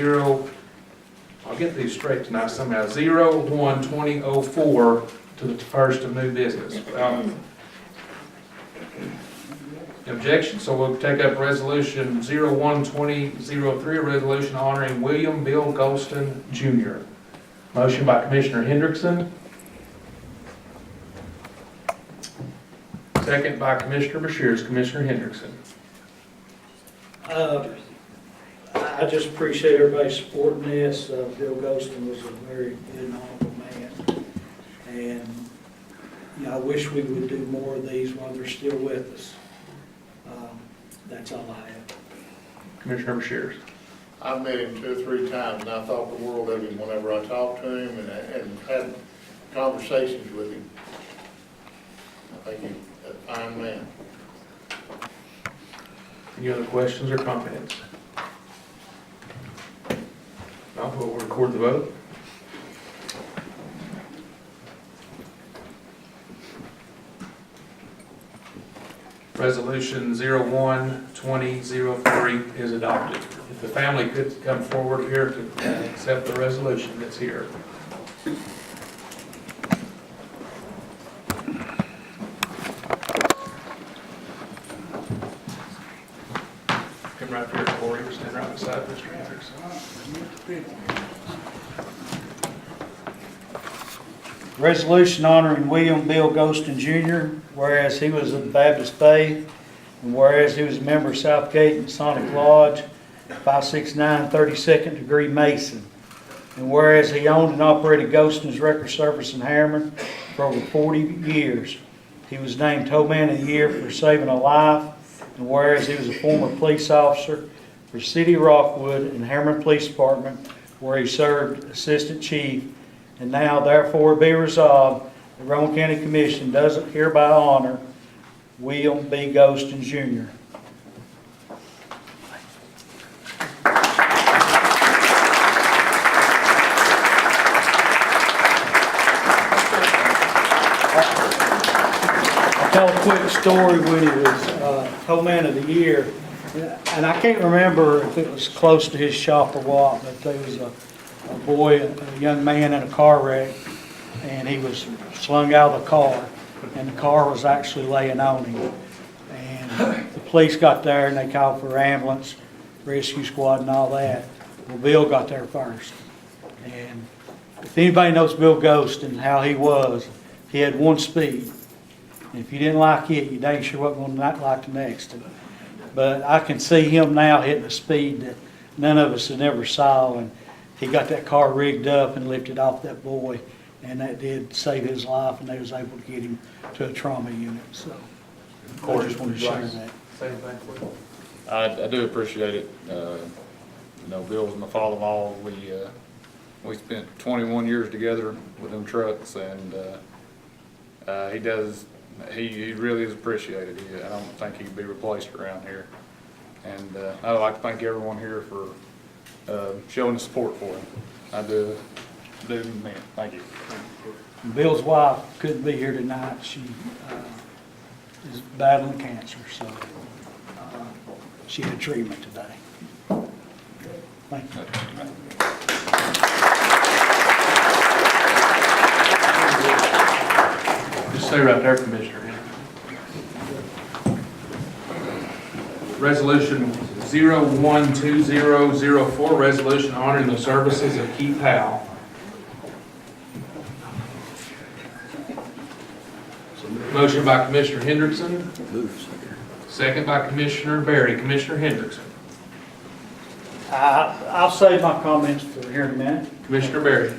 I'll get these straight tonight somehow, 012004 to the first of new business. Objection, so we'll take up resolution 012003, a resolution honoring William Bill Golston Jr. Motion by Commissioner Hendrickson. Second by Commissioner Bashirs. Commissioner Hendrickson. I just appreciate everybody supporting this. Bill Golston was a very good and honorable man. And I wish we would do more of these while they're still with us. That's all I have. Commissioner Bashirs. I've met him 2 or 3 times, and I thought the world of him whenever I talked to him and had conversations with him. I think he's a fine man. Any other questions or comments? No, we'll record the vote. Resolution 012003 is adopted. If the family could come forward here to accept the resolution that's here. Come right here, Corey, or stand right beside Mr. Hendrickson. Resolution honoring William Bill Golston Jr., whereas he was of the Baptist faith, and whereas he was a member of Southgate and Sonic Lodge, 569 32nd degree Mason. And whereas he owned and operated Ghostin's Record Service in Harriman for over 40 years, he was named Tow Man of the Year for saving a life. And whereas he was a former police officer for City of Rockwood and Harriman Police Department, where he served Assistant Chief, and now therefore be resolved, the Roane County Commission does hereby honor William B. Ghostin Jr. I'll tell a quick story when he was Tow Man of the Year. And I can't remember if it was close to his shop or what, but there was a boy, a young man in a car wreck, and he was slung out of the car, and the car was actually laying on him. And the police got there and they called for ambulance, rescue squad and all that. Well, Bill got there first. And if anybody knows Bill Ghostin, how he was, he had one speed. And if you didn't like it, you dang sure wasn't going to like the next. But I can see him now hitting a speed that none of us had ever saw, and he got that car rigged up and lifted off that boy, and that did save his life, and they was able to get him to a trauma unit. So I just wanted to share that. I do appreciate it. Bill was my father-in-law. We spent 21 years together with them trucks, and he really is appreciated. I don't think he'd be replaced around here. And I'd like to thank everyone here for showing the support for him. I do, man. Thank you. Bill's wife couldn't be here tonight. She is battling cancer, so she had treatment today. Thank you. Just stay right there, Commissioner. Resolution 012004, resolution honoring the services of Keith Howe. Motion by Commissioner Hendrickson. Second by Commissioner Berry. Commissioner Hendrickson. I'll save my comments for here in a minute. Commissioner Berry.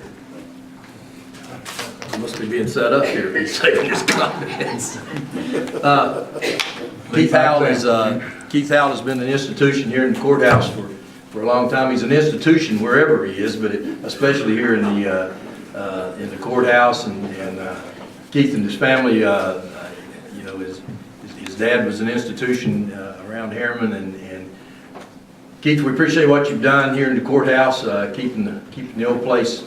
Must be being set up here, he's saving his comments. Keith Howell has been an institution here in the courthouse for a long time. He's an institution wherever he is, but especially here in the courthouse. And Keith and his family, his dad was an institution around Harriman. And Keith, we appreciate what you've done here in the courthouse, keeping the old place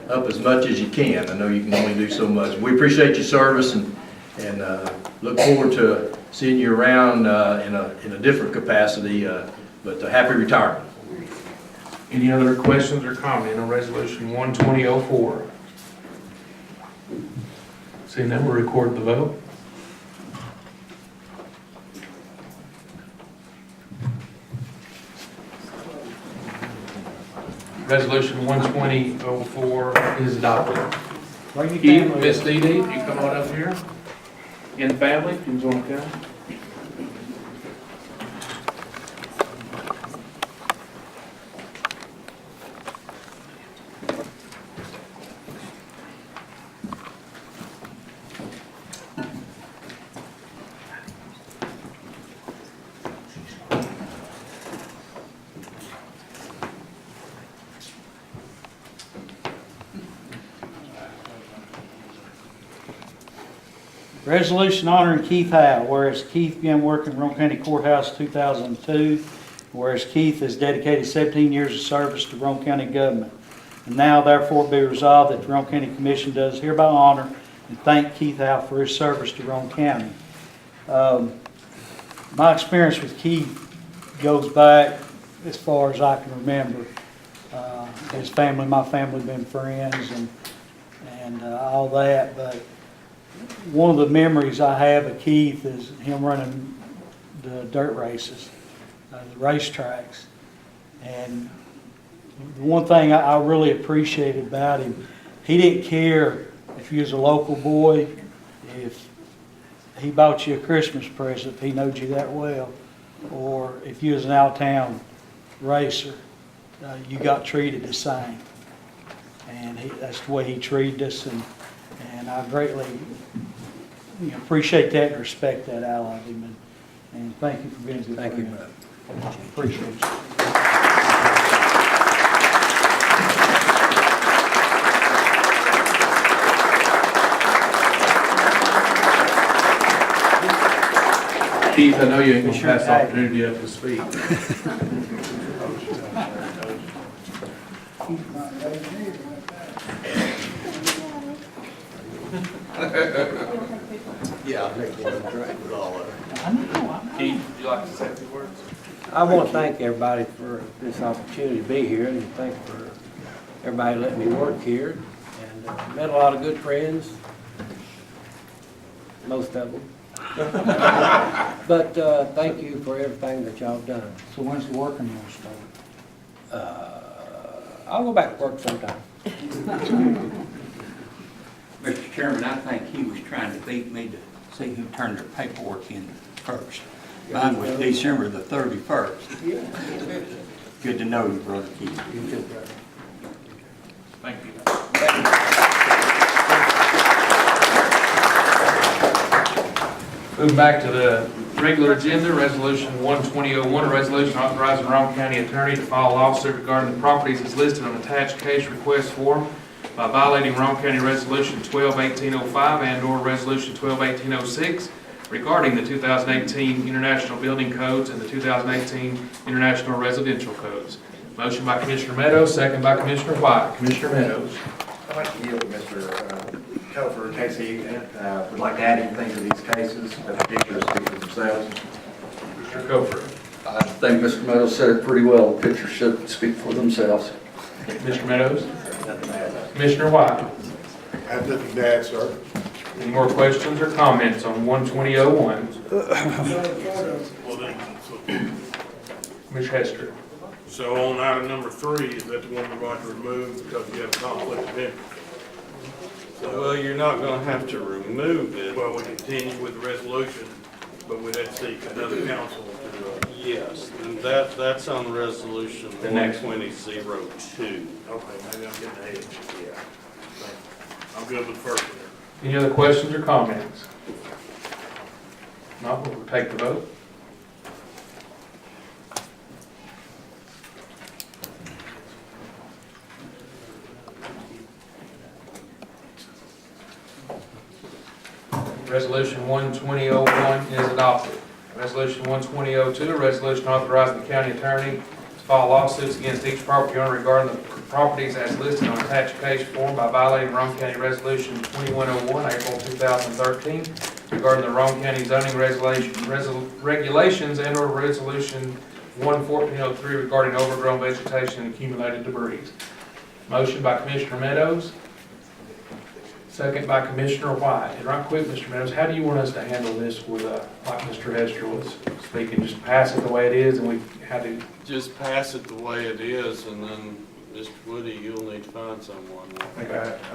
up as much as you can. I know you can only do so much. We appreciate your service and look forward to seeing you around in a different capacity, but happy retirement. Any other questions or comment on resolution 12004? Seeing that, we'll record the vote. Resolution 12004 is adopted. Keith, Miss Dee Dee, you come on up here. And the family, if you want to come. Resolution honoring Keith Howe, whereas Keith began working in Roane County Courthouse 2002, whereas Keith has dedicated 17 years of service to Roane County government. And now therefore be resolved that the Roane County Commission does hereby honor and thank Keith Howe for his service to Roane County. My experience with Keith goes back as far as I can remember. His family, my family, been friends and all that, but one of the memories I have of Keith is him running the dirt races, the racetracks. And the one thing I really appreciated about him, he didn't care if you was a local boy, if he bought you a Christmas present, if he knowed you that well, or if you was an out-of-town racer, you got treated the same. And that's the way he treated us, and I greatly appreciate that and respect that out of him. And thank you for being a good friend. Thank you, brother. Appreciate you. Keith, I know you ain't gonna pass the opportunity up to speak. Yeah, I'll take one drink with all of it. Keith, would you like to say a few words? I want to thank everybody for this opportunity to be here, and thank for everybody letting me work here. And met a lot of good friends, most of them. But thank you for everything that y'all done. So when's the working gonna start? I'll go back to work sometime. Mr. Chairman, I think he was trying to beat me to see who turned their paperwork in first. Mine was December the 31st. Good to know you, Brother Keith. You too, brother. Thank you. Moving back to the regular agenda, Resolution 12001, a resolution authorizing Roane County Attorney to file a lawsuit regarding the properties as listed on attached case request form by violating Roane County Resolution 12-1805 and/or Resolution 12-1806 regarding the 2018 International Building Codes and the 2018 International Residential Codes. Motion by Commissioner Meadows, second by Commissioner White. Commissioner Meadows. I'd like to yield to Mr. Topher in case he would like to add anything to these cases, but the pictures speak for themselves. Mr. Cofer. I think Mr. Meadows said it pretty well. The pictures should speak for themselves. Mr. Meadows. Commissioner White. I have nothing to add, sir. Any more questions or comments on 12001? Ms. Hester. So on item number 3, is that the one we're going to remove because you have a conflict of interest? Well, you're not gonna have to remove it. Well, we continue with the resolution, but we'd have to seek another council to, Yes, and that's on resolution The next 12002. okay, maybe I'm getting ahead. Yeah. I'm good with the first one. Any other questions or comments? Not, we'll take the vote. Resolution 12001 is adopted. Resolution 12002, a resolution authorizing the county attorney to file lawsuits against each property owner regarding the properties as listed on attached case form by violating Roane County Resolution 2101, April 2013, regarding the Roane County zoning regulations and/or Resolution 11403 regarding overgrown vegetation and accumulated debris. Motion by Commissioner Meadows, second by Commissioner White. And right quick, Mr. Meadows, how do you want us to handle this with, like Mr. Hester was speaking, just pass it the way it is, and we had to... Just pass it the way it is, and then, Mr. Woody, you'll need to find someone. I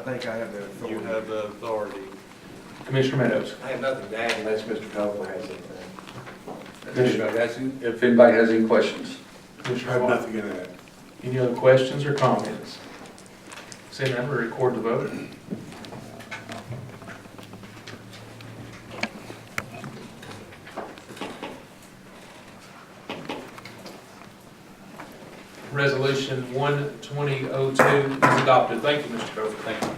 think I have the authority. You have the authority. Commissioner Meadows. I have nothing to add unless Mr. Topher has anything. If anybody has any questions. I Commissioner have White. nothing to add. Any other questions or comments? Seeing none, we record the vote. Resolution 12002 is adopted. Thank you, Mr. Cofer. Thank you.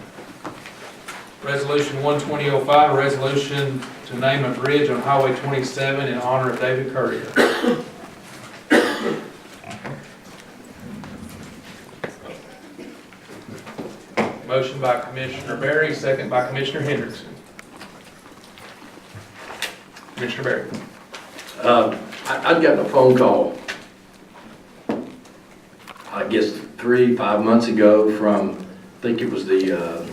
Resolution 12005, a resolution to name a bridge on Highway 27 in honor of David Courier. Motion by Commissioner Berry, second by Commissioner Hendrickson. Commissioner Berry. I'd gotten a phone call, I guess 3-5 months ago, from, I think it was the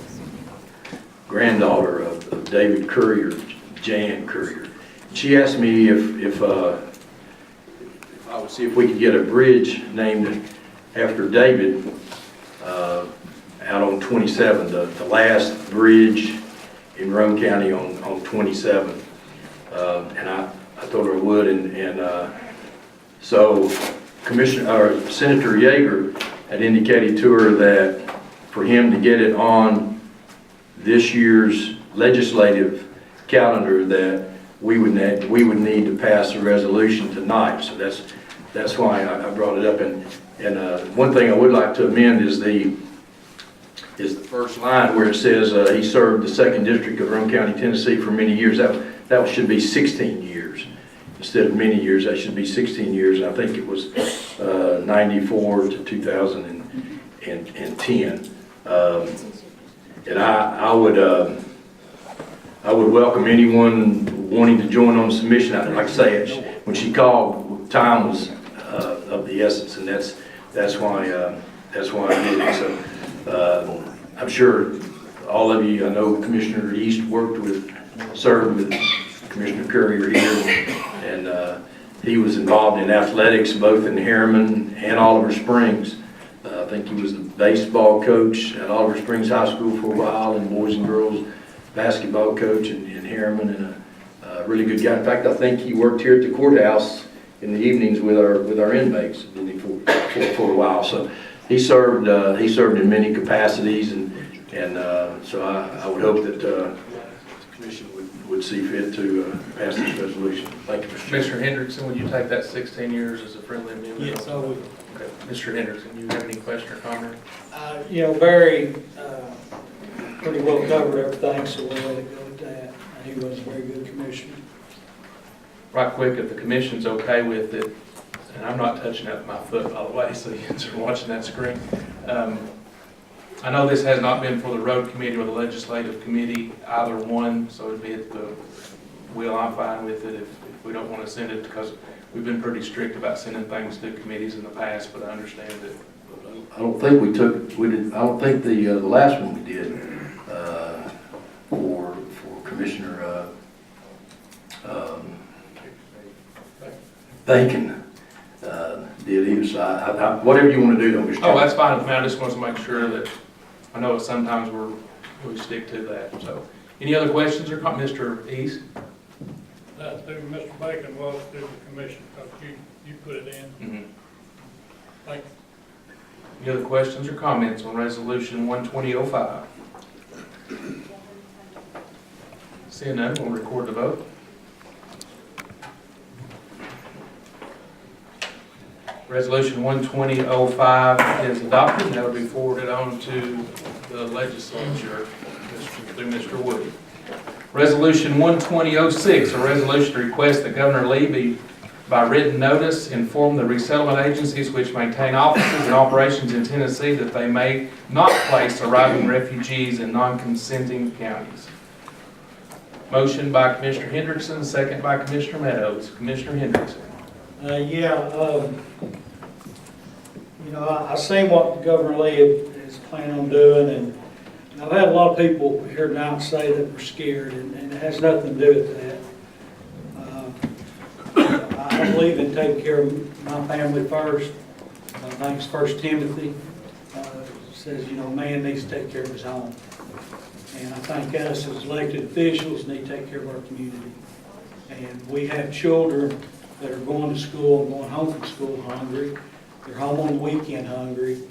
granddaughter of David Courier, Jan Courier. She asked me if I would see if we could get a bridge named after David out on 27, the last bridge in Roane County on 27. And I told her I would, and so Senator Yeager had indicated to her that for him to get it on this year's legislative calendar, that we would need to pass a resolution tonight. So that's why I brought it up. And one thing I would like to amend is the first line where it says he served the 2nd District of Roane County, Tennessee for many years. That should be 16 years. Instead of many years, that should be 16 years. And I think it was 94 to 2010. And I would welcome anyone wanting to join on the submission. Like I say, when she called, time was of the essence, and that's why I did it. So I'm sure all of you, I know Commissioner East served with Commissioner Currier here, and he was involved in athletics both in Harriman and Oliver Springs. I think he was the baseball coach at Oliver Springs High School for a while, and boys and girls basketball coach in Harriman, and a really good guy. In fact, I think he worked here at the courthouse in the evenings with our inmates, didn't he, for a while. So he served in many capacities, and so I would hope that the commission would see fit to pass this resolution. Thank you, Mr. Commissioner Hendrickson, would you take that 16 years as a friendly amendment? Yes, I would. Okay. Mr. Hendrickson, you have any question or comment? Barry pretty well covered everything, so we'll let it go with that. He was a very good commissioner. Right quick, if the commission's okay with it, and I'm not touching that with my foot, by the way, so you're watching that screen. I know this has not been for the road committee or the legislative committee, either one, so it'd be at the will. I'm fine with it if we don't want to send it, because we've been pretty strict about sending things to committees in the past, but I understand that. I don't think I don't think the last one we did for Commissioner Bacon did either. So whatever you want to do, though, Mr. Oh, that's fine with me. I just want to make sure that, I know sometimes we stick to that. So, any other questions or comments, Mr. East? That's who Mr. Bacon was to the commission, because you put it in. Mm-hmm. Thank Any other questions or comments on Resolution 12005? Seeing none, we'll record the vote. Resolution 12005 is adopted, and that will be forwarded on to the legislature through Mr. Woody. Resolution 12006, a resolution to request that Governor Lee be, by written notice, inform the resettlement agencies which maintain offices and operations in Tennessee that they may not place arriving refugees in non-consenting counties. Motion by Commissioner Hendrickson, second by Commissioner Meadows. Commissioner Hendrickson. I seen what Governor Lee is planning on doing, and I've had a lot of people here tonight say that we're scared, and it has nothing to do with that. I believe in taking care of my family first. I think it's 1 Timothy says, man needs to take care of his home. And I think us as elected officials need to take care of our community. And we have children that are going to school and going home from school hungry. They're home on the weekend hungry.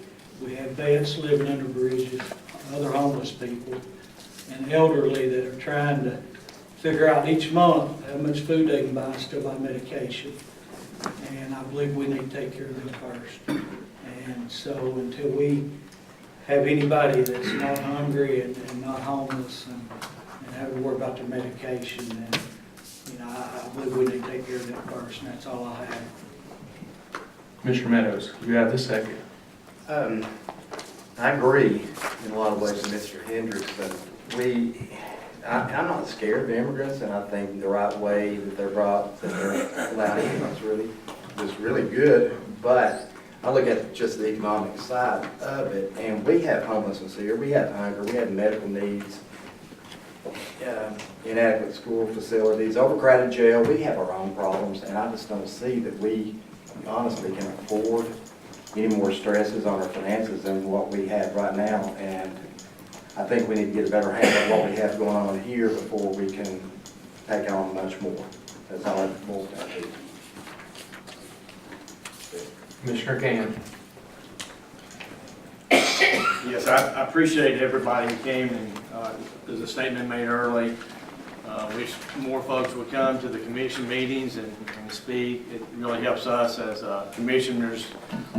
We have vets living under bridges, other homeless people, and elderly that are trying to figure out each month how much food they can buy and still buy medication. And I believe we need to take care of them first. And so until we have anybody that's not hungry and not homeless and have to worry about their medication, then I believe we need to take care of them first, and that's all I have. Commissioner Meadows, you have the second. I agree in a lot of ways with Mr. Hendrickson. I'm not scared of immigrants, and I think the right way that they're brought, that they're allowed in is really good. But I look at just the economic side of it, and we have homelessness here, we have hunger, we have medical needs, inadequate school facilities, overcrowded jail. We have our own problems, and I just don't see that we honestly can afford any more stresses on our finances than what we have right now. And I think we need to get a better handle on what we have going on here before we can take on much more. That's all it boils down to. Commissioner Gann. Yes, I appreciate everybody who came, and there's a statement made early. Wish more folks would come to the commission meetings and speak. It really helps us as commissioners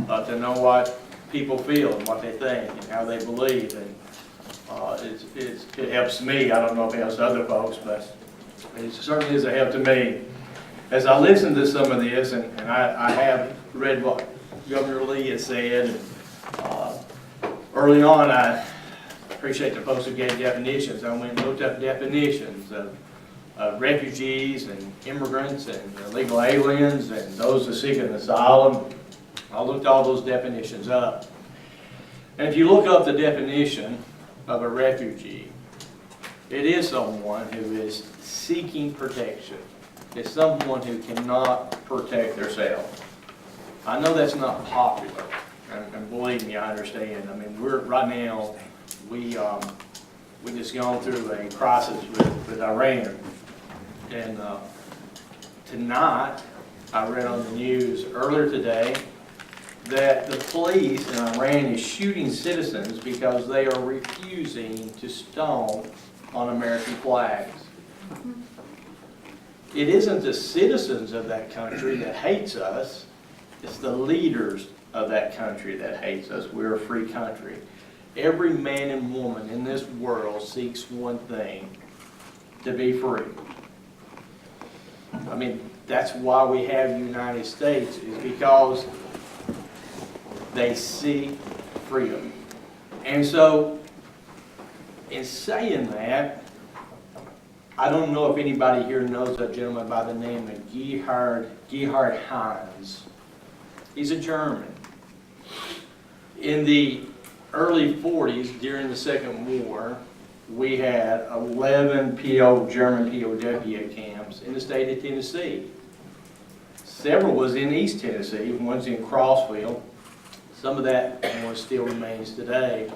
to know what people feel and what they think and how they believe. And it helps me. I don't know if it helps other folks, but it certainly is a help to me. As I listen to some of this, and I have read what Governor Lee has said, and early on, I appreciate the folks who gave definitions. I went and looked up definitions of refugees and immigrants and illegal aliens and those who seek an asylum. I looked all those definitions up. And if you look up the definition of a refugee, it is someone who is seeking protection. It's someone who cannot protect themselves. I know that's not popular. And believe me, I understand. I mean, right now, we just gone through a crisis with Iran. And tonight, I read on the news earlier today that the police in Iran is shooting citizens because they are refusing to stone on American flags. It isn't the citizens of that country that hates us. It's the leaders of that country that hates us. We're a free country. Every man and woman in this world seeks one thing: to be free. I mean, that's why we have the United States, is because they seek freedom. And so, in saying that, I don't know if anybody here knows a gentleman by the name of Gerhard Heinz. He's a German. In the early 40s, during the Second War, we had 11 German POW camps in the state of Tennessee. Several was in East Tennessee, one's in Crossville. Some of that still remains today.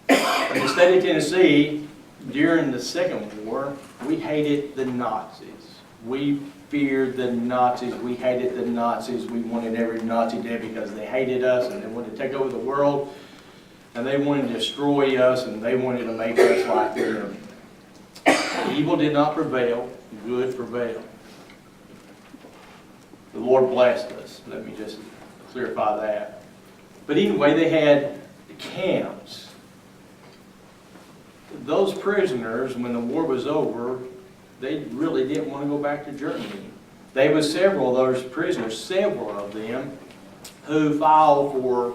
In the state of Tennessee, during the Second War, we hated the Nazis. We feared the Nazis. We hated the Nazis. We wanted every Nazi dead because they hated us and they wanted to take over the world. And they wanted to destroy us, and they wanted to make us like them. Evil did not prevail. Good prevailed. The Lord blessed us. Let me just clarify that. But anyway, they had camps. Those prisoners, when the war was over, they really didn't want to go back to Germany. There were several of those prisoners, several of them, who filed for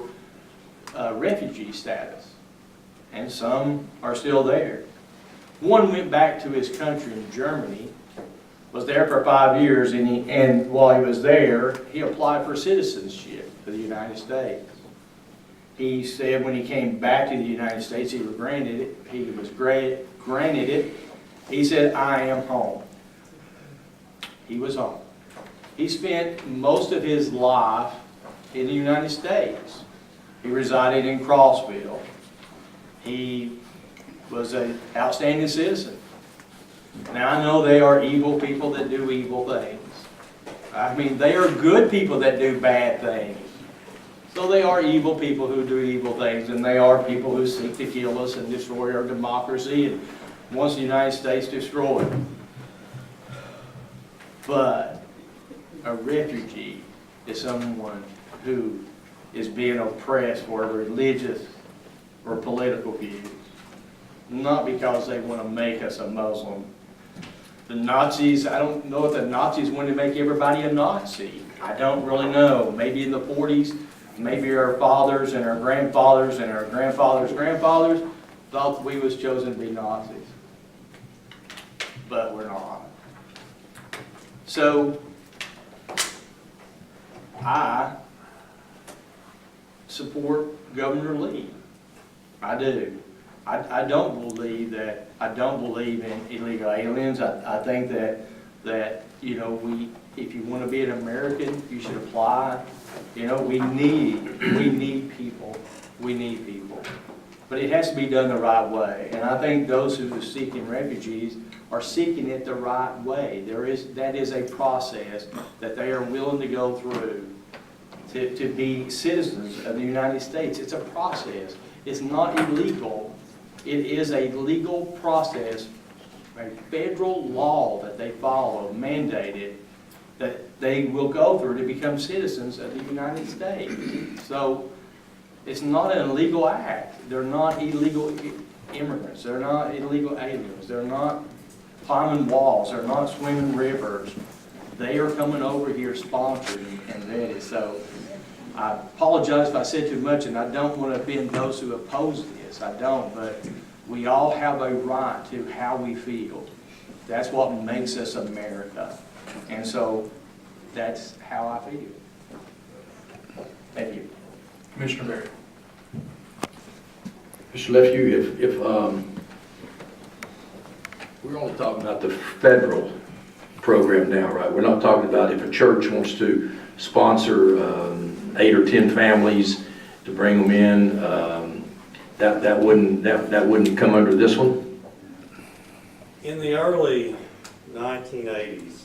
refugee status, and some are still there. One went back to his country in Germany, was there for 5 years, and while he was there, he applied for citizenship for the United States. He said when he came back to the United States, he was granted it. He said, "I am home." He was home. He spent most of his life in the United States. He resided in Crossville. He was an outstanding citizen. Now, I know they are evil people that do evil things. I mean, they are good people that do bad things. So they are evil people who do evil things, and they are people who seek to kill us and destroy our democracy and wants the United States destroyed. But a refugee is someone who is being oppressed for religious or political views, not because they want to make us a Muslim. The Nazis, I don't know if the Nazis wanted to make everybody a Nazi. I don't really know. Maybe in the 40s, maybe our fathers and our grandfathers and our grandfathers' grandfathers thought we was chosen to be Nazis. But we're not. So, I support Governor Lee. I do. I don't believe in illegal aliens. I think that you know, if you want to be an American, you should apply. You know, we need people. We need people. But it has to be done the right way. And I think those who are seeking refugees are seeking it the right way. That is a process that they are willing to go through to be citizens of the United States. It's a process. It's not illegal. It is a legal process, a federal law that they follow, mandated, that they will go through to become citizens of the United States. So it's not an illegal act. They're not illegal immigrants. They're not illegal aliens. They're not climbing walls. They're not swimming rivers. They are coming over here sponsored and vetted. So I apologize if I said too much, and I don't want to offend those who oppose this. I don't, but we all have a right to how we feel. That's what makes us America. And so that's how I feel. Thank you. Commissioner Berry. Mr. Lefevre, if we're only talking about the federal program now, right? We're not talking about if a church wants to sponsor 8 or 10 families to bring them in, that wouldn't come under this one? In the early 1980s,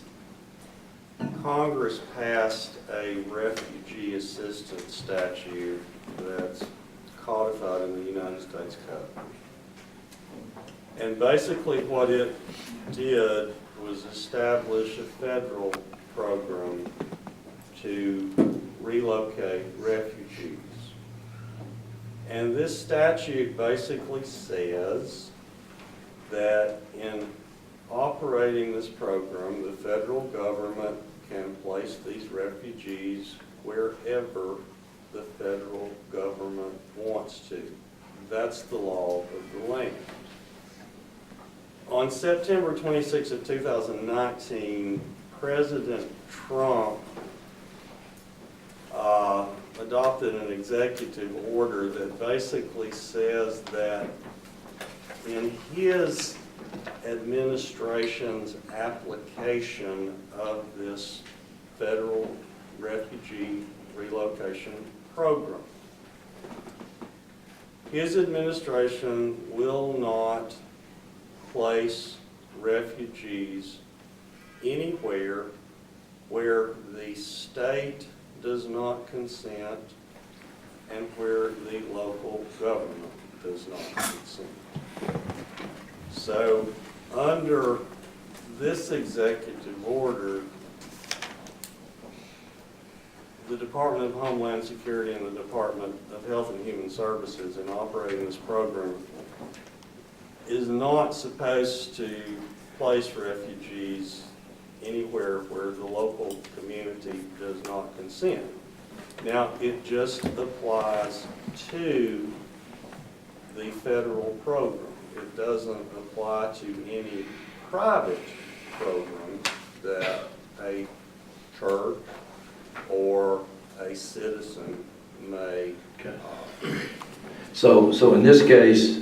Congress passed a refugee assistance statute that's codified in the United States Code. And basically what it did was establish a federal program to relocate refugees. And this statute basically says that in operating this program, the federal government can place these refugees wherever the federal government wants to. That's the law of the land. On September 26 of 2019, President Trump adopted an executive order that basically says that in his administration's application of this federal refugee relocation program, his administration will not place refugees anywhere where the state does not consent and where the local government does not consent. So under this executive order, the Department of Homeland Security and the Department of Health and Human Services in operating this program is not supposed to place refugees anywhere where the local community does not consent. Now, it just applies to the federal program. It doesn't apply to any private program that a church or a citizen may. So in this case,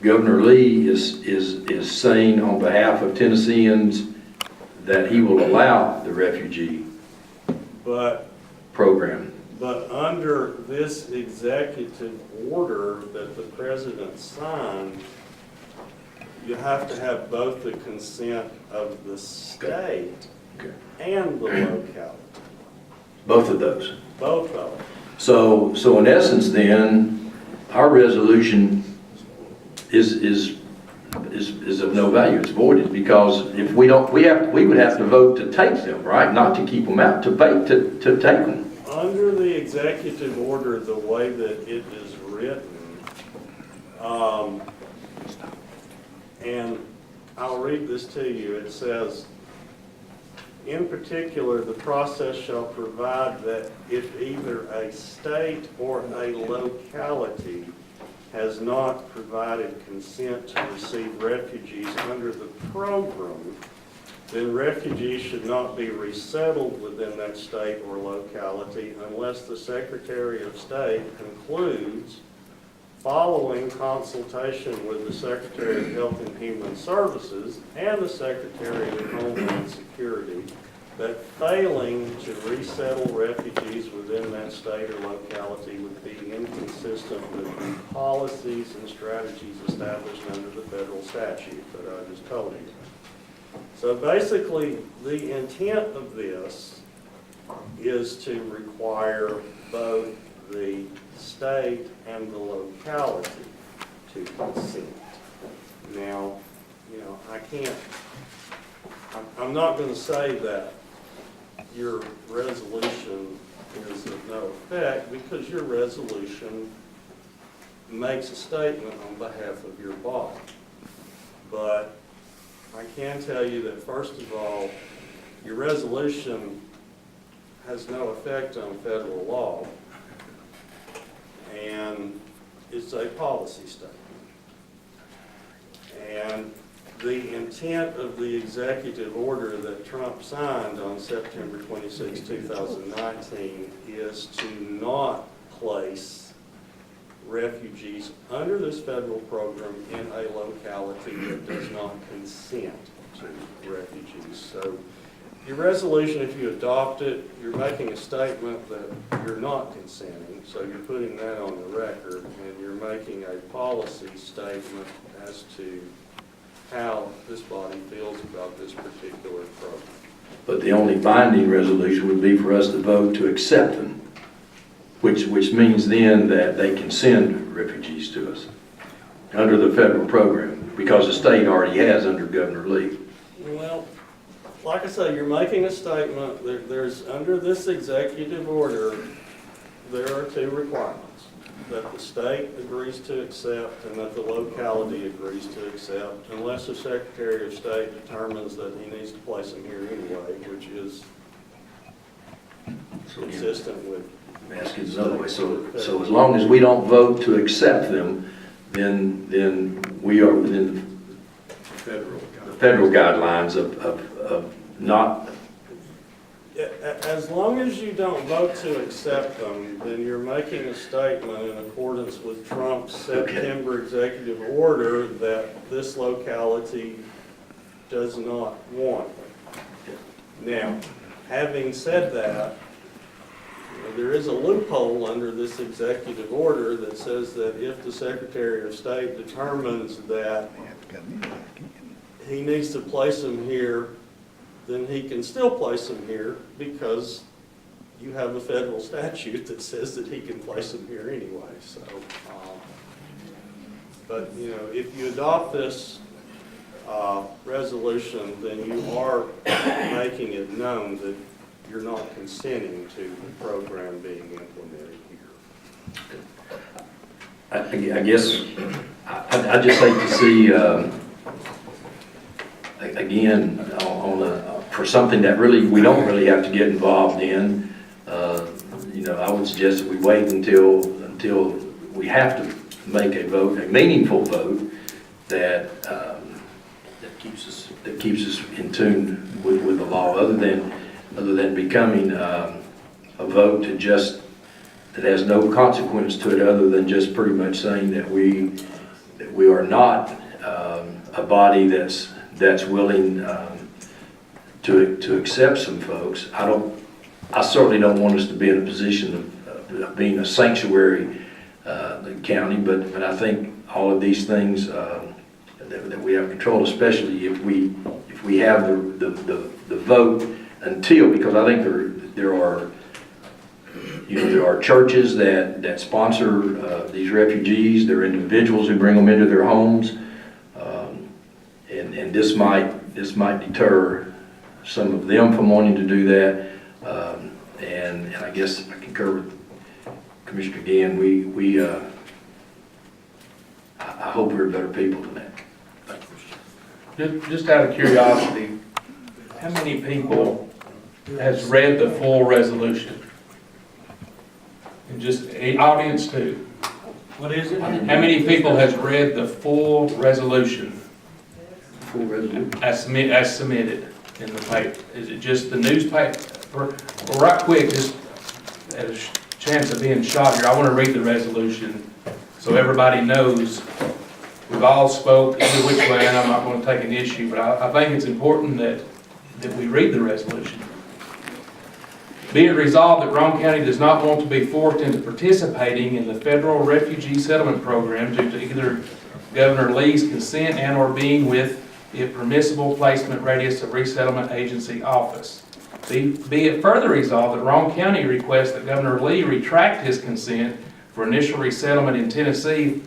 Governor Lee is saying on behalf of Tennesseans that he will allow the refugee program. But under this executive order that the president signed, you have to have both the consent of the state and the locality. Both of those. Both of them. So in essence then, our resolution is of no value. It's voided because if we don't, we would have to vote to take them, right? Not to keep them out, to take them. Under the executive order, the way that it is written, and I'll read this to you. It says, in particular, the process shall provide that if either a state or a locality has not provided consent to receive refugees under the program, then refugees should not be resettled within that state or locality unless the Secretary of State concludes, following consultation with the Secretary of Health and Human Services and the Secretary of Homeland Security, that failing to resettle refugees within that state or locality would be inconsistent with the policies and strategies established under the federal statute that I just told you. So basically, the intent of this is to require both the state and the locality to consent. Now, you know, I'm not going to say that your resolution is of no effect, because your resolution makes a statement on behalf of your body. But I can tell you that, first of all, your resolution has no effect on federal law, and it's a policy statement. And the intent of the executive order that Trump signed on September 26, 2019 is to not place refugees under this federal program in a locality that does not consent to refugees. So your resolution, if you adopt it, you're making a statement that you're not consenting, so you're putting that on the record, and you're making a policy statement as to how this body feels about this particular program. But the only binding resolution would be for us to vote to accept them, which means then that they can send refugees to us under the federal program, because the state already has under Governor Lee. Well, like I say, you're making a statement. There's under this executive order, there are two requirements: that the state agrees to accept and that the locality agrees to accept, unless the Secretary of State determines that he needs to place them here anyway, which is consistent with. Ask it another way. So as long as we don't vote to accept them, then we are within the federal guidelines of not. As long as you don't vote to accept them, then you're making a statement in accordance with Trump's September executive order that this locality does not want them. Now, having said that, there is a loophole under this executive order that says that if the Secretary of State determines that he needs to place them here, then he can still place them here, because you have a federal statute that says that he can place them here anyway. So, but you know, if you adopt this resolution, then you are making it known that you're not consenting to the program being implemented here. I guess I just hate to see again for something that really we don't really have to get involved in. You know, I would suggest that we wait until we have to make a vote, a meaningful vote that keeps us in tune with the law, other than becoming a vote that has no consequence to it, other than just pretty much saying that we are not a body that's willing to accept some folks. I certainly don't want us to be in a position of being a sanctuary county, but I think all of these things that we have control, especially if we have the vote until, because I think there are churches that sponsor these refugees. There are individuals who bring them into their homes, and this might deter some of them from wanting to do that. And I guess I concur with Commissioner Gann. I hope we're better people than that. Just out of curiosity, how many people has read the full resolution? And just audience too. What is it? How many people has read the full resolution? Full resolution? As submitted in the paper? Is it just the newspaper? Well, right quick, just at a chance of being shot here, I want to read the resolution so everybody knows. We've all spoke either which way, and I'm not going to take an issue, but I think it's important that we read the resolution. Be it resolved that Roane County does not want to be forced into participating in the federal refugee settlement program due to either Governor Lee's consent and or being with if permissible placement radius of resettlement agency office. Be it further resolved that Roane County requests that Governor Lee retract his consent for initial resettlement in Tennessee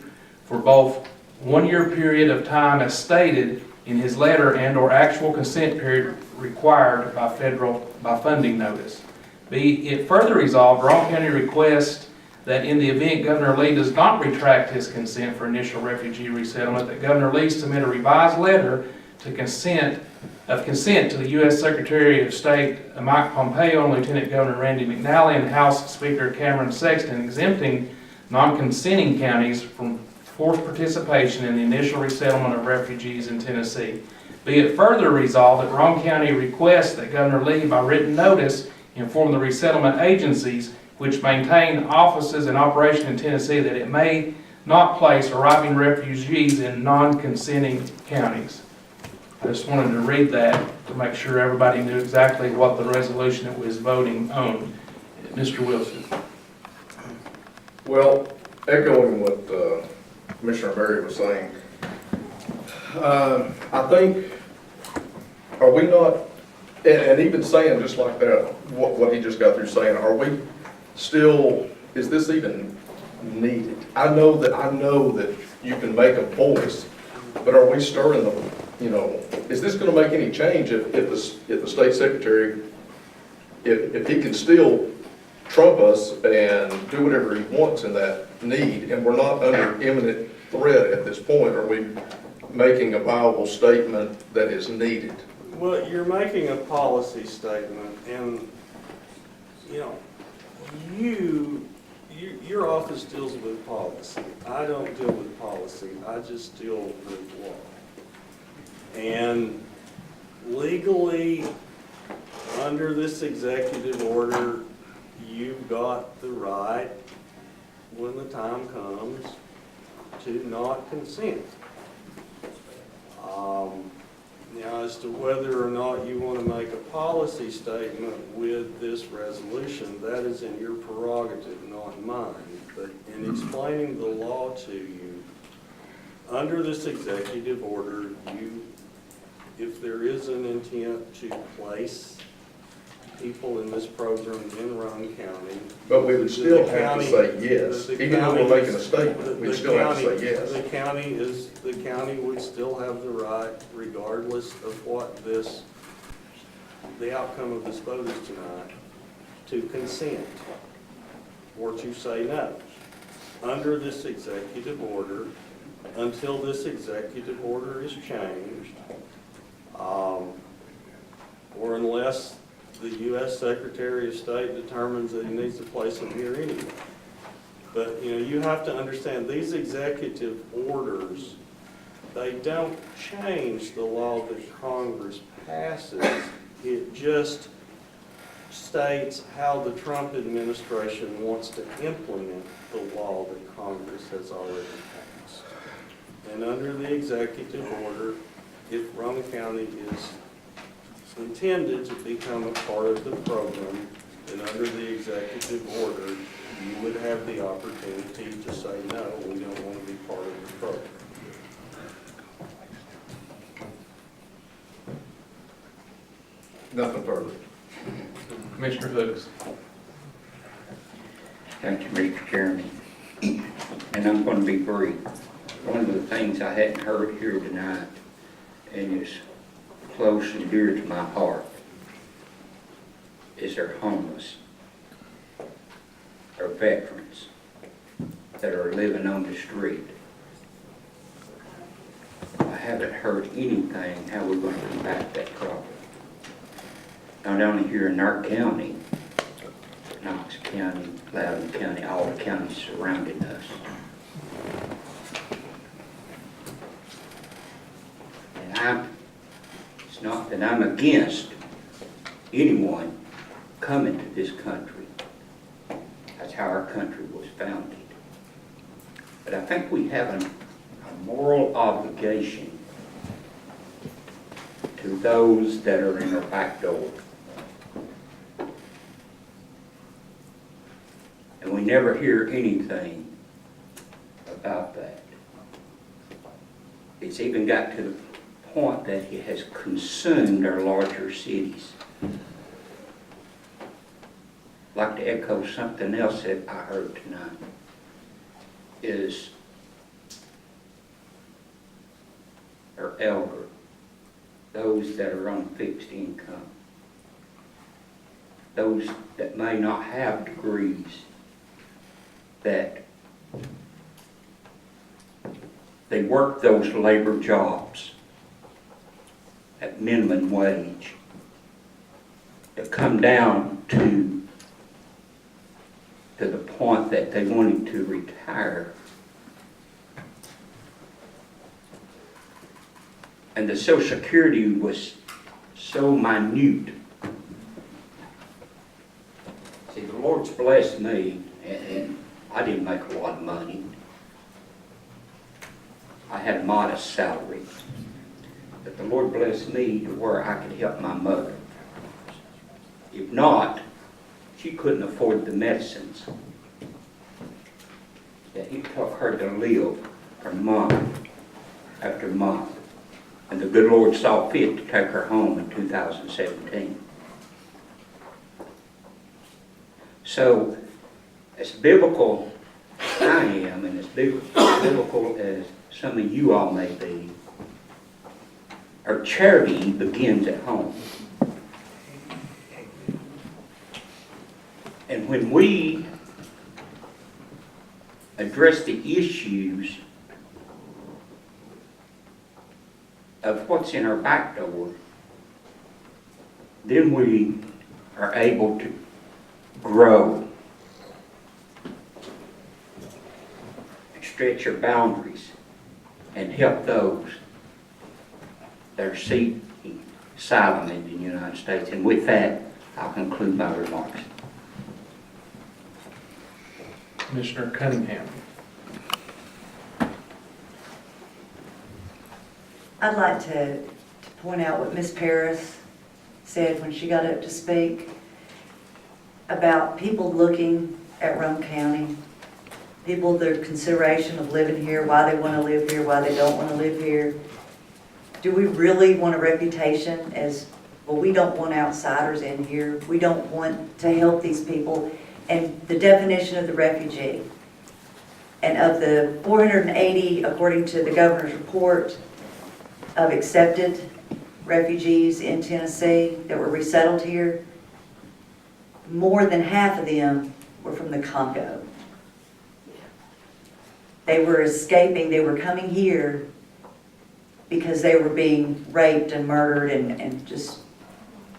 for both 1 year period of time as stated in his letter and/or actual consent period required by funding notice. Be it further resolved, Roane County requests that in the event Governor Lee does not retract his consent for initial refugee resettlement, that Governor Lee submit a revised letter to consent to the U.S. Secretary of State Mike Pompeo and Lieutenant Governor Randy McNally and House Speaker Cameron Sexton exempting non-consenting counties from forced participation in the initial resettlement of refugees in Tennessee. Be it further resolved that Roane County requests that Governor Lee, by written notice, inform the resettlement agencies which maintain offices in operation in Tennessee that it may not place arriving refugees in non-consenting counties. I just wanted to read that to make sure everybody knew exactly what the resolution that was voting on. Mr. Wilson. Well, echoing what Commissioner Berry was saying, I think, are we not, and even saying just like that, what he just got through saying, are we still, is this even needed? I know that you can make a voice, but are we stirring the, is this going to make any change if the state secretary, if he can still trump us and do whatever he wants in that need, and we're not under imminent threat at this point? Are we making a viable statement that is needed? Well, you're making a policy statement, and, your office deals with policy. I don't deal with policy. I just deal with law. And legally, under this executive order, you've got the right, when the time comes, to not consent. Now, as to whether or not you want to make a policy statement with this resolution, that is in your prerogative, not mine. But in explaining the law to you, under this executive order, if there is an intent to place people in this program in Roane County. But we would still have to say yes. Even though we're making a statement, we'd still have to say yes. The county would still have the right, regardless of what the outcome of this vote is tonight, to consent or to say no. Under this executive order, until this executive order is changed, or unless the U.S. Secretary of State determines that he needs to place them here anyway. But, you have to understand, these executive orders, they don't change the law that Congress passes. It just states how the Trump administration wants to implement the law that Congress has already passed. And under the executive order, if Roane County is intended to become a part of the program, then under the executive order, you would have the opportunity to say, no, we don't want to be part of the program. Nothing further. Commissioner Hooks. Thank you, Mr. Chairman. And I'm going to be brief. One of the things I hadn't heard here tonight, and it's close and dear to my heart, is our homeless, our veterans that are living on the street. I haven't heard anything how we're going to combat that problem. Not only here in our county, Knox County, Loudoun County, all the counties surrounding us. And it's not that I'm against anyone coming to this country. That's how our country was founded. But I think we have a moral obligation to those that are in our back door. And we never hear anything about that. It's even got to the point that it has consumed our larger cities. I'd like to echo something else that I heard tonight, is our elder, those that are on fixed income, those that may not have degrees, that they work those labor jobs at minimum wage, that come down to the point that they wanted to retire. And the Social Security was so minute. See, the Lord's blessed me, and I didn't make a lot of money. I had a modest salary. But the Lord blessed me to where I could help my mother. If not, she couldn't afford the medicines that it took her to live for month after month. And the good Lord saw fit to take her home in 2017. So, as biblical as I am, and as biblical as some of you all may be, our charity begins at home. And when we address the issues of what's in our back door, then we are able to grow, stretch our boundaries, and help those that are seeking asylum in the United States. And with that, I'll conclude my remarks. Commissioner Cunningham. I'd like to point out what Ms. Paris said when she got up to speak about people looking at Roane County, people, their consideration of living here, why they want to live here, why they don't want to live here. Do we really want a reputation as, well, we don't want outsiders in here, we don't want to help these people? And the definition of the refugee, and of the 480, according to the governor's report, of accepted refugees in Tennessee that were resettled here, more than half of them were from the Congo. They were escaping, they were coming here because they were being raped and murdered and just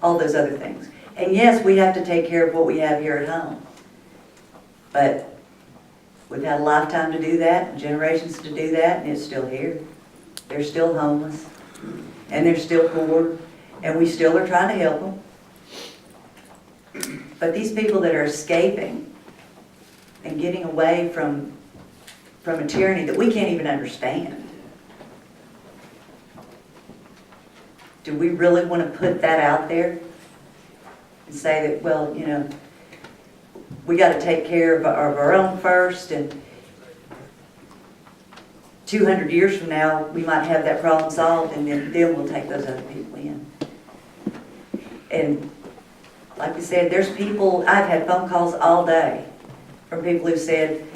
all those other things. And yes, we have to take care of what we have here at home. But we've had a lifetime to do that, and generations to do that, and it's still here. They're still homeless, and they're still poor, and we still are trying to help them. But these people that are escaping and getting away from a tyranny that we can't even understand, do we really want to put that out there and say that, well, you know, we got to take care of our own first, and 200 years from now, we might have that problem solved, and then we'll take those other people in. And like we said, there's people, I've had phone calls all day from people who said,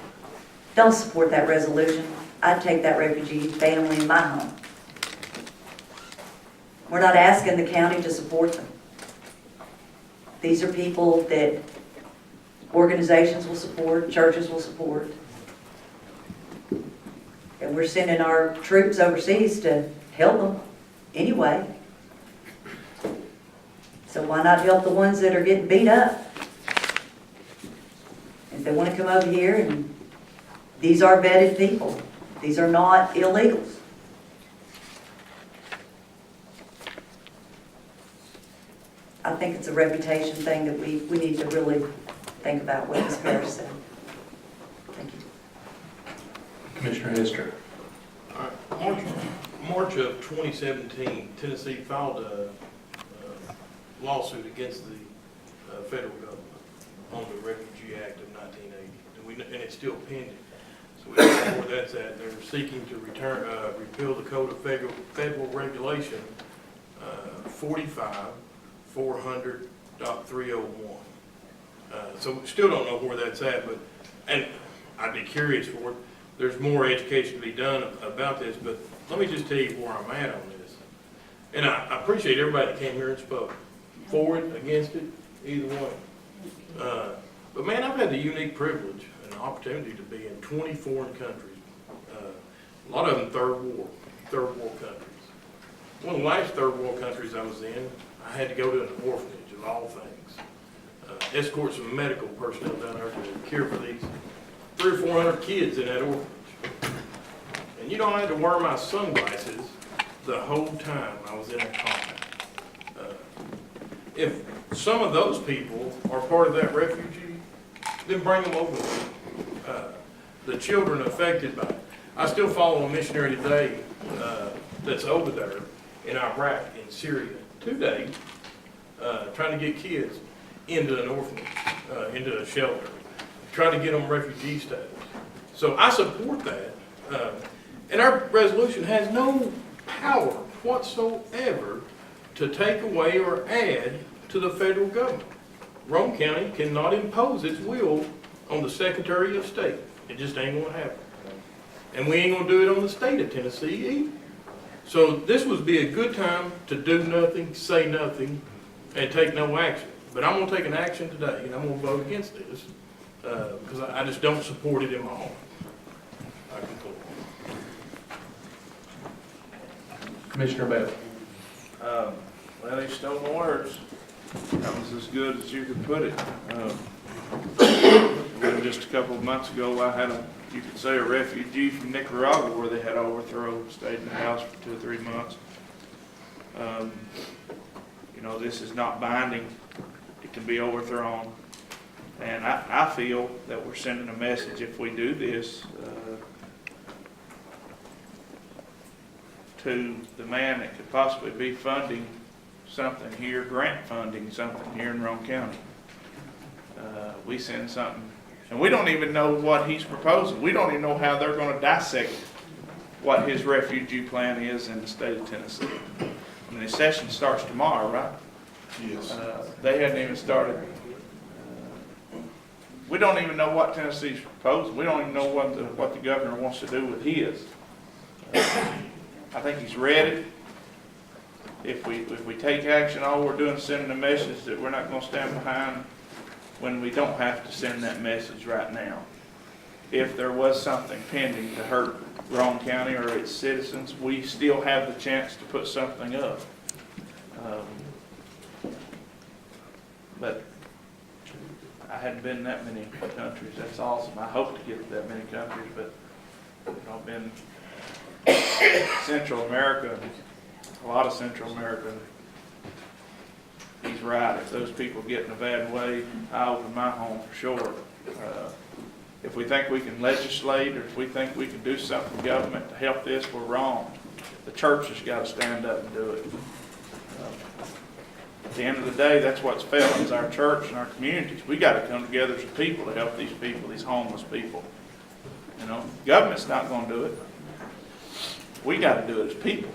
don't support that resolution. I'd take that refugee family in my home. We're not asking the county to support them. These are people that organizations will support, churches will support. And we're sending our troops overseas to help them anyway. So why not help the ones that are getting beat up? If they want to come over here, and these are vetted people. These are not illegals. I think it's a reputation thing that we need to really think about what Ms. Paris said. Thank you. Commissioner Hester. March of 2017, Tennessee filed a lawsuit against the federal government on the Refugee Act of 1980, and it's still pending. So we don't know where that's at. They're seeking to repeal the Code of Federal Regulation, 45-400.301. So we still don't know where that's at, but, and I'd be curious for it. There's more education to be done about this, but let me just tell you where I'm at on this. And I appreciate everybody that came here and spoke. For it, against it, either way. But man, I've had the unique privilege and opportunity to be in 20 foreign countries. A lot of them third world countries. One of the last third world countries I was in, I had to go to an orphanage of all things. Escort some medical personnel down there to care for these 300 or 400 kids in that orphanage. And you know, I had to wear my sunglasses the whole time I was in that compound. If some of those people are part of that refugee, then bring them over. The children affected by it. I still follow a missionary today that's over there in Iraq, in Syria, today, trying to get kids into an orphanage, into a shelter, trying to get them refugee status. So I support that. And our resolution has no power whatsoever to take away or add to the federal government. Roane County cannot impose its will on the Secretary of State. It just ain't gonna happen. And we ain't gonna do it on the state of Tennessee either. So this would be a good time to do nothing, say nothing, and take no action. But I'm gonna take an action today, and I'm gonna vote against this, because I just don't support it in my heart. I conclude. Commissioner Bell. Well, he stole my words. That was as good as you could put it. Just a couple of months ago, I had you could say a refugee from Nicaragua where they had overthrown, stayed in the house for 2 or 3 months. You know, this is not binding. It can be overthrown. And I feel that we're sending a message if we do this to the man that could possibly be funding something here, grant funding something here in Roane County. We send something, and we don't even know what he's proposing. We don't even know how they're going to dissect what his refugee plan is in the state of Tennessee. I mean, the session starts tomorrow, right? Yes. They hadn't even started. We don't even know what Tennessee's proposing. We don't even know what the governor wants to do with his. I think he's read it. If we take action, all we're doing is sending a message that we're not going to stand behind when we don't have to send that message right now. If there was something pending to hurt Roane County or its citizens, we still have the chance to put something up. But I hadn't been in that many countries. That's awesome. I hope to get to that many countries, but I've been Central America, a lot of Central America. He's right. If those people get in a bad way, I open my home for sure. If we think we can legislate or if we think we can do something in government to help this, we're wrong. The church has got to stand up and do it. At the end of the day, that's what's failing is our church and our communities. We got to come together as a people to help these people, these homeless people. You know, government's not going to do it. We got to do it as people.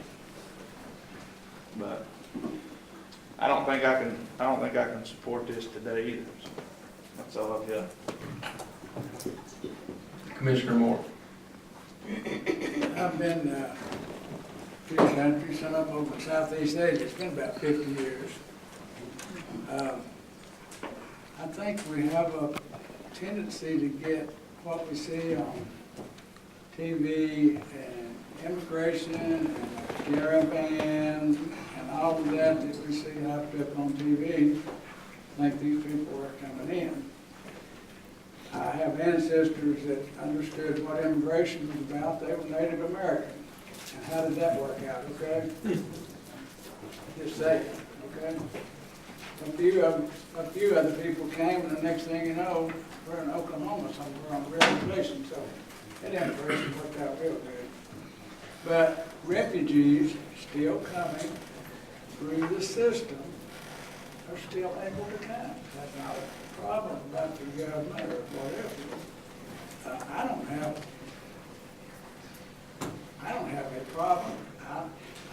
But I don't think I can support this today either. So that's all I've got. Commissioner Moore. I've been to a few countries, some of them over in Southeast Asia. It's been about 50 years. I think we have a tendency to get what we see on TV and immigration and caravan and all of that we see hyped up on TV. I think these people are coming in. I have ancestors that understood what immigration was about. They were Native American. And how did that work out, okay? Just saying, okay? A few other people came, and the next thing you know, we're in Oklahoma somewhere on a reservation, so that immigration worked out real good. But refugees still coming through the system are still able to come. That's not a problem about the government or whatever. I don't have I don't have any problem.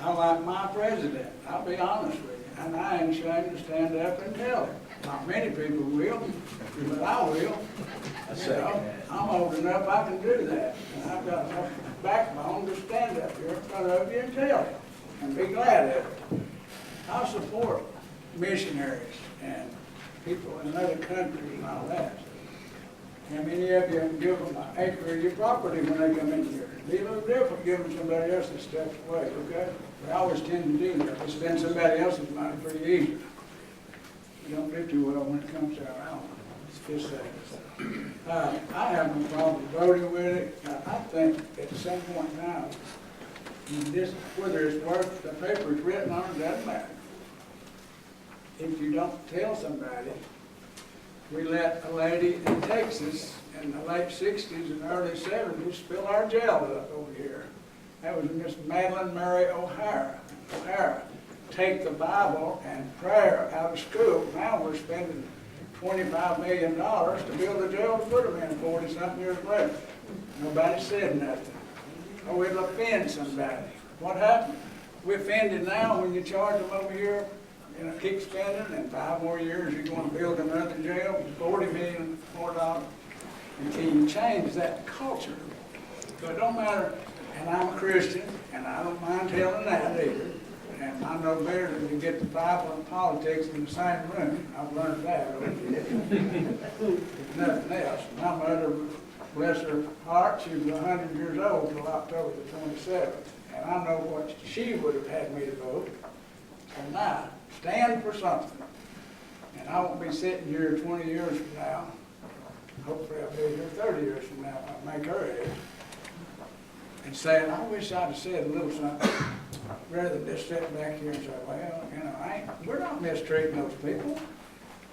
I like my president, I'll be honest with you, and I ain't ashamed to stand up and tell him. Not many people will, but I will. You know, I'm old enough, I can do that, and I've got enough backbone to stand up here in front of you and tell you, and be glad of it. I support missionaries and people in other countries and all that. How many of you give them an acre of your property when they come in here? Be a little different giving somebody else's stuff away, okay? We always tend to do that. We spend somebody else's money pretty easy. We don't do too well when it comes to our own. It's just that. I have no problem voting with it. I think at some point now, this, whether it's worth the paper it's written on, it doesn't matter. If you don't tell somebody, we let a lady in Texas in the late 60s and early 70s fill our jail up over here. That was Miss Madeline Mary O'Hara. Take the Bible and prayer out of school. Now we're spending $25 million to build a jail to put them in 40-something years later. Nobody said nothing. Oh, it'll offend somebody. What happened? We offended now when you charge them over here, you know, keep spending, and 5 more years you're going to build another jail, $40 million more. And can you change that culture? So it don't matter, and I'm a Christian, and I don't mind telling that either. And I know better than to get the Bible and politics in the same room. I've learned that. If nothing else. My mother, bless her heart, she was 100 years old until October the 27th. And I know what she would have had me to vote. So now, stand for something. And I won't be sitting here 20 years from now. Hopefully I'll be here 30 years from now if I make her age. And saying, I wish I'd have said a little something, rather than just sitting back here and say, well, you know, we're not mistreating those people.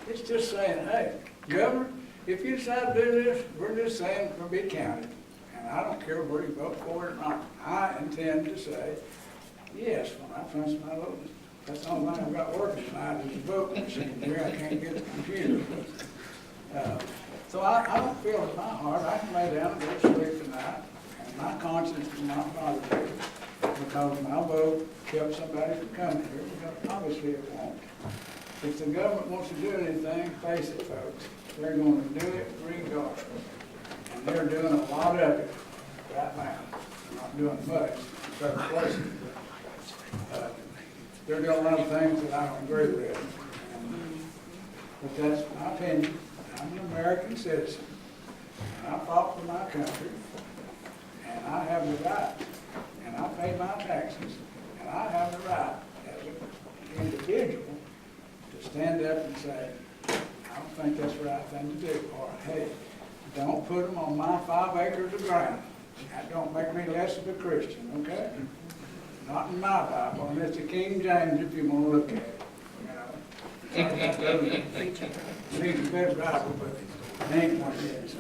It's just saying, hey, Governor, if you decide to do this, we're just saying we'll be counted. And I don't care where you vote for it or not. I intend to say, yes, when I punch my vote. That's the only thing I've got working tonight is the vote machine here. I can't get the computer. So I don't feel in my heart, I can lay down and go to sleep tonight, and my conscience will not bother me, because my vote kept somebody from coming here, because obviously it won't. If the government wants to do anything, face it, folks, they're going to do it regardless. And they're doing a lot of it right now. They're not doing much in certain places, but they're doing a lot of things that I don't agree with. But that's my opinion. I'm an American citizen, and I fought for my country, and I have the right, and I pay my taxes, and I have the right as an individual to stand up and say, I don't think that's the right thing to do, or hey, don't put them on my 5 acres of ground. That don't make me less of a Christian, okay? Not in my Bible, and it's the King James if you want to look at it. Needs a better Bible, but it ain't one yet. So.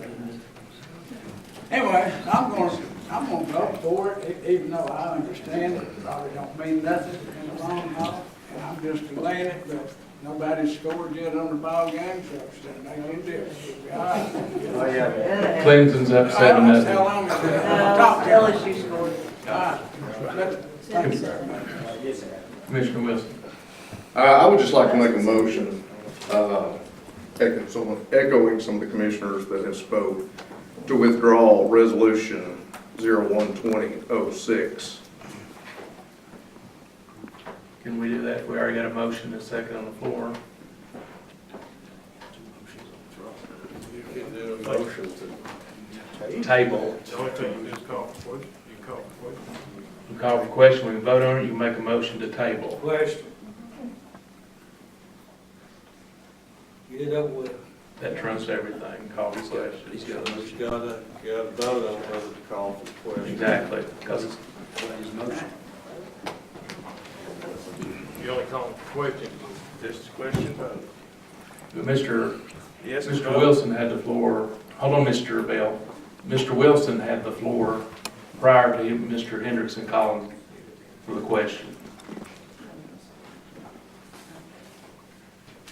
Anyway, I'm gonna vote for it, even though I understand it probably don't mean nothing in the long haul, and I'm just delaying it, but nobody's scored yet on the ball game, so it shouldn't make any difference. It'll be all right. Oh, yeah. Clemson's up 7-0. How long is it? LSU scored. All right. Thank you very much. Commissioner Wilson. I would just like to make a motion, echoing some of the commissioners that have spoke, to withdraw resolution 01-2006. Can we do that? We already got a motion and a second on the floor. You can do a motion to Table. The only thing you just call for question, you call for question. We call for question, we can vote on it, you can make a motion to table. Question. Get it over with. That trumps everything, call for question. He's got to vote on whether to call for the question. Exactly, because it's, You only call for question, this question vote. Mr. Yes, Mr. no. Wilson had the floor. Hold on, Mr. Bell. Mr. Wilson had the floor prior to Mr. Hendrickson calling for the question.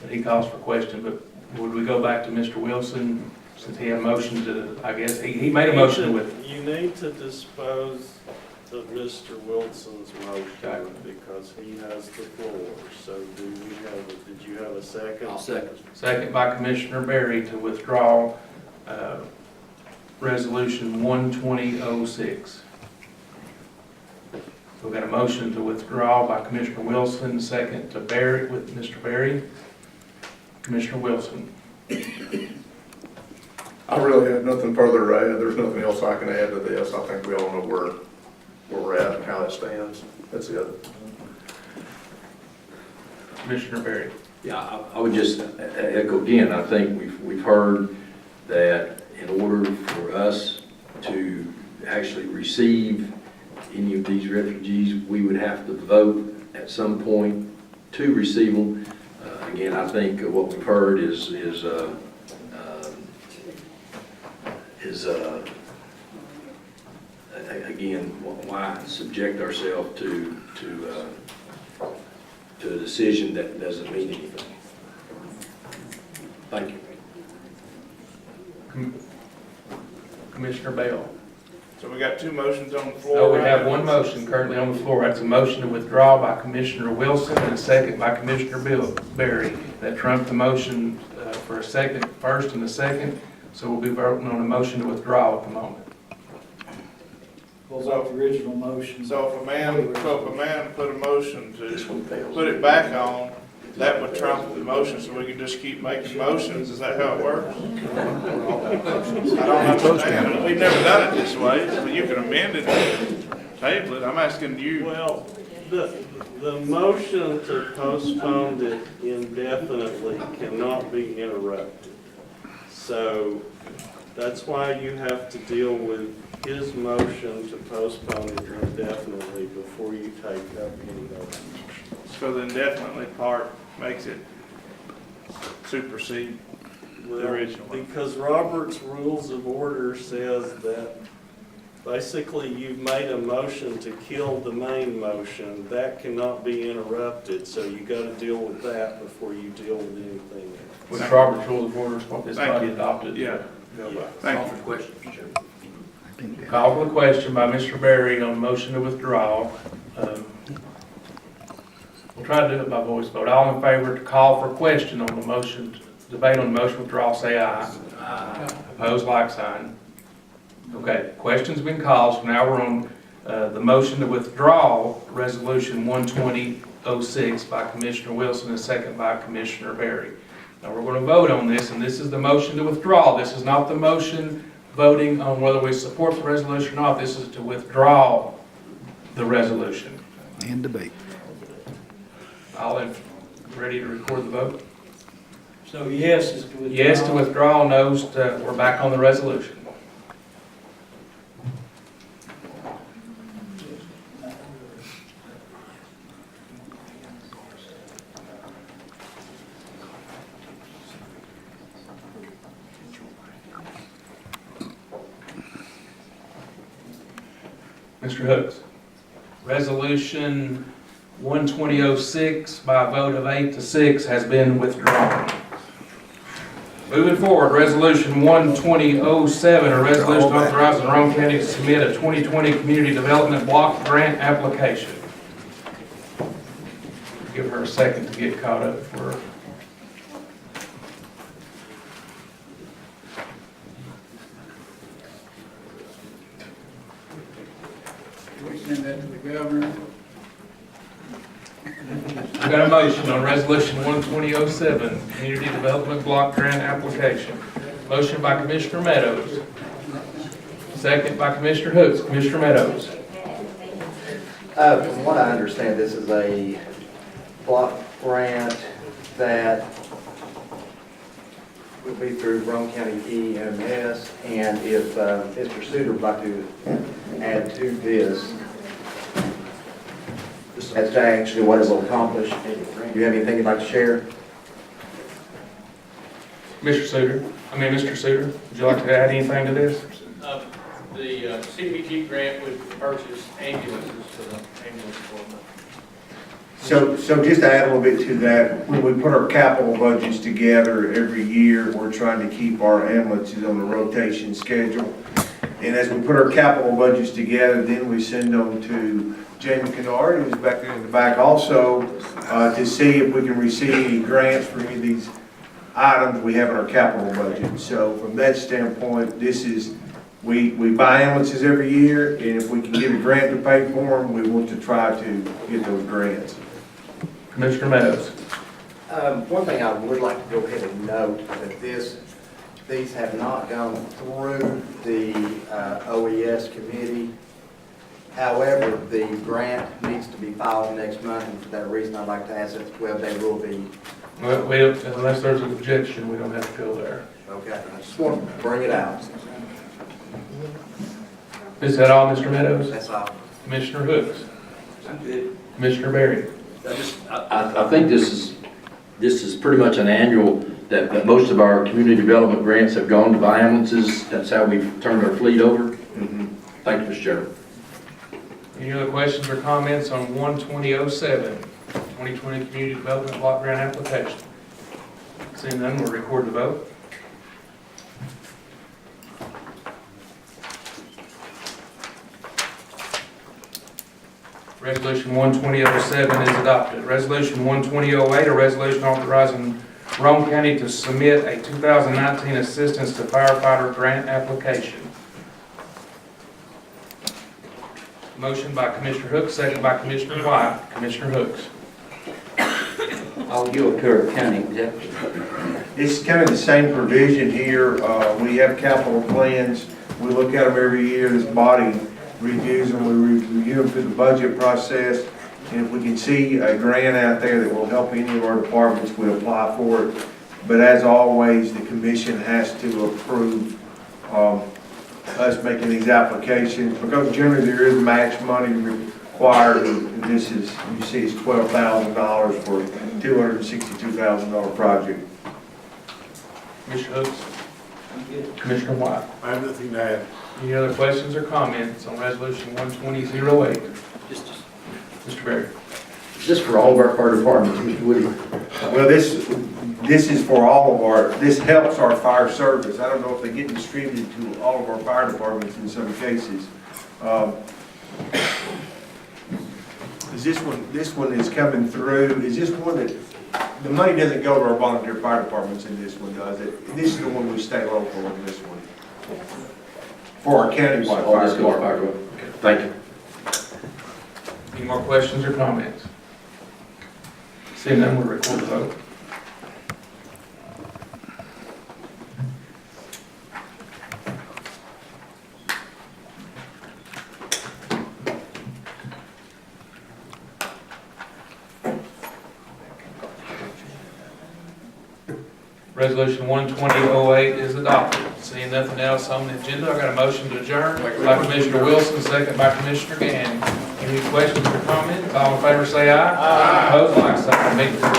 But he calls for question, but would we go back to Mr. Wilson since he had a motion to, I guess, he made a motion with. You need to dispose to Mr. Wilson's motion because he has the floor. So did you have a second? I'll second. Second by Commissioner Berry to withdraw Resolution 12006. We've got a motion to withdraw by Commissioner Wilson, second to Berry with Mr. Berry. Commissioner Wilson. I really have nothing further to add. There's nothing else I can add to this. I think we all know where we're at and how it stands. That's it. Commissioner Berry. Yeah, I would just echo again, I think we've heard that in order for us to actually receive any of these refugees, we would have to vote at some point to receive them. Again, I think what we've heard is again, why subject ourselves to a decision that doesn't mean anything. Thank you. Commissioner Bell. So we got two motions on the floor. No, we right have now. one motion currently on the floor. That's a motion to withdraw by Commissioner Wilson and a second by Commissioner Berry. That trumped the motion for a second, first and a second. So we'll be voting on a motion to withdraw at the moment. What about the original motion? So if a man put a motion to put it back on, that would trump the motion, so we could just keep making motions. Is that how it works? I don't understand. We've never done it this way, but you can amend it, table it. I'm asking you. Well, the motion to postpone it indefinitely cannot be interrupted. So that's why you have to deal with his motion to postpone it indefinitely before you take up any other. So the indefinitely part makes it supersede the original. Because Robert's Rules of Order says that basically you've made a motion to kill the main motion. That cannot be interrupted, so you got to deal with that before you deal with anything else. With Robert's Rules of Order, what this body adopted. Yeah. Call for the question. Call for the question by Mr. Berry on motion to withdraw. We'll try to do it by voice vote. All in favor to call for question on the motion, debate on the motion withdrawal, say aye. Aye. Opposed, like sign. Okay, question's been called, so now we're on the motion to withdraw Resolution 12006 by Commissioner Wilson and second by Commissioner Berry. Now we're going to vote on this, and this is the motion to withdraw. This is not the motion voting on whether we support the resolution or not. This is to withdraw the resolution. And debate. All in, ready to record the vote? So yes is to withdraw. Yes to withdraw, no's to, we're back on the resolution. Mr. Hooks, Resolution 12006 by a vote of 8-6 has been withdrawn. Moving forward, Resolution 12007, a resolution authorizing Roane County to submit a 2020 Community Development Block Grant application. Give her a second to get caught up for. We send that to the governor. We've got a motion on Resolution 12007, Community Development Block Grant Application. Motion by Commissioner Meadows. Second by Commissioner Hooks. Commissioner Meadows. From what I understand, this is a block grant that will be through Roane County EMS, and if Mr. Suter would like to add to this, that's actually what it will accomplish. Do you have anything you'd like to share? Mr. Suter, would you like to add anything to this? The CDBG grant would purchase ambulances for the ambulance department. So just to add a little bit to that, when we put our capital budgets together every year, we're trying to keep our ambulances on a rotation schedule. And as we put our capital budgets together, then we send them to Jamie Kennard, who's back there in the back also, to see if we can receive any grants for any of these items we have in our capital budget. So from that standpoint, this is, we buy ambulances every year, and if we can get a grant to pay for them, we want to try to get those grants. Commissioner Meadows. One thing I would like to go ahead and note that these have not gone through the OES committee. However, the grant needs to be filed next month, and for that reason, I'd like to ask that, well, they will be. Well, unless there's an objection, we don't have to go there. Okay, I just want to bring it out. Is that all, Mr. Meadows? That's all. Commissioner Hooks? I'm good. Commissioner Berry? I think this is pretty much an annual, that most of our community development grants have gone to buy ambulances. That's how we've turned our fleet over. Thank you, Mr. Chairman. Any other questions or comments on 12007, 2020 Community Development Block Grant Application? Seeing none, we'll record the vote. Resolution 12007 is adopted. Resolution 12008, a resolution authorizing Roane County to submit a 2019 Assistance to Firefighter Grant application. Motion by Commissioner Hooks, second by Commissioner White. Commissioner Hooks. I'll yield to our county executive. It's kind of the same provision here. We have capital plans. We look at them every year. This body reviews them. We review them through the budget process. And if we can see a grant out there that will help any of our departments, we apply for it. But as always, the commission has to approve us making these applications, because generally there is match money required, and this is, you see, it's $12,000 for a $262,000 project. Commissioner Hooks. Commissioner White. I have nothing to add. Any other questions or comments on Resolution 12008? Mr. Berry. Is this for all of our fire departments, Mr. Woody? Well, this is for all of our, this helps our fire service. I don't know if they get distributed to all of our fire departments in some cases. Is this one is coming through, is this one that, the money doesn't go to our volunteer fire departments in this one, does it? This is the one we stay local on this one. For our county-wide fire department. Okay, thank you. Any more questions or comments? Seeing none, we'll record the vote. Resolution 12008 is adopted. Seeing nothing else on the agenda, I got a motion to adjourn by Commissioner Wilson, second by Commissioner Gann. Any questions or comments? All in favor say aye. Aye. Opposed, like sign. Meeting adjourned.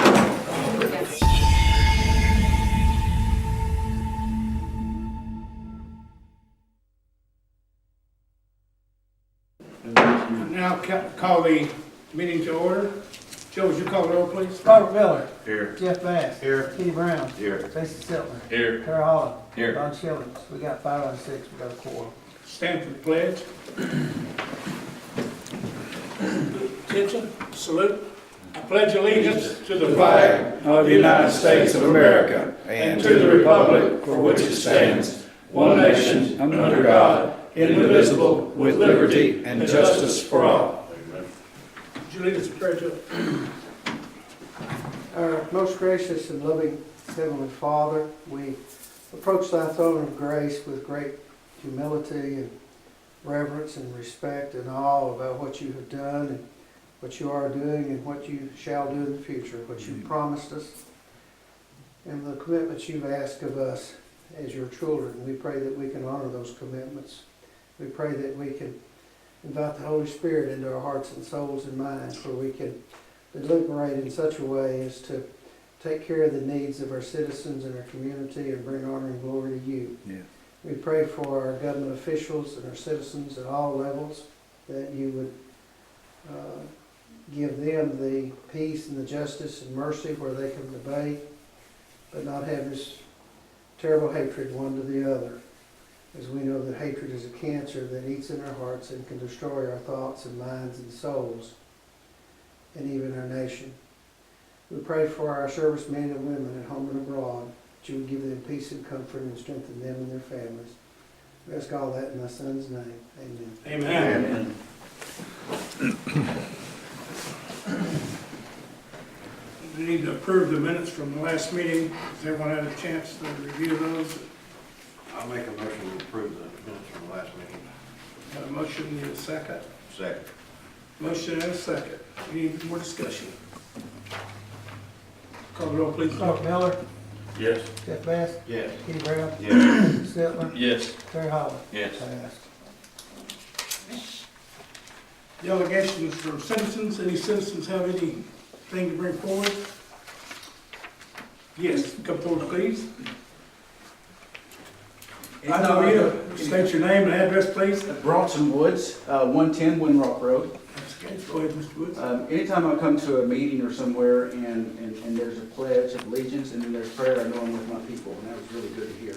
Now call the meeting to order. Joe, would you call the roll, please? Robert Miller. Here. Jeff Bass. Here. Kenny Brown. Here. Tracy Stiltner. Here. Tara Holland. Here. Don Schillings. We got 5 out of 6. We got a quorum. Stand for the pledge. Attention, salute. I pledge allegiance to the flag of the United States of America and to the republic for which it stands, one nation, under God, indivisible, with liberty and justice for all. Would you lead us in prayer, Joe? Our most gracious and loving Heavenly Father, we approach thy throne of grace with great humility and reverence and respect and awe about what you have done and what you are doing and what you shall do in the future, what you promised us, and the commitments you've asked of us as your children. We pray that we can honor those commitments. We pray that we can invite the Holy Spirit into our hearts and souls and minds, where we can deliberate in such a way as to take care of the needs of our citizens and our community and bring honor and glory to you. Yeah. We pray for our government officials and our citizens at all levels, that you would give them the peace and the justice and mercy where they can obey, but not have this terrible hatred one to the other. as we know that hatred is a cancer that eats in our hearts and can destroy our thoughts and minds and souls, and even our nation. We pray for our servicemen and women at home and abroad, that you would give them peace and comfort and strengthen them and their families. We ask all that in my son's name. Amen. Amen. We need to approve the minutes from the last meeting. Has everyone had a chance to review those? I'll make a motion to approve the minutes from the last meeting. Got a motion, need a second? Second. Motion and a second. Any more discussion? Call the roll, please. Clark Miller, Yes. Jeff Bass, Yes. Kenny Brown, Yes. Stiltner, Yes. Terry Holland. Yes. Passed. Delegations from citizens. Any citizens have anything to bring forward? Yes, come forward, please. I know you. State your name and address, please. Bronson Woods, 110 Windrock Road. Okay, go ahead, Mr. Woods. Anytime I come to a meeting or somewhere and there's a pledge of allegiance and then there's prayer, I know I'm with my people, and that was really good to hear.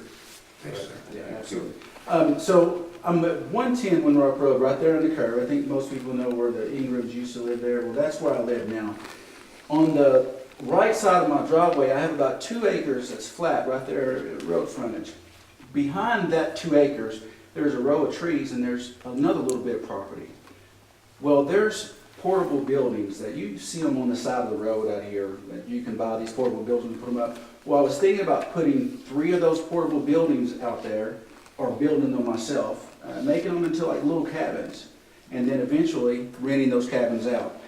Thanks, sir. Yeah, absolutely. So I'm at 110 Windrock Road, right there on the curve. I think most people know where the Ingrams used to live there. Well, that's where I live now. On the right side of my driveway, I have about 2 acres that's flat right there at road frontage. Behind that 2 acres, there's a row of trees and there's another little bit of property. Well, there's portable buildings that you see them on the side of the road out here. That you can buy these portable buildings and put them up. Well, I was thinking about putting 3 of those portable buildings out there, or building them myself, making them into like little cabins, and then eventually renting those cabins out.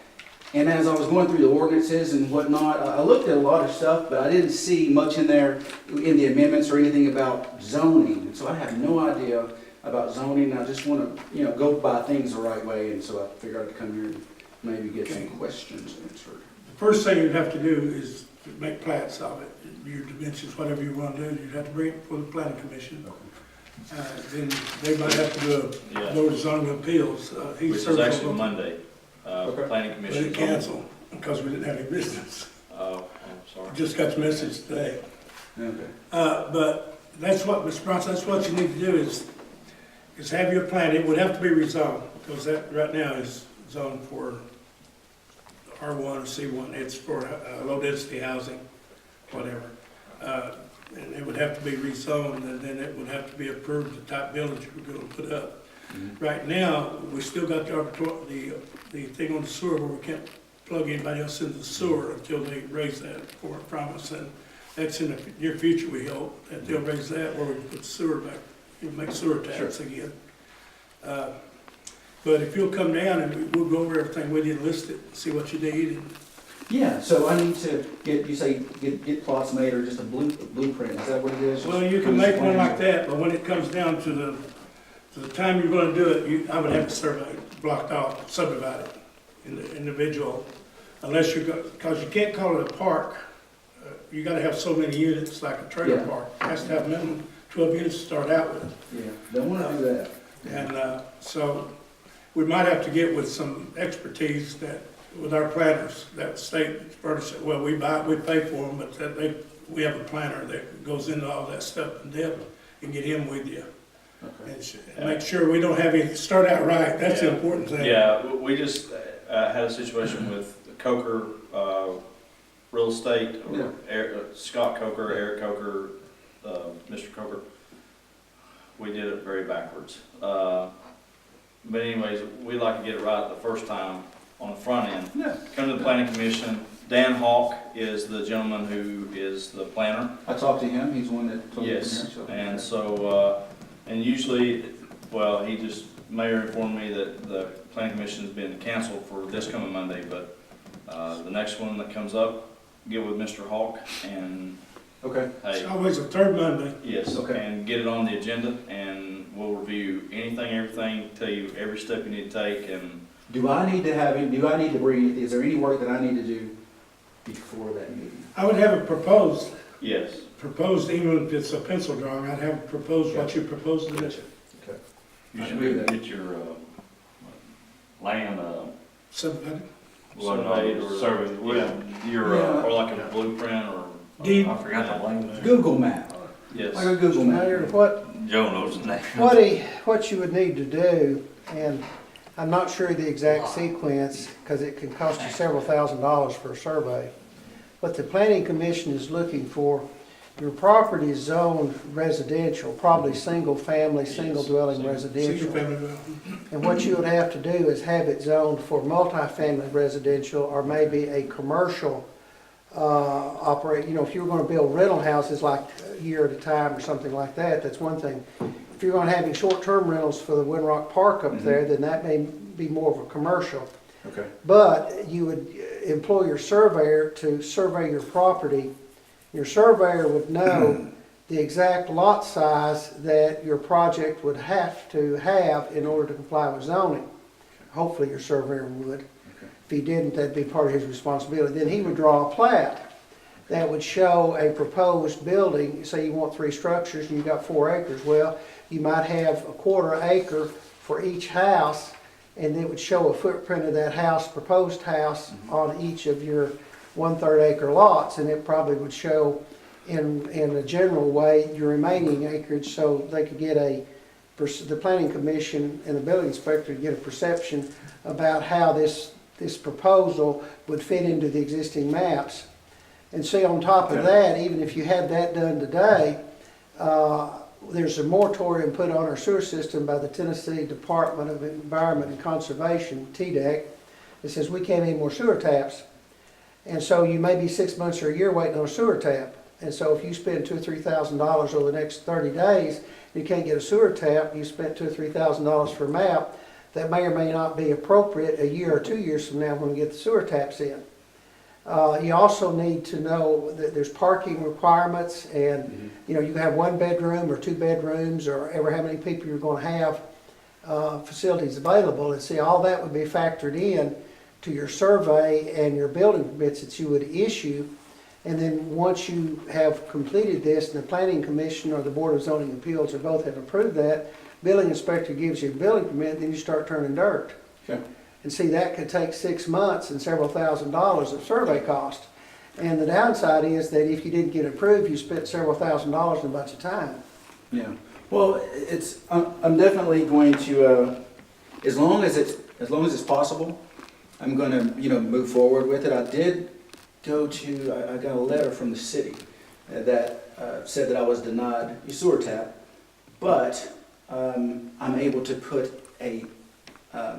And as I was going through the ordinances and whatnot, I looked at a lot of stuff, but I didn't see much in there in the amendments or anything about zoning. And so I have no idea about zoning. I just want to, go by things the right way. And so I figured I'd come here and maybe get some questions answered. The first thing you'd have to do is to make plats of it. Your dimensions, whatever you want to do, you'd have to bring it before the planning commission. Then they might have to do a board of zoning appeals. Which is actually Monday. Planning But commission. it canceled because we didn't have any business. Oh, I'm sorry. Just got the message today. Okay. But that's what, Mr. Bronson, that's what you need to do is have your plan. It would have to be rezoned because that right now is zoned for R1 or C1. It's for low density housing, whatever. And it would have to be rezoned, and then it would have to be approved, the type buildings we're going to put up. Right now, we still got the thing on the sewer where we can't plug anybody else into the sewer until they raise that from us. And that's in the near future, we hope, that they'll raise that where we can put sewer back, make sewer taps again. But if you'll come down and we'll go over everything with you and list it, see what you need. And Yeah, so I need to get plots made or just a blueprint. Is that what it is? well, you can make one like that, but when it comes down to the time you're going to do it, I would have to survey, blocked off, subdivide it in the individual, unless you're going, because you can't call it a park. You got to have so many units, like a trailer park. It has to have minimum 12 units to start out with. Yeah, don't want to do that. And so we might have to get with some expertise with our planners, that state furnish it. Well, we pay for them, but we have a planner that goes into all that stuff in depth and get him with you. Okay. And make sure we don't have any, start out right. That's the important thing. Yeah, we just had a situation with Coker Real Estate, Scott Coker, Eric Coker, Mr. Coker. We did it very backwards. But anyways, we like to get it right the first time on the front end. Yeah. Come to the planning commission. Dan Hawk is the gentleman who is the planner. I talked to him. He's the one that told me. Yes, and so, and usually, well, Mayor informed me that the planning commission has been canceled for this coming Monday, but the next one that comes up, get with Mr. Hawk and okay. It's always a third Monday. Yes, okay. And get it on the agenda, and we'll review everything, tell you every step you need to take, and Do I need to bring, is there any work that I need to do before that meeting? I would have it proposed. yes. Proposed, even if it's a pencil drawing, I'd have it proposed what you proposed to it. Okay. You should get your land Subdivided. surveyed or surveyed, or like a blueprint or Deed. I forgot the language. Google map. Yes. Like a Google map. Mayor, Joe knows the name. what you would need to do, and I'm not sure the exact sequence, because it can cost you several $1,000s for a survey. What the planning commission is looking for, your property is zoned residential, probably single family, single dwelling residential. And what you would have to do is have it zoned for multifamily residential or maybe a commercial operate. You know, if you were going to build rental houses like a year at a time or something like that, that's one thing. If you're going to have short-term rentals for the Windrock Park up there, then that may be more of a commercial. Okay. But you would employ your surveyor to survey your property. Your surveyor would know the exact lot size that your project would have to have in order to comply with zoning. Hopefully your surveyor would. If he didn't, that'd be part of his responsibility. Then he would draw a plat that would show a proposed building. Say you want 3 structures and you've got 4 acres. Well, you might have a 1/4 acre for each house, and it would show a footprint of that house, proposed house, on each of your 1/3 acre lots, and it probably would show in a general way your remaining acreage, so they could get the planning commission and the building inspector to get a perception about how this proposal would fit into the existing maps. And see, on top of that, even if you had that done today, there's a moratorium put on our sewer system by the Tennessee Department of Environment and Conservation, TDEC. It says we can't have any more sewer taps. And so you may be 6 months or a year waiting on a sewer tap. And so if you spend $2,000 or $3,000 over the next 30 days, and you can't get a sewer tap, you spent $2,000 or $3,000 for a map, that may or may not be appropriate a year or 2 years from now when we get the sewer taps in. You also need to know that there's parking requirements, and you know, you can have 1 bedroom or 2 bedrooms or ever how many people you're going to have facilities available, and see, all that would be factored in to your survey and your building permits that you would issue. And then once you have completed this, and the Planning Commission or the Board of Zoning Appeals or both have approved that, building inspector gives you a building permit, then you start turning dirt. Okay. And see, that could take 6 months and several $1,000s of survey cost. And the downside is that if you didn't get approved, you spent several $1,000s and a bunch of time. Yeah. Well, I'm definitely going to, as long as it's possible, I'm going to, move forward with it. I did go to, I got a letter from the city that said that I was denied a sewer tap, but I'm able to put a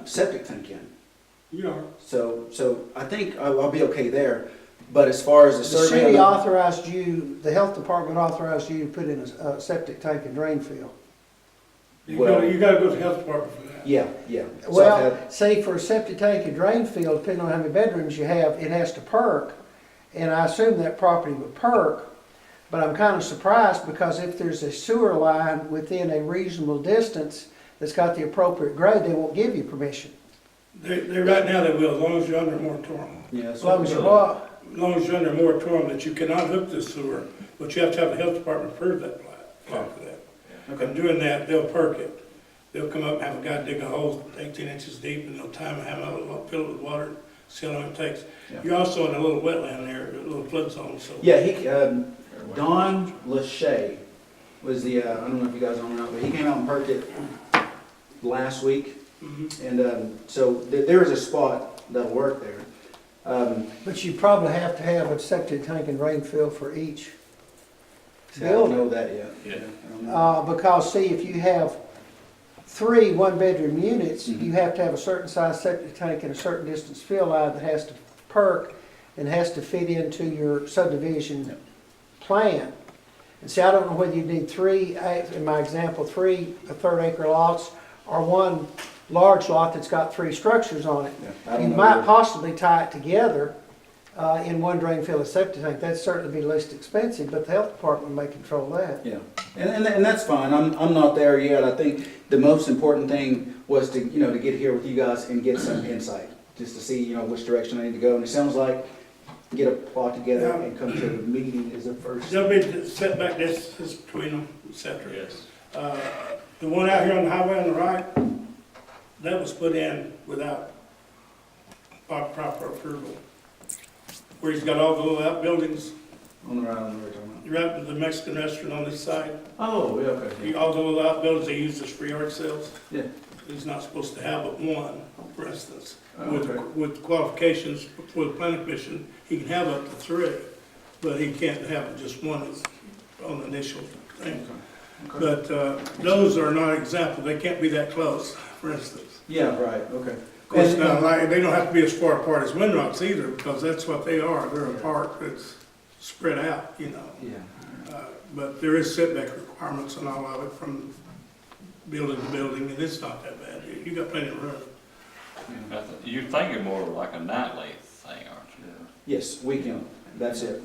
septic tank in. You are. So I think I'll be okay there. But as far as the The survey, city authorized you, the health department authorized you to put in a septic tank and drain field. You gotta go to the health department for that. Yeah. So Well, see, for a septic tank and drain field, depending on how many bedrooms you have, it has to perk. And I assume that property would perk, but I'm kind of surprised because if there's a sewer line within a reasonable distance that's got the appropriate grade, they won't give you permission. They right now they will, as long as you're under a moratorium. Yeah. As long as you're what? As long as you're under a moratorium that you cannot hook this sewer, but you have to have the health department approve that plat for that. And doing that, they'll perk it. They'll come up and have a guy dig a hole 18 inches deep, and they'll time how much, fill it with water, see how long it takes. Yeah. You're also in a little wetland there, a little flood zone, so. Yeah, Don Lachey was the, I don't know if you guys know or not, but he came out and perked it last week. And so there is a spot that'll work there. But you probably have to have a septic tank and drain field for each See, I don't building. know that yet. Yeah. I don't know. Because see, if you have 3 one-bedroom units, you have to have a certain size septic tank and a certain distance fill line that has to perk and has to fit into your subdivision plan. And see, I don't know whether you need 3, in my example, 3 1/3 acre lots or 1 large lot that's got 3 structures on it. I don't You know might either. possibly tie it together in one drain field and septic tank. That'd certainly be least expensive, but the health department may control that. Yeah, and that's fine. I'm not there yet. I think the most important thing was to to get here with you guys and get some insight, just to see which direction I need to go. And it sounds like get a plot together and come to the meeting is the first. There'll be setback distance between them, et cetera. Yes. The one out here on the highway on the right, that was put in without proper approval. Where he's got all the little outbuildings, On the right, on the right, talking about. Right with the Mexican restaurant on this side. Oh, yeah, okay. All those outbuildings they use as free yard sales. Yeah. He's not supposed to have but one, for instance. Oh, With, okay. with qualifications for the planning commission, he can have up to 3, but he can't have just one on the initial thing. Okay. But those are not examples, they can't be that close, for instance. Yeah, right, okay. Of course, now, like, they don't have to be as far apart as Windrocks either, because that's what they are, they're a park that's spread out, you know. Yeah. But there is setback requirements and all of it from building to building, and it's not that bad, you got plenty of room. You're thinking more like a nightly thing, aren't you? Yes, weekend, that's it.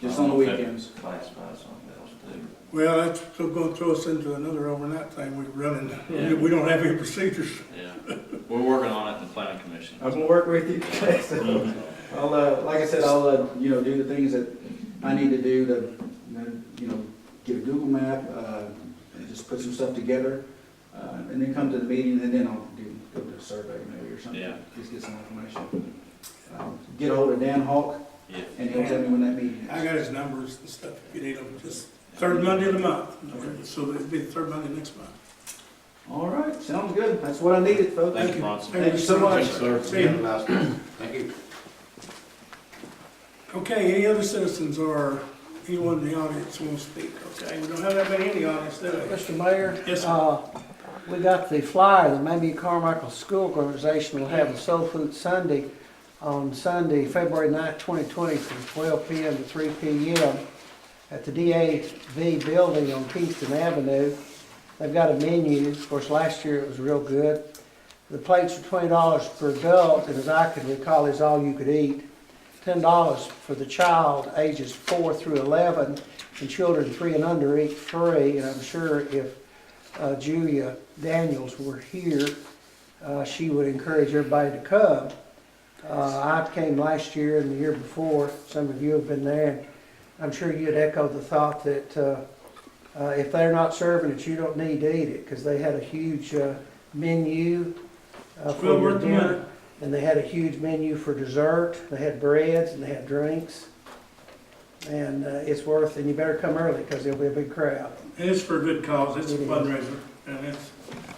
Just on the weekends. Classify something else too. Well, that's still gonna throw us into another overnight thing we're running, Yeah. we don't have any procedures. Yeah, we're working on it in the planning commission. I'm gonna work with you. I'll, like I said, I'll, you know, do the things that I need to do to, you know, get a Google map, and just put some stuff together, and then come to the meeting, and then I'll go to a survey maybe or something. Yeah. Just get some information. Get ahold of Dan Hawk, Yeah. and he'll tell me when that meeting I is. got his numbers and stuff, if you need them, just third Monday of the month, so it'll be the third Monday next month. All right, sounds good. That's what I needed, folks. Thank you, Bronson. Thank you so much. See you. Thank you. Okay, any other citizens or anyone in the audience want to speak? Okay, we don't have that many in the audience, do we? Mr. Mayor? Yes, sir. We got the flyer, the Mamie Carmichael School Organization will have a Soul Food Sunday on Sunday, February 9th, 2020, from 12 p.m. to 3 p.m. at the DAV building on Kingston Avenue. They've got a menu. Of course, last year it was real good. The plates are $20 per adult, and as I can recall, is all you could eat. $10 for the child ages 4 through 11, and children 3 and under eat free. And I'm sure if Julia Daniels were here, she would encourage everybody to come. I came last year and the year before. Some of you have been there. And I'm sure you'd echo the thought that if they're not serving it, you don't need to eat it, because they had a huge menu for Well your worth the money. dinner, and they had a huge menu for dessert. They had breads and they had drinks, and it's worth. And you better come early because there'll be a big crowd. And it's for a good cause, it's a fundraiser, and it's,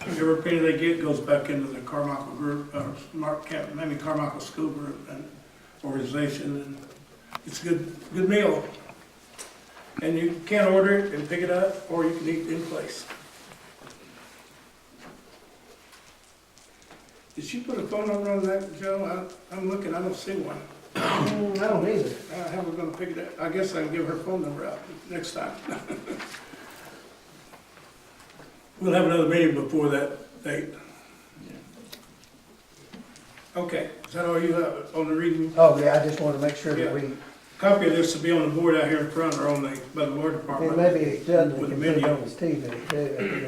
every penny they get goes back into the Carmichael group, Mamie Carmichael School Group and organization, and it's a good meal. And you can order it and pick it up, or you can eat in place. Did she put a phone number on that, Joe? I'm looking, I don't see one. I don't either. How we gonna pick it up? I guess I can give her phone number out next time. We'll have another meeting before that date. Okay, is that all you have on the reading? Oh, yeah, I just want to make sure that we, Copy of this will be on the board out here in front or on the, by the Water Department. and maybe Dudley With can the put it menu. on his TV.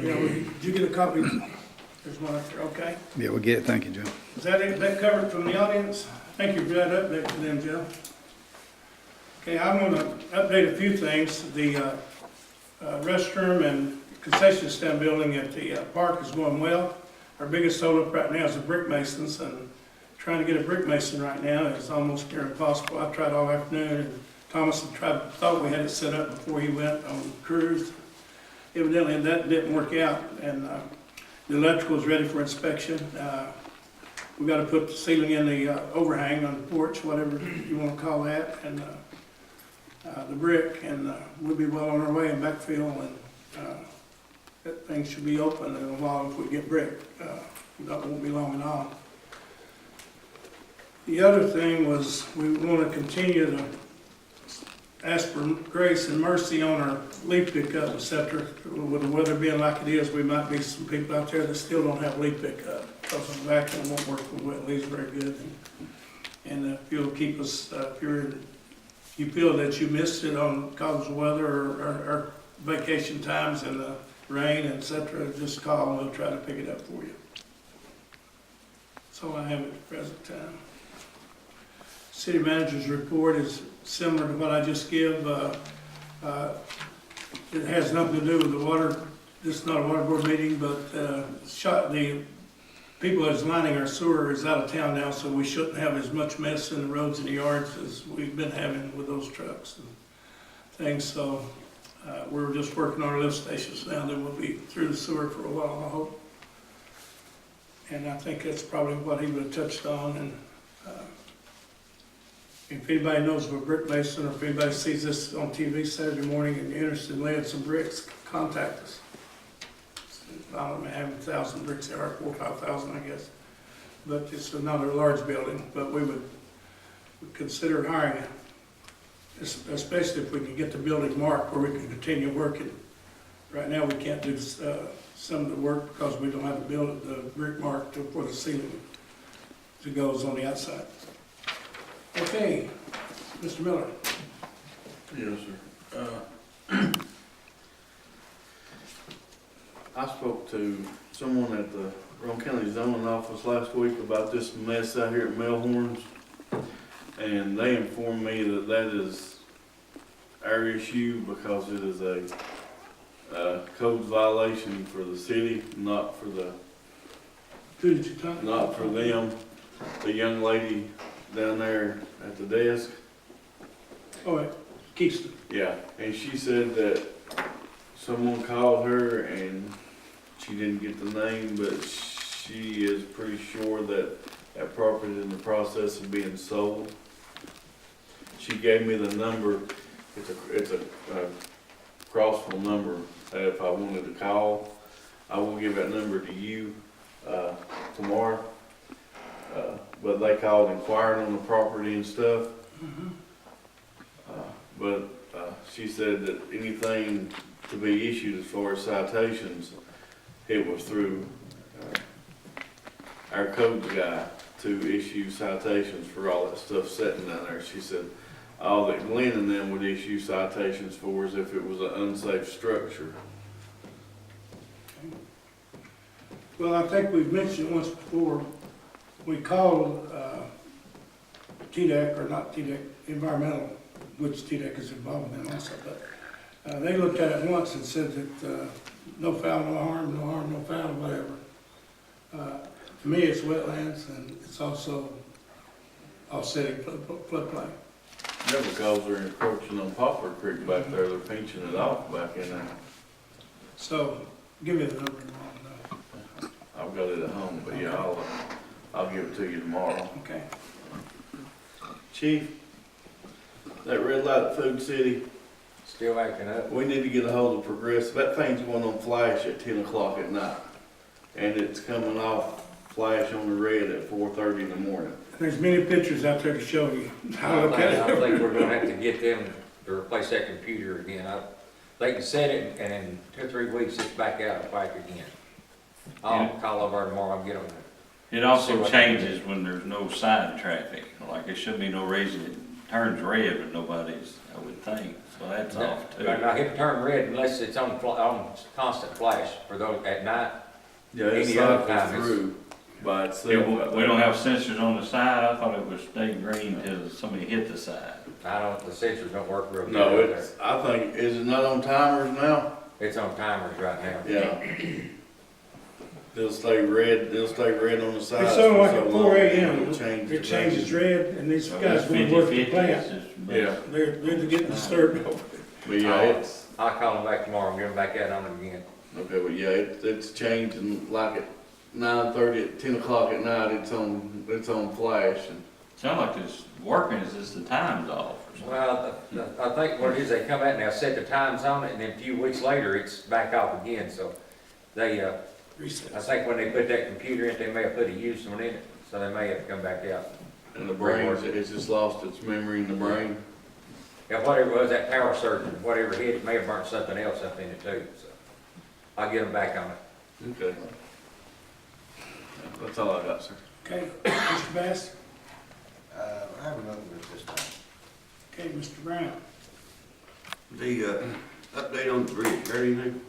Yeah, did you get a copy? There's one up there, okay. Yeah, we'll get it. Thank you, Joe. Is that it, that covered from the audience? Thank you for that update for them, Joe. Okay, I'm gonna update a few things. The restroom and concession stand building at the park is going well. Our biggest holdup right now is the brick masons, and trying to get a brick mason right now is almost near impossible. I've tried all afternoon, and Thomas thought we had it set up before he went on the cruise. Evidently, that didn't work out, and the electrical is ready for inspection. We got to put the ceiling in the overhang on the porch, whatever you want to call that, and the brick, and we'll be well on our way in backfill, and that thing should be open in a while if we get brick. That won't be long at all. The other thing was we want to continue to ask for grace and mercy on our leaf pickup, et cetera. With the weather being like it is, we might be some people out there that still don't have leaf pickup because the vacuum won't work with wet leaves very good. And if you'll keep us, if you feel that you missed it on cause of weather or vacation times and the rain, et cetera, just call and we'll try to pick it up for you. That's all I have at the present time. City manager's report is similar to what I just gave. It has nothing to do with the water. This is not a water board meeting, but the people that's lining our sewer is out of town now, so we shouldn't have as much mess in the roads and the yards as we've been having with those trucks. things, so we were just working on our lift stations now, then we'll be through the sewer for a while, I hope. And I think that's probably what he would have touched on, and if anybody knows of a brick mason, or if anybody sees this on TV Saturday morning and you're interested in laying some bricks, contact us. I don't know, having 1,000 bricks there, or 4,000 or 5,000, I guess. But it's not a large building, but we would consider hiring it, especially if we can get the building marked where we can continue working. Right now, we can't do some of the work because we don't have the brick mark for the ceiling that goes on the outside. Okay, Mr. Miller. Yes, sir. I spoke to someone at the Roane County Zoning Office last week about this mess out here at Melhorns, and they informed me that that is our issue because it is a code violation for the city, not for the, not for them. The young lady down there at the desk. Oh, at Kingston. Yeah, and she said that someone called her and she didn't get the name, but she is pretty sure that that property is in the process of being sold. She gave me the number. It's a crossful number that if I wanted to call, I will give that number to you tomorrow. But they called inquiring on the property and stuff. But she said that anything to be issued as far as citations, it was through our codes guy to issue citations for all that stuff sitting down there. She said all that Glenn and them would issue citations for is if it was an unsafe structure. Well, I think we've mentioned once before, we called TDEC, or not TDEC, environmental, which TDEC is involved in also, but they looked at it once and said that no foul, no harm, no foul, whatever. To me, it's wetlands, and it's also offsetting floodplain. Yeah, because they're encroaching on Poplar Creek back there, they're pinching it off back in there. So, give me the number. I've got it at home, but yeah, I'll give it to you tomorrow. Okay. Chief, that red light at Food City. Still acting up. We need to get a hold of Progressive. That thing's going on flash at 10 o'clock at night. And it's coming off flash on the red at 4:30 in the morning. There's many pictures out there to show you how to look at it. I think we're gonna have to get them to replace that computer again. They can set it, and in 2 or 3 weeks, it's back out of whack again. I'll call over tomorrow and get them. It also changes when there's no side traffic, like there should be no reason it turns red, but nobody's, I would think, so that's off too. Now, it turn red unless it's on constant flash for those at night. Yeah, it's Any other cycles time through by Yeah, itself. we don't have sensors on the side. I thought it would stay green until somebody hit the side. The sensors don't work real good. No, out there. it's, I think, is it not on timers now? It's on timers right now. Yeah. They'll stay red on the side. It's sort of like for at so 4 long, a.m. it'll change It the changes red, and these guys That's will work the 50-50, plant. Yeah. They're getting disturbed over it. But yeah, it's, I'll call them back tomorrow and get them back out on it again. okay, but yeah, it's changing like at 9:30, at 10 o'clock at night, it's on flash. And Sound like it's working, it's just the time's off or something. Well, I think what it is, they come out and they'll set the times on it, and then a few weeks later, it's back off again, so they, I think when they put that computer in, they may have put a used one in it, so they may have to come back out. And the brain, it's just lost its memory in the brain. Yeah, whatever it was, that power surge, whatever hit, it may have burnt something else up in it too, so I'll get them back on it. Okay. That's all I got, sir. Okay, Mr. Bass? I have another one this time. Okay, Mr. Brown? The update on the bridge, heard anything?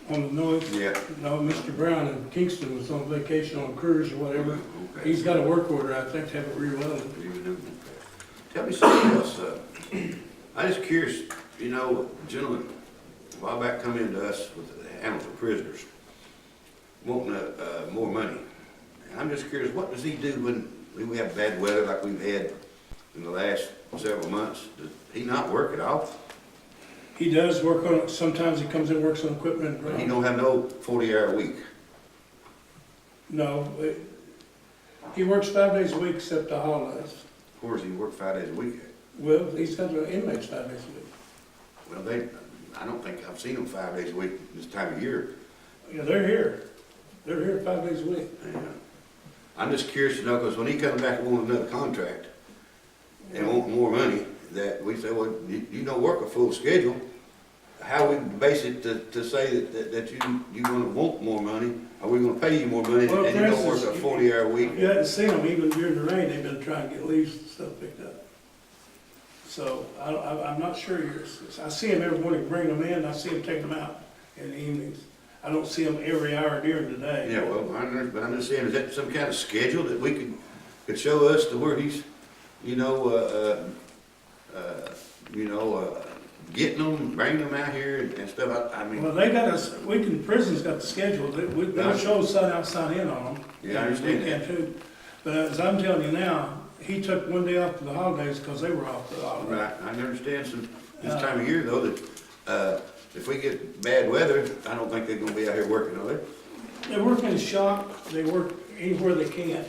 On the noise? Yeah. No, Mr. Brown in Kingston was on vacation on a cruise or whatever. Okay. He's got a work order, I think, to have it rewelded. Tell me something else. I just curious, you know, a gentleman a while back come into us with the Hamilton prisoners, wanting more money. And I'm just curious, what does he do when we have bad weather like we've had in the last several months? Does he not work at all? He does work on, sometimes he comes and works on equipment. But he don't have no 40-hour week. No, he works 5 days a week except the holidays. Where does he work 5 days a week at? Well, he's got the inmates 5 days a week. Well, I don't think I've seen them 5 days a week this time of year. Yeah, they're here. They're here 5 days a week. Yeah. I'm just curious to know, because when he comes back and wants another contract and want more money, that we say, well, you don't work a full schedule. How we base it to say that you're gonna want more money? Are we gonna pay you more money Well, and you don't work a 40-hour week? You hadn't seen them, even during the rain, they've been trying to get leaves and stuff picked up. So I'm not sure I see them every morning, bring them in, I see them take them out in the evenings. I don't see them every hour during the day. Yeah, well, but I'm just saying, is that some kind of schedule that we could show us to where he's, getting them, bringing them out here and stuff? I mean. Well, they got us, prison's got the schedule, they'll show us sign out, sign in on them. Yeah, I understand We can too. But as I'm telling you now, he took 1 day off for the holidays because they were off for the holidays. Right, I understand this time of year though, that, if we get bad weather, I don't think they're gonna be out here working, are they? They work in the shop, they work anywhere they can,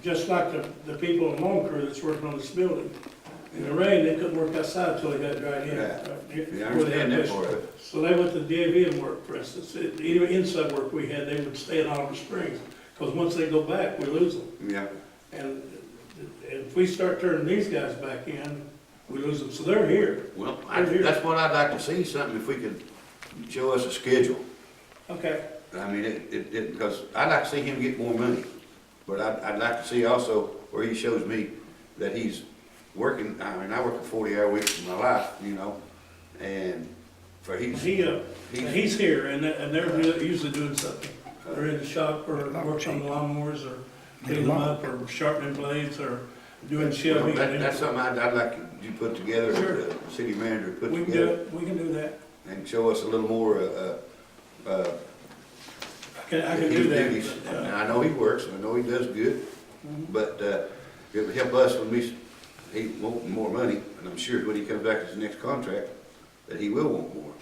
just like the people in Long Crew that's working on this building. In the rain, they couldn't work outside until they got dried in. Yeah, I understand that part of it. So they went to DAV and worked, for instance. Even inside work we had, they would stay in Oliver Springs, because once they go back, we lose them. Yeah. And if we start turning these guys back in, we lose them. So they're here. Well, They're here. that's what I'd like to see, something if we could show us a schedule. Okay. I mean, because I'd like to see him get more money, but I'd like to see also where he shows me that he's working. I mean, I work a 40-hour week in my life, and for he's here, and they're usually doing something. They're in the shop or working on the lawnmowers or cleaning them up or sharpening blades or doing shelving. That's something I'd like you to put together, Sure. the city manager put We can together. do it. We can do that. And show us a little more, I can do that. And I know he works, and I know he does good, but it would help us when he want more money, and I'm sure when he comes back to his next contract, that he will want more.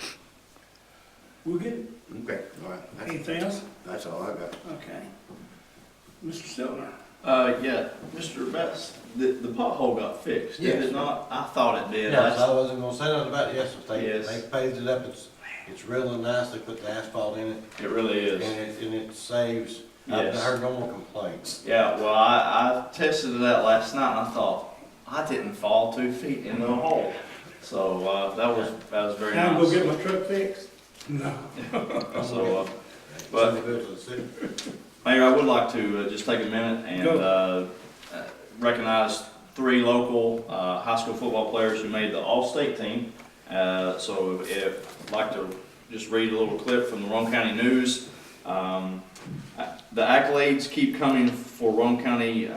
We'll get it. Okay, all right. Anything else? That's all I got. Okay. Mr. Stiltner. Yeah, Mr. Best, the pothole got fixed, did Yes. it not? I thought it did. Yes, I wasn't gonna say nothing about it yesterday. Yes. They paved it up, it's really nice, they put the asphalt in it. It really is. And it saves, I've Yes. heard no more complaints. Yeah, well, I tested it out last night and I thought, I didn't fall 2 feet in the hole. So, that was very Can I nice. go get my truck fixed? No. So, but, Mayor, I would like to just take a minute and recognize 3 local high school football players who made the all-state team. So I'd like to just read a little clip from the Roane County News. The accolades keep coming for Roane County